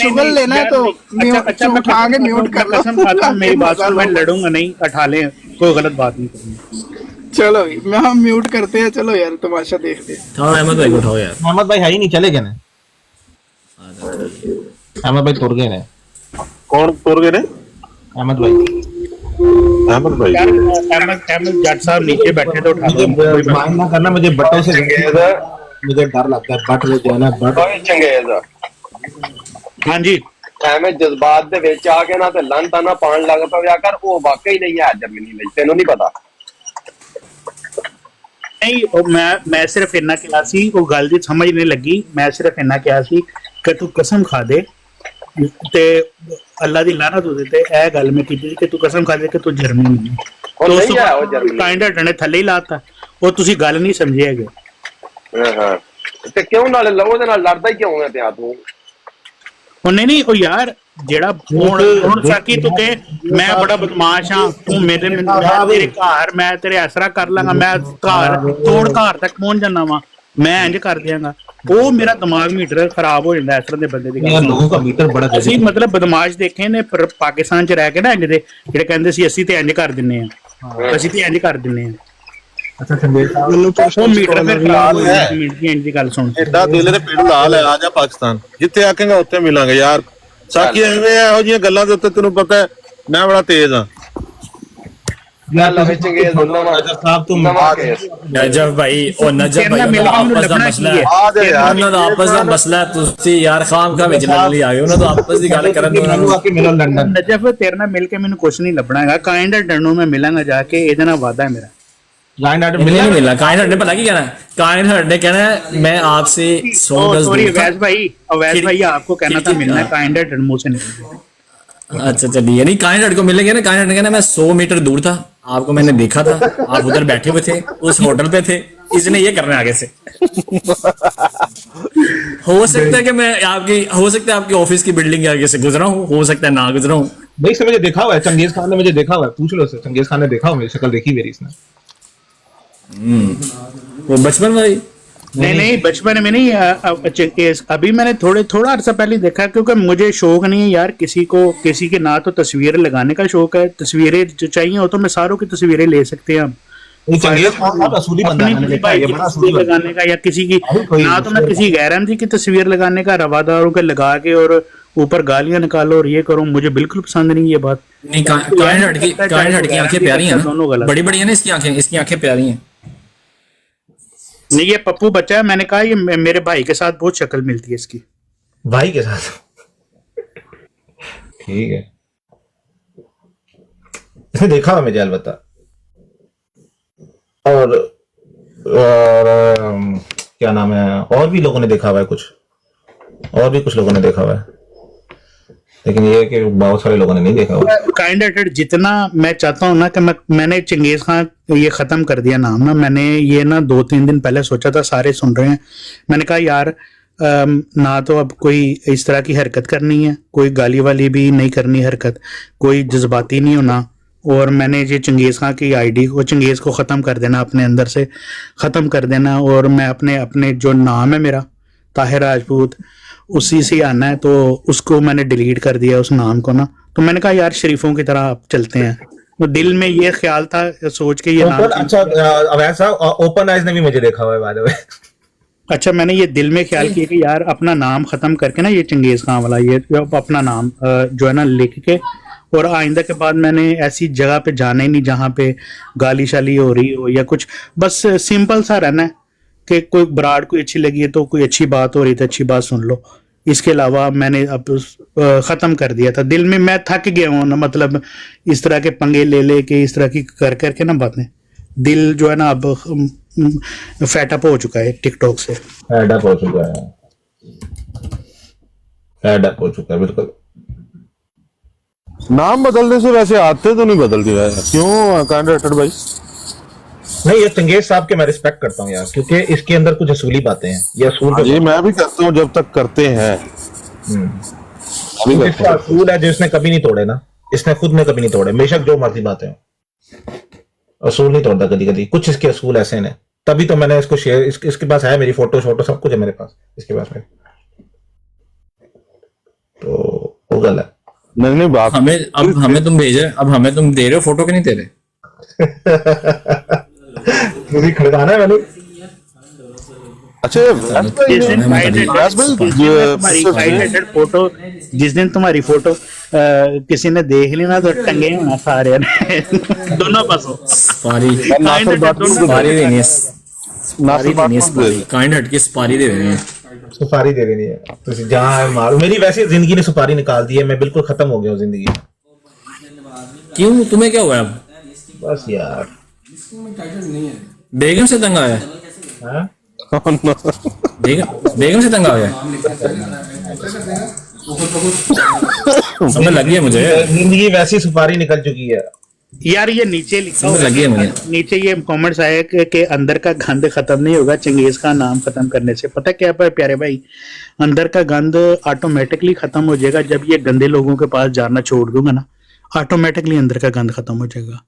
शुगर लेना है तो अच्छा मैं उठा के म्यूट कर लो। कसम खाता हूं, मेरी बात सुन, मैं लड़ूंगा नहीं, उठा ले, कोई गलत बात नहीं करूंगा। चलो मैं हम म्यूट करते हैं। चलो यार तमाशा देखते हैं। उठाओ अहमद भाई को, उठाओ यार। अहमद भाई है ही नहीं, चले गए ना। अहमद भाई तुर गए ने। कौन तोड़ गए ने? अहमद भाई, अहमद भाई यार अहमद जट साहब नीचे बैठे तो उठा मुझे लो। माइंड ना करना, मुझे बटों से मुझे डर लगता है। बट वो जो है ना, बट ਚੰਗੇਜ਼ हाँ जी, ਐਵੇਂ ਜਜ਼ਬਾਤ ਦੇ ਵਿੱਚ ਆ ਕੇ ਨਾ ਤੇ ਲੰਨ ਨਾ ਪਾਣ ਲੱਗ ਪਿਆ ਕਰ, ਉਹ ਵਾਕਈ ਨਹੀਂ ਹੈ ਜਰਮਨੀ ਲਈ, ਤੈਨੂੰ ਨਹੀਂ ਪਤਾ। नहीं मैं सिर्फ इन्ना कहा सी, वो गल दी समझ नहीं लगी। मैं सिर्फ इन्ना कहा सी कि तू कसम खा दे ते अल्लाह दी लानत हो ते ए गल मैं की कि तू कसम खा दे कि तू जर्मनी नहीं है। ਉਹ ਨਹੀਂ ਹੈ ਉਹ ਜਰਮਨੀ। काइंड ने थले ही लाता, वो तुसी गल नहीं समझे हैगे। ਹਾਂ ਤੇ ਕਿਉਂ ਨਾਲ ਉਹਦੇ ਨਾਲ ਲੜਦਾ ਹੀ ਕਿਉਂ ਹੈ ਪਿਆ ਤੂੰ? नहीं ओ यार जेड़ा हुन साकी तू के मैं बड़ा बदमाश हां, तू मेरे तेरे घर मैं तेरे असरा कर लांगा, मैं घर तोड़ घर तक पहुंच जाना वा, मैं इंज कर दियांगा। वो मेरा दिमाग मीटर खराब हो जांदा इस तरह दे बंदे दी यार लोगों का मीटर बड़ा ਅਸੀਂ मतलब बदमाश देखे ने पाकिस्तान च रह के ना इंज दे ਜਿਹੜੇ ਕਹਿੰਦੇ ਸੀ ਅਸੀਂ ਤੇ ਇੰਜ ਕਰ ਦਿੰਨੇ ਆ, ਅਸੀਂ ਤੇ ਇੰਜ ਕਰ ਦਿੰਨੇ ਆ। अच्छा संदेश साहब, ਉਹ ਮੀਟਰ ਫਿਰ ਖਰਾਬ ਹੋ ਜਾਂਦਾ ਮੀਟਰ ਦੀ ਇੰਜ ਦੀ ਗੱਲ ਸੁਣ। ਐਡਾ ਦਿਲ ਤੇ ਪਿੰਡ ਲਾਲ ਹੈ, ਆ ਜਾ ਪਾਕਿਸਤਾਨ, ਜਿੱਥੇ ਆਖੇਗਾ ਉੱਥੇ ਮਿਲਾਂਗੇ ਯਾਰ। ਸਾਕੀ ਐਵੇਂ ਇਹੋ ਜਿਹੀਆਂ ਗੱਲਾਂ ਦੇ ਉੱਤੇ ਤੈਨੂੰ ਪਤਾ ਹੈ ਮੈਂ ਬੜਾ ਤੇਜ਼ ਆ। यार लवे चंगेज नजर साहब तुम नजफ भाई और नजफ भाई ਉਹਨਾਂ ਦਾ ਆਪਸ ਦਾ ਮਸਲਾ ਹੈ। ਉਹਨਾਂ ਦਾ ਆਪਸ ਦਾ ਮਸਲਾ ਹੈ, ਤੁਸੀਂ ਯਾਰ ਖਾਮ ਖਾ ਵਿੱਚ ਲੜ ਲਈ ਆ ਗਏ। ਉਹਨਾਂ ਤੋਂ ਆਪਸ ਦੀ ਗੱਲ ਕਰਨ ਦੋ। ਮੈਨੂੰ ਆ ਕੇ ਮਿਲੋ ਲੰਡਨ। ਨਜਫ ਤੇਰੇ ਨਾਲ ਮਿਲ ਕੇ ਮੈਨੂੰ ਕੁਝ ਨਹੀਂ ਲੱਭਣਾ ਹੈਗਾ। ਕਾइंड एंड ਨੂੰ ਮੈਂ ਮਿਲਾਂਗਾ ਜਾ ਕੇ, ਇਹਦੇ ਨਾਲ ਵਾਦਾ ਹੈ ਮੇਰਾ। लाइन आर्डर मिलने नहीं मिला। कायन हट ने पता की कहना है, कायन हट ने कहना है मैं आपसे 100 गज सॉरी दूर था। अवैध भाई आपको कहना था मिलना है, काइंड एंड मुंह से निकल। अच्छा चलिए, यानी कायन हट को मिलेंगे ना। कायन हट ने कहना मैं 100 मीटर दूर था, आपको मैंने देखा था, आप उधर बैठे हुए थे उस होटल पे थे, इसने ये करना है आगे से। हो सकता है कि मैं आपकी, हो सकता है आपकी ऑफिस की बिल्डिंग के आगे से गुजरा हूँ, हो सकता है ना गुजरा हूँ। भाई से मुझे देखा हुआ है, चंगेज खान ने मुझे देखा हुआ है, पूछ लो उससे। चंगेज खान ने देखा हुआ, मेरी शक्ल देखी मेरी इसने। वो बचपन भाई नहीं बचपन में नहीं, अभी मैंने थोड़ा अरसा पहले देखा, क्योंकि मुझे शौक नहीं है यार किसी के ना तो तस्वीरें लगाने का शौक है, तस्वीरें जो चाहिए हो तो मैं सारों की तस्वीरें ले सकते हैं हम। ये चंगेज खान साहब असूली बंदा है, मैंने देखा है, ये बड़ा असूली बंदा लगाने का या किसी की कोई ना, तो मैं किसी गैरम जी की तस्वीर लगाने का, रवादारों के लगा के और ऊपर गालियां निकालो और ये करो, मुझे बिल्कुल पसंद नहीं ये बात। नहीं, काइंड हट की आंखें प्यारी हैं ना, बड़ी बड़ी है ना इसकी आंखें प्यारी हैं। नहीं ये पप्पू बच्चा है, मैंने कहा ये मेरे भाई के साथ बहुत शक्ल मिलती है इसकी। भाई के साथ ठीक है, इसने देखा हुआ मुझे अलबत्ता। और क्या नाम है, और भी लोगों ने देखा हुआ है, कुछ लोगों ने देखा हुआ है, लेकिन ये है कि बहुत सारे लोगों ने नहीं देखा हुआ। काइंड हार्टेड जितना मैं चाहता हूँ ना कि मैंने चंगेज खान ये खत्म कर दिया नाम ना, मैंने ये ना 2-3 दिन पहले सोचा था, सारे सुन रहे हैं, मैंने कहा यार ना तो अब कोई इस तरह की हरकत करनी है, कोई गाली वाली भी नहीं करनी हरकत, कोई जज्बाती नहीं होना, और मैंने ये चंगेज खान की आईडी को, चंगेज को ख़त्म कर देना, अपने अंदर से ख़त्म कर देना, और मैं अपने जो नाम है मेरा ताहिर राजपूत उसी से आना है, तो उसको मैंने डिलीट कर दिया उस नाम को ना। तो मैंने कहा यार शरीफों की तरह आप चलते हैं, तो दिल में ये ख्याल था सोच के ये नाम। अच्छा अवैध साहब, ओपन आइज ने भी मुझे देखा हुआ है बाय द वे। अच्छा मैंने ये दिल में ख्याल किया कि यार अपना नाम खत्म करके ना, ये चंगेज खान वाला ये अपना नाम जो है ना लिख के, और आइंदा के बाद मैंने ऐसी जगह पे जाना ही नहीं जहाँ पे गाली शाली हो रही हो या कुछ, बस सिंपल सा रहना है कि कोई ब्राड कोई अच्छी लगी है तो कोई अच्छी बात हो रही तो अच्छी बात सुन लो। इसके अलावा मैंने अब ख़त्म कर दिया था, दिल में मैं थक गया हूँ ना, मतलब इस तरह के पंगे ले के इस तरह की कर करके ना बातें, दिल जो है ना अब फैटअप हो चुका है टिकटॉक से, फैडअप हो चुका है बिल्कुल। नाम बदलने से वैसे आते तो नहीं बदलती है, क्यों काइंड हार्टेड भाई? नहीं, ये चंगेज साहब के मैं रिस्पेक्ट करता हूँ यार, क्योंकि इसके अंदर कुछ असूली बातें हैं, ये असूल जी मैं भी करता हूँ, जब तक करते हैं अभी इसका असूल है जो इसने कभी नहीं तोड़े ना, इसने खुद ने कभी नहीं तोड़े, बेशक जो मर्जी बातें हो, असूल नहीं तोड़ता कभी कभी, कुछ इसके असूल ऐसे हैं, तभी तो मैंने इसको शेयर, इसके पास है मेरी फोटो सब कुछ है मेरे पास, इसके पास में तो वो गल है। नहीं बात हमें तुम भेज रहे, अब हमें तुम दे रहे हो फोटो कि नहीं दे रहे? मुझे खड़काना है मैंने। फोटो जिस दिन तुम्हारी फोटो किसी ने देख ली ना तो टंगे होना सारे ने दोनों पासों सपारी देनी है, काइंड हट की सपारी दे देनी है, सुपारी दे देनी है, तो जहाँ मारो, मेरी वैसे जिंदगी ने सुपारी निकाल दी है, मैं बिल्कुल खत्म हो गया हूँ जिंदगी। क्यों तुम्हें क्या हुआ अब? बस यार बेगम से तंग आया, बेगम से तंग आ गया, समझ लगी है मुझे, जिंदगी वैसी सुपारी निकल चुकी है यार। ये नीचे लिखा हुआ लगी है मुझे, नीचे ये कमेंट्स आए कि अंदर का गंद खत्म नहीं होगा चंगेज का नाम खत्म करने से। पता क्या है प्यारे भाई, अंदर का गंद ऑटोमेटिकली खत्म हो जाएगा जब ये गंदे लोगों के पास जाना छोड़ दूंगा ना, ऑटोमेटिकली अंदर का गंद खत्म हो जाएगा।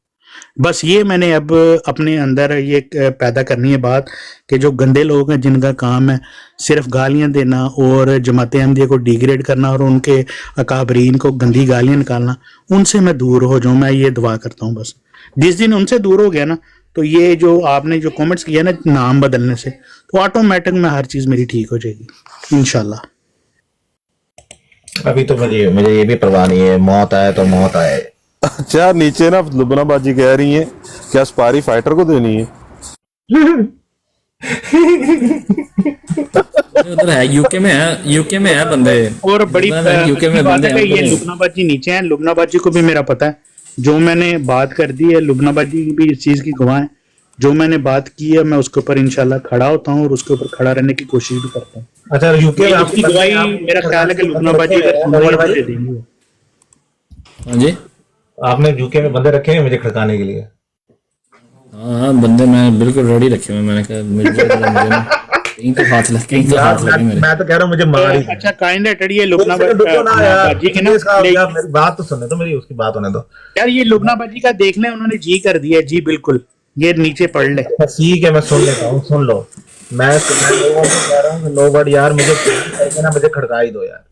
बस ये मैंने अब अपने अंदर ये पैदा करनी है बात कि जो गंदे लोग हैं जिनका काम है सिर्फ गालियां देना और जमात अहमदिया को डिग्रेड करना और उनके अकाबरीन को गंदी गालियां निकालना, उनसे मैं दूर हो जाऊं, मैं ये दुआ करता हूं। बस जिस दिन उनसे दूर हो गया ना, तो ये जो आपने जो कमेंट्स किया ना नाम बदलने से, तो ऑटोमेटिक में हर चीज मेरी ठीक हो जाएगी इंशाल्लाह। अभी तो मुझे ये भी परवाह नहीं है, मौत आए तो मौत आए। अच्छा नीचे ना लुबना बाजी कह रही है क्या सपारी फाइटर को देनी है? उधर है यूके में है बंदे, और बड़ी यूके में बंदे हैं। ये लुबना बाजी नीचे हैं, लुबना बाजी को भी मेरा पता है, जो मैंने बात कर दी है लुबना बाजी भी इस चीज की गवाह है, जो मैंने बात की है मैं उसके ऊपर इंशाल्लाह खड़ा होता हूँ और उसके ऊपर खड़ा रहने की कोशिश भी करता हूँ। अच्छा यूके में आपकी गवाही मेरा ख्याल है कि लुबना बाजी दे देंगे। हाँ जी, आपने यूके में बंदे रखे हैं मुझे खड़काने के लिए? हाँ बंदे मैं बिल्कुल रेडी रखे हुए, मैंने कहा मुझे कहीं तो हाथ लगे मेरे। मैं तो कह रहा हूँ मुझे मार ही। अच्छा काइंड हार्टेड ये लुबना बाजी के ना, मेरी बात तो सुनने दो, मेरी उसकी बात होने दो यार। ये लुबना बाजी का देख ले, उन्होंने जी कर दिया जी, बिल्कुल ये नीचे पढ़ ले। ठीक है मैं सुन लेता हूँ, सुन लो। मैं लोगों को कह रहा हूँ कि नो बट यार मुझे करके ना मुझे खड़का ही दो यार,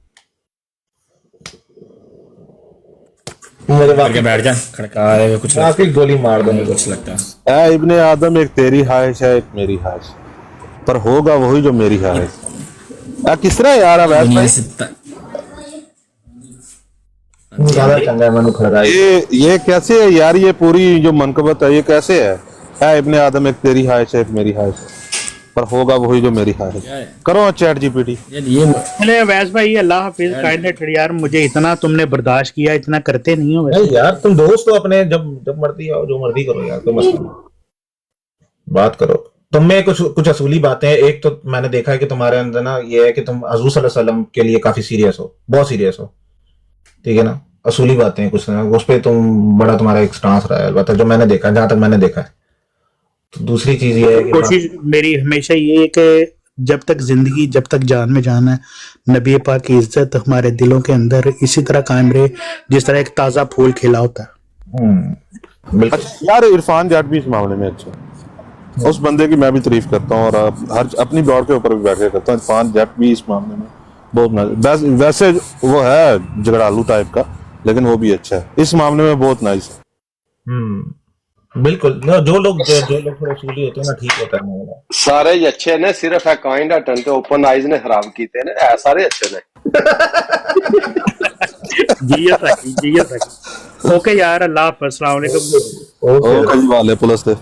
मुझे करके बैठ जा, खड़का कुछ लगता वाकई गोली मार दो है, मुझे। कुछ लगता है। ऐ इब्ने आदम, एक तेरी ख्वाहिश है एक मेरी ख्वाहिश, पर होगा वही जो मेरी ख्वाहिश। किस तरह यार अब ऐसा दुनिया से ज्यादा चंगा है मैंने खड़काई। ये कैसे है यार, ये पूरी जो मनकबत है ये कैसे है? ऐ इब्ने आदम, एक तेरी ख्वाहिश है एक मेरी ख्वाहिश, पर होगा वही जो मेरी ख्वाहिश। करो चैट जीपीटी। ये चले अवैस भाई, अल्लाह हाफिज, काइंड यार, मुझे इतना तुमने बर्दाश्त किया, इतना करते नहीं हो वैसे। नहीं यार तुम दोस्त हो अपने, जब मर्जी आओ जो मर्जी करो यार, कोई मसला नहीं, बात करो। तुम में कुछ असूली बातें हैं। एक तो मैंने देखा है कि तुम्हारे अंदर ना ये है कि तुम हजूर सल्लल्लाहु अलैहि वसल्लम के लिए काफी सीरियस हो, बहुत सीरियस हो, ठीक है ना। असूली बातें हैं कुछ ना, उस पर बड़ा तुम्हारा एक स्टांस रहा है, अलबत्ता जो मैंने देखा है, जहां तक मैंने देखा है। तो दूसरी चीज ये है कि कोशिश मेरी हमेशा ये है कि जब तक जिंदगी, जब तक जान में जान है, नबी पाक की इज्जत हमारे दिलों के अंदर इसी तरह कायम रहे जिस तरह एक ताजा फूल खिला होता है। बिल्कुल। अच्छा यार, इरफान जाट भी इस मामले में अच्छा, उस बंदे की मैं भी तारीफ करता हूँ, और हर अपनी ब्लॉग के ऊपर भी बैठ के करता हूँ। इरफान जाट भी इस मामले में बहुत वैसे वो है झगड़ालू टाइप का, लेकिन वो भी अच्छा है इस मामले में, बहुत नाइस है। बिल्कुल ना, जो लोग रसूली होते हैं ना, ठीक होता है मामला। सारे ही अच्छे ने, सिर्फ है काइंड हटन ते ओपन आइज ने खराब कीते ने, ऐ सारे अच्छे ने। जीएस रखी। ओके यार, अल्लाह हाफ़िज़, अस्सलाम वालेकुम। ओ कई वाले पुलिस थे।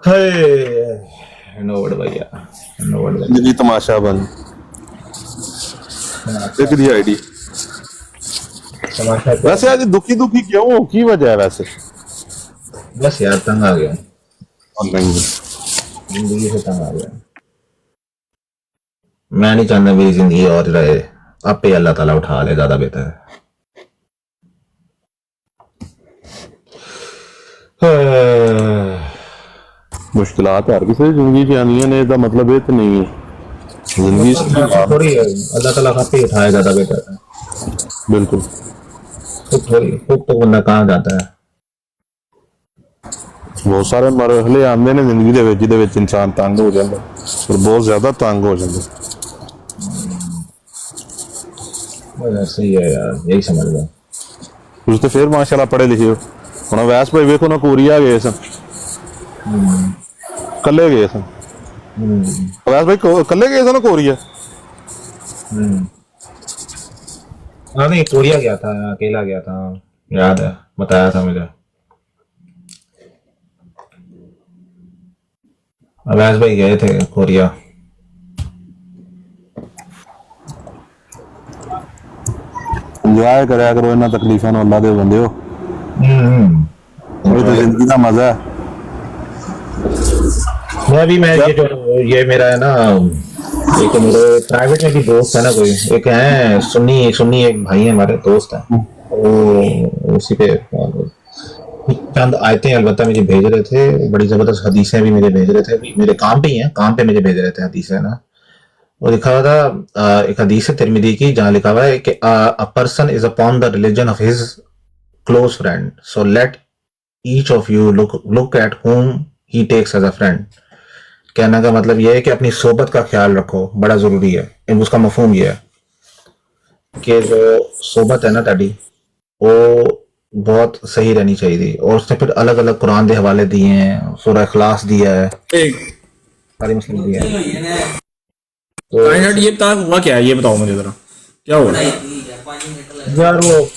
हाय नोड भैया, नोड भैया। ये तमाशा बन एक दी आईडी। तमाशा वैसे आज दुखी क्यों, की वजह है वैसे? बस यार तंग आ गया, नहीं जिंदगी से तंग आ गया। मैं नहीं चाहता मेरी जिंदगी और रहे, अब पे अल्लाह ताला उठा ले, ज्यादा बेहतर है। मुश्किलात हर किसी की जिंदगी च आनियां ने, इसका मतलब ये तो नहीं है जिंदगी थोड़ी है, अल्लाह ताला आप पे उठाए, ज्यादा बेहतर है। बिल्कुल। खुद तो बंदा कहाँ जाता है। बहुत सारे मरहले आते ने जिंदगी दे विच, जिहदे विच इंसान तंग हो जाता, और बहुत ज्यादा तंग हो जाता। सही है यार, यही समझ लो। तुम तो फिर माशाल्लाह पढ़े लिखे हो। हुण अवैस भाई वेखो ना, कोरिया गए सन, कल्ले गए सन। अवैस भाई कल्ले गए सन ना कोरिया? हाँ नहीं, कोरिया गया था, अकेला गया था, याद है, बताया था मुझे। अवैस भाई गए थे कोरिया। इंजॉय कराया करो इन्हां तकलीफां नूं, अल्लाह दे बंदे हो, ये तो जिंदगी का मजा है। ये मेरा है ना, एक मेरे प्राइवेट में भी दोस्त है ना, कोई एक है सुन्नी एक भाई है, हमारे दोस्त है, वो उसी पे चंद आयतें अलबत्ता मुझे भेज रहे थे, बड़ी जबरदस्त हदीसें भी मुझे भेज रहे थे, मेरे काम पे ही हैं, काम पे मुझे भेज रहे थे हदीसें ना। वो लिखा हुआ था, एक हदीस है तिरमिदी की, जहाँ लिखा हुआ है कि a person is upon the religion of his close friend, so let each of you look at whom he takes as a friend. कहने का मतलब यह है कि अपनी सोबत का ख्याल रखो, बड़ा जरूरी है। उसका मफहूम यह है कि जो सोबत है ना ताड़ी, वो बहुत सही रहनी चाहिए, और उसने फिर अलग अलग कुरान के हवाले दिए हैं, सूरह इखलास दिया है, सारी मुस्लिम दिया है। तो ये बता हुआ क्या है, ये बताओ मुझे जरा, क्या हुआ यार वो